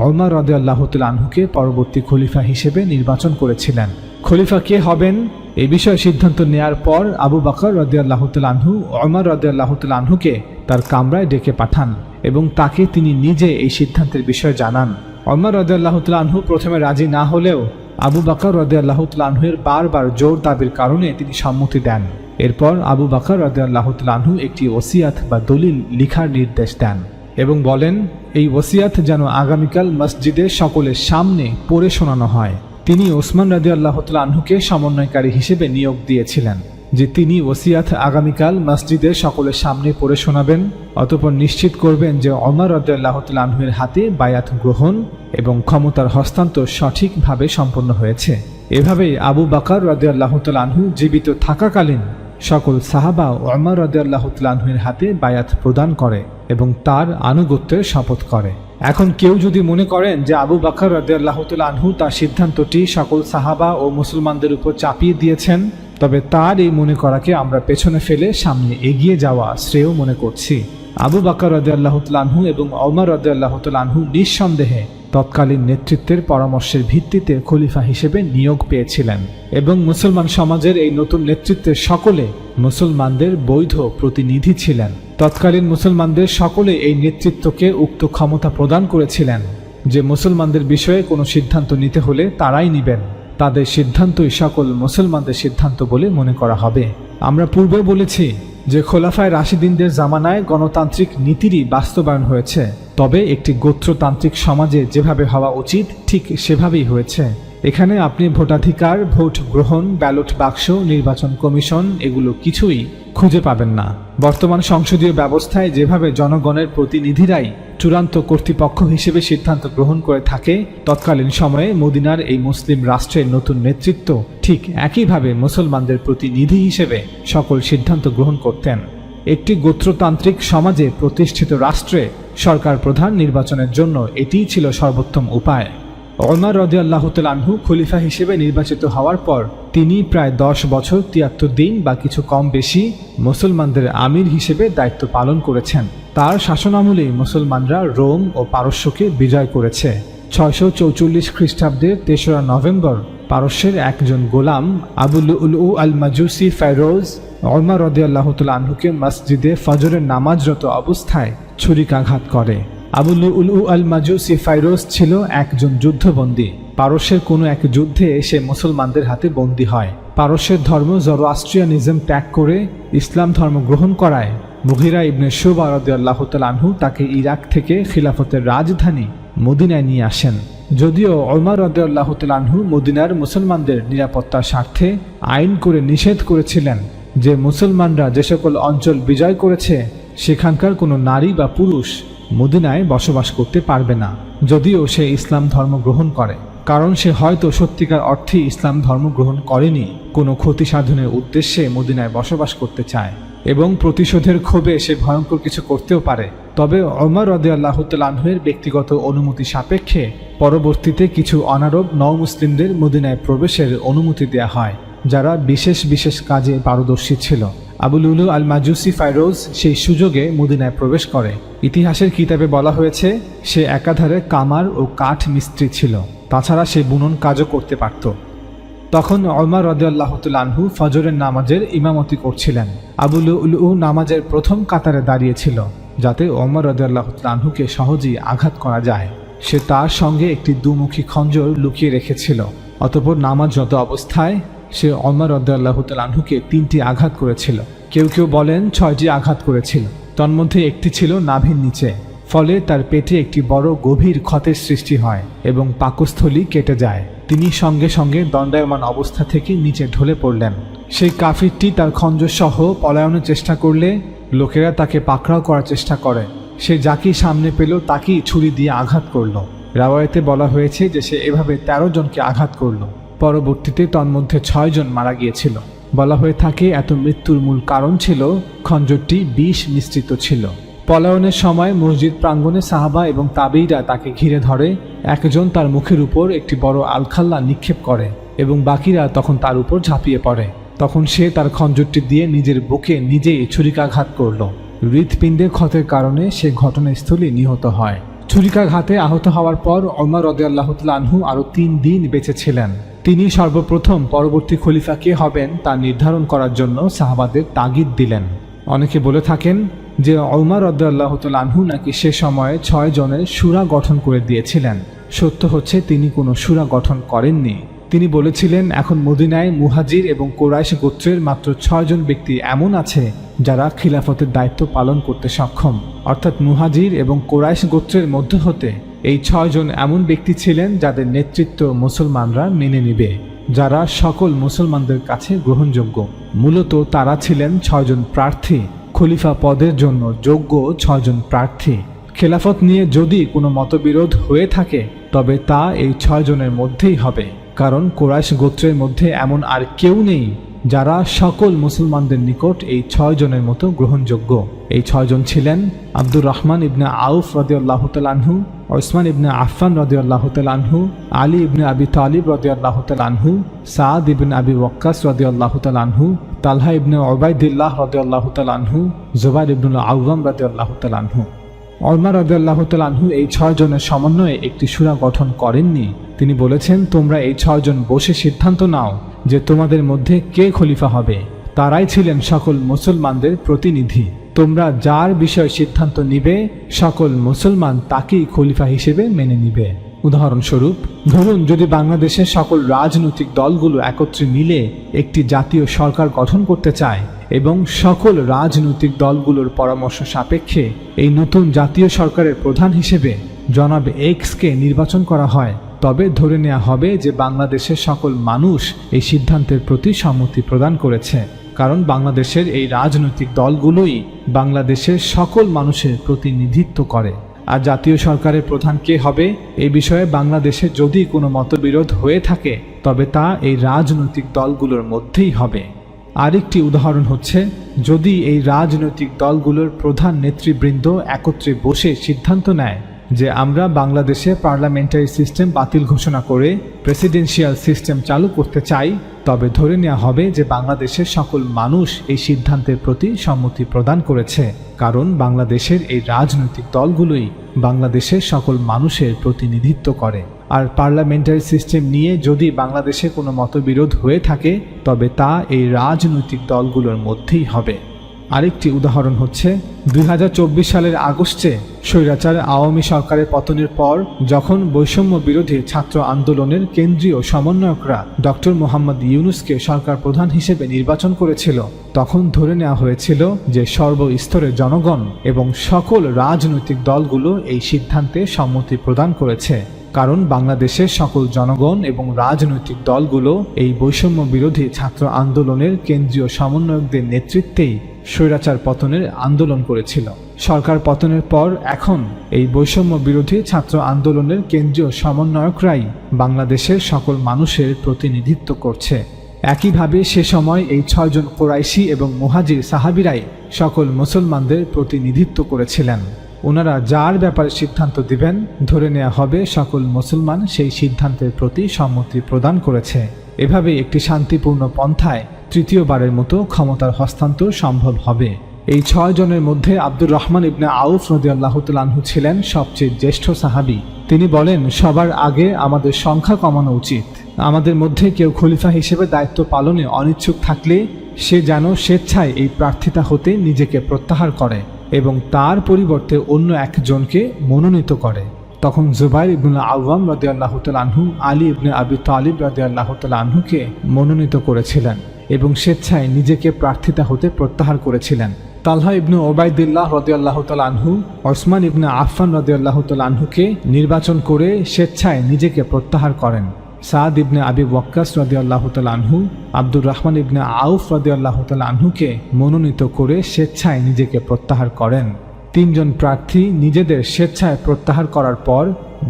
C: ওমর রাদিয়াল্লাহু তাআলা আনহুকে পরবর্তী খলিফা হিসেবে নির্বাচন করেছিলেন। খলিফা কে হবেন এই বিষয়ে সিদ্ধান্ত নেয়ার পর আবু বকর রাদিয়াল্লাহু তাআলা আনহু ওমর রাদিয়াল্লাহু তাআলা আনহুকে তার কামরায় ডেকে পাঠান এবং তাকে তিনি নিজে এই সিদ্ধান্তের বিষয়ে জানান। ওমর রাদিয়াল্লাহু তাআলা আনহু প্রথমে রাজি না হলেও আবু বকর রাদিয়াল্লাহু তাআলা আনহুর বারবার জোর দাবির কারণে তিনি সম্মতি দেন। এরপর আবু বকর রাদিয়াল্লাহু তাআলা আনহু একটি ওসিয়াত বা দলিল লিখার নির্দেশ দেন এবং বলেন, এই ওসিয়াত যেন আগামীকাল মসজিদে সকলের সামনে পড়ে শোনানো হয়। তিনি ওসমান রাদিয়াল্লাহু তাআলা আনহুকে সমন্বয়কারী হিসেবে নিয়োগ দিয়েছিলেন যে তিনি ওসিয়াত আগামীকাল মসজিদে সকলের সামনে পড়ে শোনাবেন, অতঃপর নিশ্চিত করবেন যে ওমর রাদিয়াল্লাহু তাআলা আনহুর হাতে বায়াত গ্রহণ এবং ক্ষমতার হস্তান্তর সঠিকভাবে সম্পন্ন হয়েছে। এভাবেই আবু বকর রাদিয়াল্লাহু তাআলা আনহু জীবিত থাকাকালীন সকল সাহাবা ওমর রাদিয়াল্লাহু তাআলা আনহুর হাতে বায়াত প্রদান করে এবং তার আনুগত্যের শপথ করে। এখন কেউ যদি মনে করেন যে আবু বকর রাদিয়াল্লাহু তাআলা আনহু তার সিদ্ধান্তটি সকল সাহাবা ও মুসলমানদের উপর চাপিয়ে দিয়েছেন, তবে তার এই মনে করাকে আমরা পেছনে ফেলে সামনে এগিয়ে যাওয়া শ্রেয় মনে করছি। আবু বকর রাদিয়াল্লাহু তাআলা আনহু এবং ওমর রাদিয়াল্লাহু তাআলা আনহু নিঃসন্দেহে তৎকালীন নেতৃত্বের পরামর্শের ভিত্তিতে খলিফা হিসেবে নিয়োগ পেয়েছিলেন এবং মুসলমান সমাজের এই নতুন নেতৃত্বের সকলে মুসলমানদের বৈধ প্রতিনিধি ছিলেন। তৎকালীন মুসলমানদের সকলে এই নেতৃত্বকে উক্ত ক্ষমতা প্রদান করেছিলেন যে মুসলমানদের বিষয়ে কোনো সিদ্ধান্ত নিতে হলে তারাই নিবেন, তাদের সিদ্ধান্তই সকল মুসলমানদের সিদ্ধান্ত বলে মনে করা হবে। আমরা পূর্বে বলেছি যে খোলাফায়ে রাশিদিনদের জামানায় গণতান্ত্রিক নীতিরই বাস্তবায়ন হয়েছে, তবে একটি গোত্রতান্ত্রিক সমাজে যেভাবে হওয়া উচিত ঠিক সেভাবেই হয়েছে। এখানে আপনি ভোটাধিকার, ভোট গ্রহণ, ব্যালট বাক্স, নির্বাচন কমিশন এগুলো কিছুই খুঁজে পাবেন না। বর্তমান সংসদীয় ব্যবস্থায় যেভাবে জনগণের প্রতিনিধিরাই চূড়ান্ত কর্তৃপক্ষ হিসেবে সিদ্ধান্ত গ্রহণ করে থাকে, তৎকালীন সময়ে মদিনার এই মুসলিম রাষ্ট্রের নতুন নেতৃত্ব ঠিক একইভাবে মুসলমানদের প্রতিনিধি হিসেবে সকল সিদ্ধান্ত গ্রহণ করতেন। একটি গোত্রতান্ত্রিক সমাজে প্রতিষ্ঠিত রাষ্ট্রে সরকার প্রধান নির্বাচনের জন্য এটিই ছিল সর্বোত্তম উপায়। ওমর রাদিয়াল্লাহু তাআলা আনহু খলিফা হিসেবে নির্বাচিত হওয়ার পর তিনি প্রায় 10 বছর 73 দিন বা কিছু কম বেশি মুসলমানদের আমির হিসেবে দায়িত্ব পালন করেছেন। তার শাসনামলেই মুসলমানরা রোম ও পারস্যকে বিজয় করেছে। 644 খ্রিস্টাব্দের 3রা নভেম্বর পারস্যের একজন গোলাম আবু লুলু আল মাজুসি ফাইরোজ ওমর রাদিয়াল্লাহু তাআলা আনহুকে মসজিদে ফজরের নামাজরত অবস্থায় ছুরিকাঘাত করে। আবু লুলু আল মাজুসি ফাইরোজ ছিল একজন যুদ্ধবন্দী। পারস্যের কোনো এক যুদ্ধে সে মুসলমানদের হাতে বন্দী হয়। পারস্যের ধর্ম জরোআস্ট্রিয়ানিজম ত্যাগ করে ইসলাম ধর্ম গ্রহণ করায় মুগিরা ইবনে শুবা রাদিয়াল্লাহু তাআলা আনহু তাকে ইরাক থেকে খিলাফতের রাজধানী মদিনায় নিয়ে আসেন। যদিও ওমর রাদিয়াল্লাহু তাআলা আনহু মদিনার মুসলমানদের নিরাপত্তার স্বার্থে আইন করে নিষেধ করেছিলেন যে মুসলমানরা যে সকল অঞ্চল বিজয় করেছে সেখানকার কোনো নারী বা পুরুষ মদিনায় বসবাস করতে পারবে না, যদিও সে ইসলাম ধর্ম গ্রহণ করে। কারণ সে হয়তো সত্যিকার অর্থে ইসলাম ধর্ম গ্রহণ করেনি, কোনো ক্ষতি সাধনের উদ্দেশ্যে মদিনায় বসবাস করতে চায় এবং প্রতিশোধের ক্ষোভে সে ভয়ঙ্কর কিছু করতেও পারে। তবে ওমর রাদিয়াল্লাহু তাআলা আনহুর ব্যক্তিগত অনুমতি সাপেক্ষে পরবর্তীতে কিছু অনারব নও-মুসলিমদের মদিনায় প্রবেশের অনুমতি দেয়া হয়, যারা বিশেষ বিশেষ কাজে পারদর্শী ছিল। আবু লুলু আল মাজুসি ফাইরোজ সেই সুযোগে মদিনায় প্রবেশ করে। ইতিহাসের কিতাবে বলা হয়েছে সে একাধারে কামার ও কাঠ মিস্ত্রি ছিল, তাছাড়া সে বুনন কাজও করতে পারত। তখন ওমর রাদিয়াল্লাহু তাআলা আনহু ফজরের নামাজের ইমামতি করছিলেন। আবু লুলু নামাজের প্রথম কাতারে দাঁড়িয়েছিল যাতে ওমর রাদিয়াল্লাহু তাআলা আনহুকে সহজেই আঘাত করা যায়। সে তার সঙ্গে একটি দুমুখী খঞ্জর লুকিয়ে রেখেছিল। অতঃপর নামাজরত অবস্থায় সে ওমর রাদিয়াল্লাহু তাআলা আনহুকে 3টি আঘাত করেছিল। কেউ কেউ বলেন 6টি আঘাত করেছিল। তন্মধ্যে একটি ছিল নাভির নিচে, ফলে তার পেটে একটি বড় গভীর ক্ষতের সৃষ্টি হয় এবং পাকস্থলী কেটে যায়। তিনি সঙ্গে সঙ্গে দণ্ডায়মান অবস্থা থেকে নিচে ঢলে পড়লেন। সেই কাফিরটি তার খঞ্জর সহ পলায়নের চেষ্টা করলে লোকেরা তাকে পাকড়াও করার চেষ্টা করে। সে যাকেই সামনে পেল তাকেই ছুরি দিয়ে আঘাত করল। রাওয়ায়াতে বলা হয়েছে যে সে এভাবে 13 জনকে আঘাত করল। পরবর্তীতে তন্মধ্যে 6 জন মারা গিয়েছিল। বলা হয়ে থাকে এত মৃত্যুর মূল কারণ ছিল খঞ্জরটি বিষ মিশ্রিত ছিল। পলায়নের সময় মসজিদ প্রাঙ্গণে সাহাবা এবং তাবেঈরা তাকে ঘিরে ধরে। একজন তার মুখের উপর একটি বড় আলখাল্লা নিক্ষেপ করে এবং বাকিরা তখন তার উপর ঝাঁপিয়ে পড়ে। তখন সে তার খঞ্জরটি দিয়ে নিজের বুকে নিজেই ছুরিকাঘাত করল। হৃৎপিণ্ডে ক্ষতের কারণে সে ঘটনাস্থলে নিহত হয়। ছুরিকাঘাতে আহত হওয়ার পর ওমর রাদিয়াল্লাহু তাআলা আনহু আরও 3 দিন বেঁচে ছিলেন। তিনি সর্বপ্রথম পরবর্তী খলিফা কে হবেন তা নির্ধারণ করার জন্য সাহাবাদের তাগিদ দিলেন। অনেকে বলে থাকেন যে ওমর রাদিয়াল্লাহু তাআলা আনহু নাকি সে সময়ে 6 জনের শুরা গঠন করে দিয়েছিলেন। সত্য হচ্ছে তিনি কোনো শুরা গঠন করেননি। তিনি বলেছিলেন এখন মদিনায় মুহাজির এবং কুরাইশ গোত্রের মাত্র 6 জন ব্যক্তি এমন আছে যারা খিলাফতের দায়িত্ব পালন করতে সক্ষম। অর্থাৎ মুহাজির এবং কুরাইশ গোত্রের মধ্য হতে এই 6 জন এমন ব্যক্তি ছিলেন যাদের নেতৃত্ব মুসলমানরা মেনে নেবে, যারা সকল মুসলমানদের কাছে গ্রহণযোগ্য। মূলত তারা ছিলেন 6 জন প্রার্থী, খলিফা পদের জন্য যোগ্য 6 জন প্রার্থী। খেলাফত নিয়ে যদি কোনো মতবিরোধ হয়ে থাকে তবে তা এই 6 জনের মধ্যেই হবে, কারণ কুরাইশ গোত্রের মধ্যে এমন আর কেউ নেই যারা সকল মুসলমানদের নিকট এই 6 জনের মতো গ্রহণযোগ্য। এই 6 জন ছিলেন আব্দুর রহমান ইবনে আউফ রাদিয়াল্লাহু তাআলা আনহু, ওসমান ইবনে আফফান রাদিয়াল্লাহু তাআলা আনহু, আলী ইবনে আবি তালিব রাদিয়াল্লাহু তাআলা আনহু, সাদ ইবনে আবি ওয়াক্কাস রাদিয়াল্লাহু তাআলা আনহু, তালহা ইবনে উবাইদুল্লাহ রাদিয়াল্লাহু তাআলা আনহু, জুবাইর ইবনুল আওয়াম রাদিয়াল্লাহু তাআলা আনহু। ওমর রাদিয়াল্লাহু তাআলা আনহু এই 6 জনের সমন্বয়ে একটি সূরা গঠন করেননি। তিনি বলেছেন, তোমরা এই 6 জন বসে সিদ্ধান্ত নাও যে তোমাদের মধ্যে কে খলিফা হবে। তারাই ছিলেন সকল মুসলমানদের প্রতিনিধি। তোমরা যার বিষয়ে সিদ্ধান্ত নিবে সকল মুসলমান তাকেই খলিফা হিসেবে মেনে নিবে। উদাহরণস্বরূপ ধরুন, যদি বাংলাদেশের সকল রাজনৈতিক দলগুলো একত্রে মিলে একটি জাতীয় সরকার গঠন করতে চায় এবং সকল রাজনৈতিক দলগুলোর পরামর্শ সাপেক্ষে এই নতুন জাতীয় সরকারের প্রধান হিসেবে জনাব এক্সকে নির্বাচন করা হয়, তবে ধরে নেওয়া হবে যে বাংলাদেশের সকল মানুষ এই সিদ্ধান্তের প্রতি সম্মতি প্রদান করেছে, কারণ বাংলাদেশের এই রাজনৈতিক দলগুলোই বাংলাদেশের সকল মানুষের প্রতিনিধিত্ব করে। আর জাতীয় সরকারের প্রধান কে হবে এই বিষয়ে বাংলাদেশে যদি কোনো মতবিরোধ হয়ে থাকে তবে তা এই রাজনৈতিক দলগুলোর মধ্যেই হবে। আরেকটি উদাহরণ হচ্ছে, যদি এই রাজনৈতিক দলগুলোর প্রধান নেতৃবৃন্দ একত্রে বসে সিদ্ধান্ত নেয় যে আমরা বাংলাদেশে পার্লামেন্টারি সিস্টেম বাতিল ঘোষণা করে প্রেসিডেন্সিয়াল সিস্টেম চালু করতে চাই, তবে ধরে নেওয়া হবে যে বাংলাদেশের সকল মানুষ এই সিদ্ধান্তের প্রতি সম্মতি প্রদান করেছে, কারণ বাংলাদেশের এই রাজনৈতিক দলগুলোই বাংলাদেশের সকল মানুষের প্রতিনিধিত্ব করে। আর পার্লামেন্টারি সিস্টেম নিয়ে যদি বাংলাদেশে কোনো মতবিরোধ হয়ে থাকে, তবে তা এই রাজনৈতিক দলগুলোর মধ্যেই হবে। আরেকটি উদাহরণ হচ্ছে, 2024 সালের আগস্টে স্বৈরাচার আওয়ামী সরকারের পতনের পর যখন বৈষম্য বিরোধী ছাত্র আন্দোলনের কেন্দ্রীয় সমন্বয়করা ডক্টর মোহাম্মদ ইউনূসকে সরকার প্রধান হিসেবে নির্বাচন করেছিল, তখন ধরে নেওয়া হয়েছিল যে সর্বস্তরের জনগণ এবং সকল রাজনৈতিক দলগুলো এই সিদ্ধান্তে সম্মতি প্রদান করেছে, কারণ বাংলাদেশের সকল জনগণ এবং রাজনৈতিক দলগুলো এই বৈষম্য বিরোধী ছাত্র আন্দোলনের কেন্দ্রীয় সমন্বয়কদের নেতৃত্বেই স্বৈরাচার পতনের আন্দোলন করেছিল। সরকার পতনের পর এখন এই বৈষম্য বিরোধী ছাত্র আন্দোলনের কেন্দ্রীয় সমন্বয়করাই বাংলাদেশের সকল মানুষের প্রতিনিধিত্ব করছে। একইভাবে সে সময় এই 6 জন কুরাইশি এবং মুহাজির সাহাবীরাই সকল মুসলমানদের প্রতিনিধিত্ব করেছিলেন। ওনারা যার ব্যাপারে সিদ্ধান্ত দিবেন, ধরে নেওয়া হবে সকল মুসলমান সেই সিদ্ধান্তের প্রতি সম্মতি প্রদান করেছে। এভাবে একটি শান্তিপূর্ণ পন্থায় তৃতীয়বারের মতো ক্ষমতার হস্তান্তর সম্ভব হবে। এই 6 জনের মধ্যে আব্দুর রহমান ইবনে আউফ রাদিয়াল্লাহু তাআলা আনহু ছিলেন সবচেয়ে জ্যেষ্ঠ সাহাবী। তিনি বলেন, সবার আগে আমাদের সংখ্যা কমানো উচিত। আমাদের মধ্যে কেউ খলিফা হিসেবে দায়িত্ব পালনে অনিচ্ছুক থাকলে সে যেন স্বেচ্ছায় এই প্রার্থিতা হতে নিজেকে প্রত্যাহার করে এবং তার পরিবর্তে অন্য একজনকে মনোনীত করে। তখন জুবাইর ইবনুল আওয়াম রাদিয়াল্লাহু তাআলা আনহু আলী ইবনে আবি তালিব রাদিয়াল্লাহু তাআলা আনহুকে মনোনীত করেছিলেন এবং স্বেচ্ছায় নিজেকে প্রার্থিতা হতে প্রত্যাহার করেছিলেন। তালহা ইবনে ওবাইদুল্লাহ রাদিয়াল্লাহু তাআলা আনহু ওসমান ইবনে আফফান রাদিয়াল্লাহু তাআলা আনহুকে নির্বাচন করে স্বেচ্ছায় নিজেকে প্রত্যাহার করেন। সাদ ইবনে আবি ওয়াক্কাস রাদিয়াল্লাহু তাআলা আনহু আব্দুর রহমান ইবনে আউফ রাদিয়াল্লাহু তাআলা আনহুকে মনোনীত করে স্বেচ্ছায় নিজেকে প্রত্যাহার করেন। 3 জন প্রার্থী নিজেদের স্বেচ্ছায় প্রত্যাহার করার পর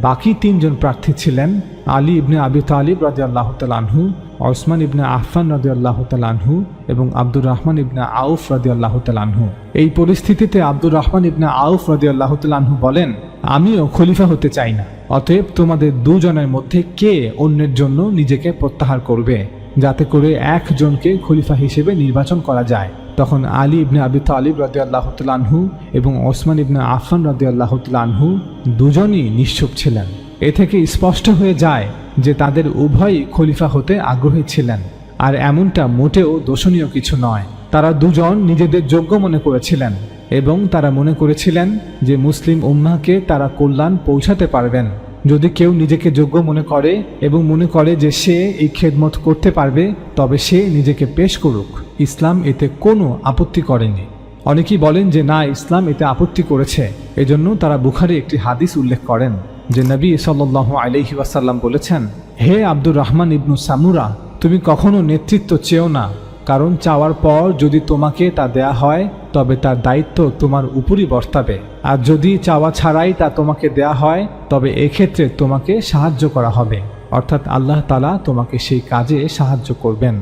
C: বাকি 3 জন প্রার্থী ছিলেন আলী ইবনে আবি তালিব রাদিয়াল্লাহু তাআলা আনহু, ওসমান ইবনে আফফান রাদিয়াল্লাহু তাআলা আনহু এবং আব্দুর রহমান ইবনে আউফ রাদিয়াল্লাহু তাআলা আনহু। এই পরিস্থিতিতে আব্দুর রহমান ইবনে আউফ রাদিয়াল্লাহু তাআলা আনহু বলেন, আমিও খলিফা হতে চাই না, অতএব তোমাদের 2 জনের মধ্যে কে অন্যের জন্য নিজেকে প্রত্যাহার করবে, যাতে করে একজনকে খলিফা হিসেবে নির্বাচন করা যায়। তখন আলী ইবনে আবি তালিব রাদিয়াল্লাহু তাআলা আনহু এবং ওসমান ইবনে আফফান রাদিয়াল্লাহু তাআলা আনহু দুজনই নিশ্চুপ ছিলেন। এ থেকে স্পষ্ট হয়ে যায় যে তাদের উভয়ই খলিফা হতে আগ্রহী ছিলেন, আর এমনটা মোটেও দোষণীয় কিছু নয়। তারা দুজন নিজেদের যোগ্য মনে করেছিলেন এবং তারা মনে করেছিলেন যে মুসলিম উম্মাহকে তারা কল্যাণ পৌঁছাতে পারবেন। যদি কেউ নিজেকে যোগ্য মনে করে এবং মনে করে যে সে এই খেদমত করতে পারবে, তবে সে নিজেকে পেশ করুক, ইসলাম এতে কোনো আপত্তি করেনি। অনেকেই বলেন যে না, ইসলাম এতে আপত্তি করেছে। এজন্য তারা বুখারী একটি হাদিস উল্লেখ করেন যে নবী সাল্লাল্লাহু আলাইহি ওয়াসাল্লাম বলেছেন, হে আব্দুর রহমান ইবনু সামুরা, তুমি কখনো নেতৃত্ব চেও না, কারণ চাওয়ার পর যদি তোমাকে তা দেয়া হয় তবে তার দায়িত্ব তোমার উপরই বর্তাবে, আর যদি চাওয়া ছাড়াই তা তোমাকে দেয়া হয় তবে এক্ষেত্রে তোমাকে সাহায্য করা হবে, অর্থাৎ আল্লাহ তাআলা তোমাকে সেই কাজে সাহায্য করবেন।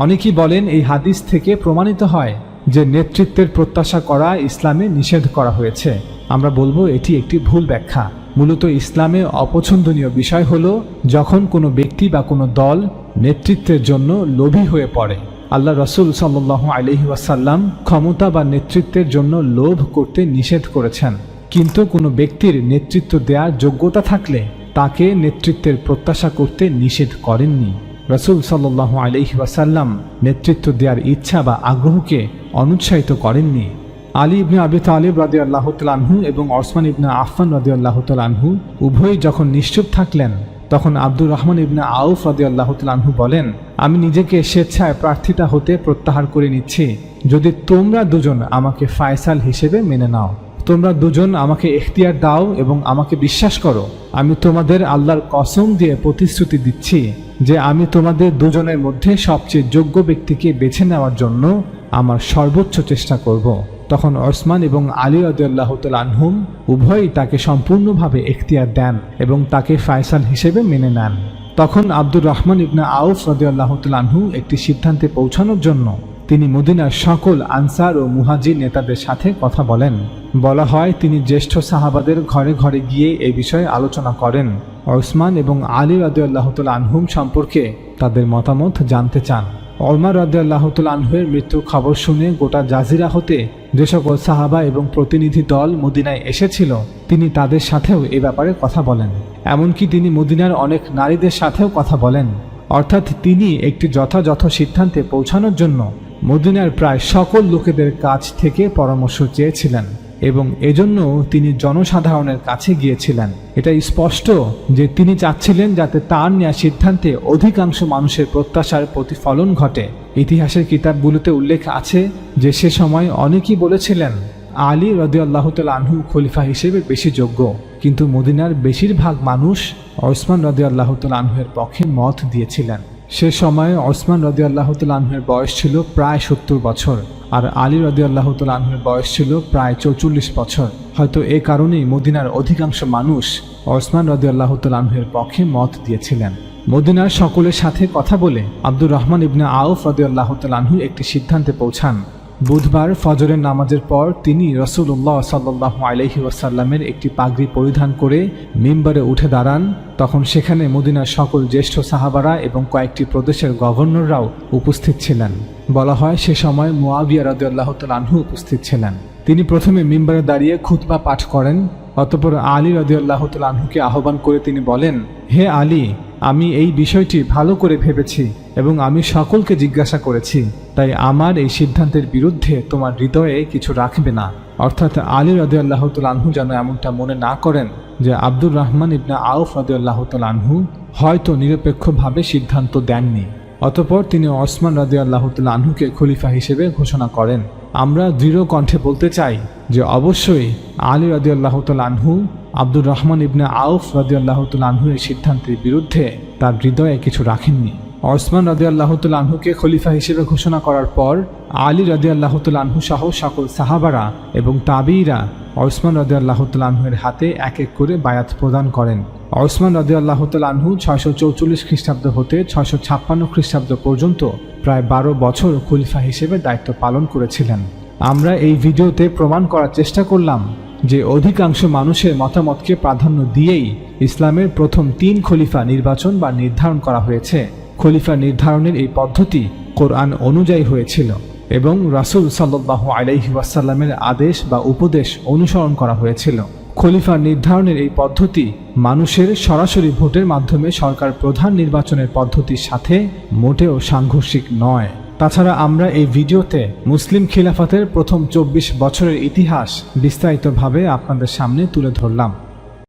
C: অনেকেই বলেন এই হাদিস থেকে প্রমাণিত হয় যে নেতৃত্বের প্রত্যাশা করা ইসলামে নিষেধ করা হয়েছে। আমরা বলবো এটি একটি ভুল ব্যাখ্যা। মূলত ইসলামে অপছন্দনীয় বিষয় হলো যখন কোনো ব্যক্তি বা কোনো দল নেতৃত্বের জন্য লোভী হয়ে পড়ে। আল্লাহ রাসূল সাল্লাল্লাহু আলাইহি ওয়াসাল্লাম ক্ষমতা বা নেতৃত্বের জন্য লোভ করতে নিষেধ করেছেন, কিন্তু কোনো ব্যক্তির নেতৃত্ব দেওয়ার যোগ্যতা থাকলে তাকে নেতৃত্বের প্রত্যাশা করতে নিষেধ করেননি। রাসূল সাল্লাল্লাহু আলাইহি ওয়াসাল্লাম নেতৃত্ব দেওয়ার ইচ্ছা বা আগ্রহকে অনুৎসাহিত করেননি। আলী ইবনে আবি তালিব রাদিয়াল্লাহু তাআলা আনহু এবং ওসমান ইবনে আফফান রাদিয়াল্লাহু তাআলা আনহু উভয়ই যখন নিশ্চুপ থাকলেন, তখন আব্দুর রহমান ইবনে আউফ রাদিয়াল্লাহু তাআলা আনহু বলেন, আমি নিজেকে স্বেচ্ছায় প্রার্থিতা হতে প্রত্যাহার করে নিচ্ছি যদি তোমরা দুজন আমাকে ফায়সাল হিসেবে মেনে নাও। তোমরা দুজন আমাকে ইখতিয়ার দাও এবং আমাকে বিশ্বাস করো। আমি তোমাদের আল্লাহর কসম দিয়ে প্রতিশ্রুতি দিচ্ছি যে আমি তোমাদের দুজনের মধ্যে সবচেয়ে যোগ্য ব্যক্তিকে বেছে নেওয়ার জন্য আমার সর্বোচ্চ চেষ্টা করব। তখন ওসমান এবং আলী রাদিয়াল্লাহু তাআলা আনহুম উভয়ই তাকে সম্পূর্ণভাবে ইখতিয়ার দেন এবং তাকে ফায়সাল হিসেবে মেনে নেন। তখন আব্দুর রহমান ইবনে আউফ রাদিয়াল্লাহু তাআলা আনহু একটি সিদ্ধান্তে পৌঁছানোর জন্য তিনি মদিনার সকল আনসার ও মুহাজির নেতাদের সাথে কথা বলেন। বলা হয় তিনি জ্যেষ্ঠ সাহাবাদের ঘরে ঘরে গিয়ে এই বিষয়ে আলোচনা করেন। ওসমান এবং আলী রাদিয়াল্লাহু তাআলা আনহুম সম্পর্কে তাদের মতামত জানতে চান। ওমর রাদিয়াল্লাহু তাআলা আনহুর মৃত্যুর খবর শুনে গোটা জাজিরা হতে যে সকল সাহাবা এবং প্রতিনিধি দল মদিনায় এসেছিল তিনি তাদের সাথেও এ ব্যাপারে কথা বলেন। এমনকি তিনি মদিনার অনেক নারীদের সাথেও কথা বলেন। অর্থাৎ তিনি একটি যথাযথ সিদ্ধান্তে পৌঁছানোর জন্য মদিনার প্রায় সকল লোকেদের কাছ থেকে পরামর্শ চেয়েছিলেন এবং এজন্য তিনি জনসাধারণের কাছে গিয়েছিলেন। এটা স্পষ্ট যে তিনি চাচ্ছিলেন যাতে তার নেওয়া সিদ্ধান্তে অধিকাংশ মানুষের প্রত্যাশার প্রতিফলন ঘটে। ইতিহাসের কিতাবগুলোতে উল্লেখ আছে যে সে সময় অনেকেই বলেছিলেন আলী রাদিয়াল্লাহু তাআলা আনহু খলিফা হিসেবে বেশি যোগ্য, কিন্তু মদিনার বেশিরভাগ মানুষ ওসমান রাদিয়াল্লাহু তাআলা আনহুর পক্ষে মত দিয়েছিলেন। সে সময়ে ওসমান রাদিয়াল্লাহু তাআলা আনহুর বয়স ছিল প্রায় 70 বছর আর আলী রাদিয়াল্লাহু তাআলা আনহুর বয়স ছিল প্রায় 44 বছর। হয়তো এ কারণেই মদিনার অধিকাংশ মানুষ ওসমান রাদিয়াল্লাহু তাআলা আনহুর পক্ষে মত দিয়েছিলেন। মদিনার সকলের সাথে কথা বলে আব্দুর রহমান ইবনে আউফ রাদিয়াল্লাহু তাআলা আনহু একটি সিদ্ধান্তে পৌঁছান। বুধবার ফজরের নামাজের পর তিনি রাসূলুল্লাহ সাল্লাল্লাহু আলাইহি ওয়াসাল্লামের একটি পাগড়ি পরিধান করে মিম্বরে উঠে দাঁড়ান। তখন সেখানে মদিনার সকল জ্যেষ্ঠ সাহাবারা এবং কয়েকটি প্রদেশের গভর্নররাও উপস্থিত ছিলেন। বলা হয় সে সময় মুআবিয়া রাদিয়াল্লাহু তাআলা আনহু উপস্থিত ছিলেন। তিনি প্রথমে মিম্বরে দাঁড়িয়ে খুতবা পাঠ করেন। অতঃপর আলী রাদিয়াল্লাহু তাআলা আনহুকে আহ্বান করে তিনি বলেন, হে আলী, আমি এই বিষয়টি ভালো করে ভেবেছি এবং আমি সকলকে জিজ্ঞাসা করেছি, তাই আমার এই সিদ্ধান্তের বিরুদ্ধে তোমার হৃদয়ে কিছু রাখবে না। অর্থাৎ আলী রাদিয়াল্লাহু তাআলা আনহু যেন এমনটা মনে না করেন যে আব্দুর রহমান ইবনে আউফ রাদিয়াল্লাহু তাআলা আনহু হয়তো নিরপেক্ষভাবে সিদ্ধান্ত দেননি। অতঃপর তিনি ওসমান রাদিয়াল্লাহু তাআলা আনহুকে খলিফা হিসেবে ঘোষণা করেন। আমরা দৃঢ় কণ্ঠে বলতে চাই যে অবশ্যই আলী রাদিয়াল্লাহু তাআলা আনহু আব্দুর রহমান ইবনে আউফ রাদিয়াল্লাহু তাআলা আনহু এই সিদ্ধান্তের বিরুদ্ধে তার হৃদয়ে কিছু রাখেননি। ওসমান রাদিয়াল্লাহু তাআলা আনহুকে খলিফা হিসেবে ঘোষণা করার পর আলী রাদিয়াল্লাহু তাআলা আনহু সহ সকল সাহাবারা এবং তাবিঈরা ওসমান রাদিয়াল্লাহু তাআলা আনহুর হাতে এক এক করে বায়াত প্রদান করেন। ওসমান রাদিয়াল্লাহু তাআলা আনহু 644 খ্রিস্টাব্দ হতে 656 খ্রিস্টাব্দ পর্যন্ত প্রায় 12 বছর খলিফা হিসেবে দায়িত্ব পালন করেছিলেন। আমরা এই ভিডিওতে প্রমাণ করার চেষ্টা করলাম যে অধিকাংশ মানুষের মতামতকে প্রাধান্য দিয়েই ইসলামের প্রথম 3 খলিফা নির্বাচন বা নির্ধারণ করা হয়েছে। খলিফা নির্ধারণের এই পদ্ধতি কোরআন অনুযায়ী হয়েছিল এবং রাসূল সাল্লাল্লাহু আলাইহি ওয়াসাল্লামের আদেশ বা উপদেশ অনুসরণ করা হয়েছিল। খলিফা নির্ধারণের এই পদ্ধতি মানুষের সরাসরি ভোটের মাধ্যমে সরকার প্রধান নির্বাচনের পদ্ধতির সাথে মোটেও সাংঘর্ষিক নয়। তাছাড়া আমরা এই ভিডিওতে মুসলিম খিলাফতের প্রথম 24 বছরের ইতিহাস বিস্তারিতভাবে আপনাদের সামনে তুলে ধরলাম।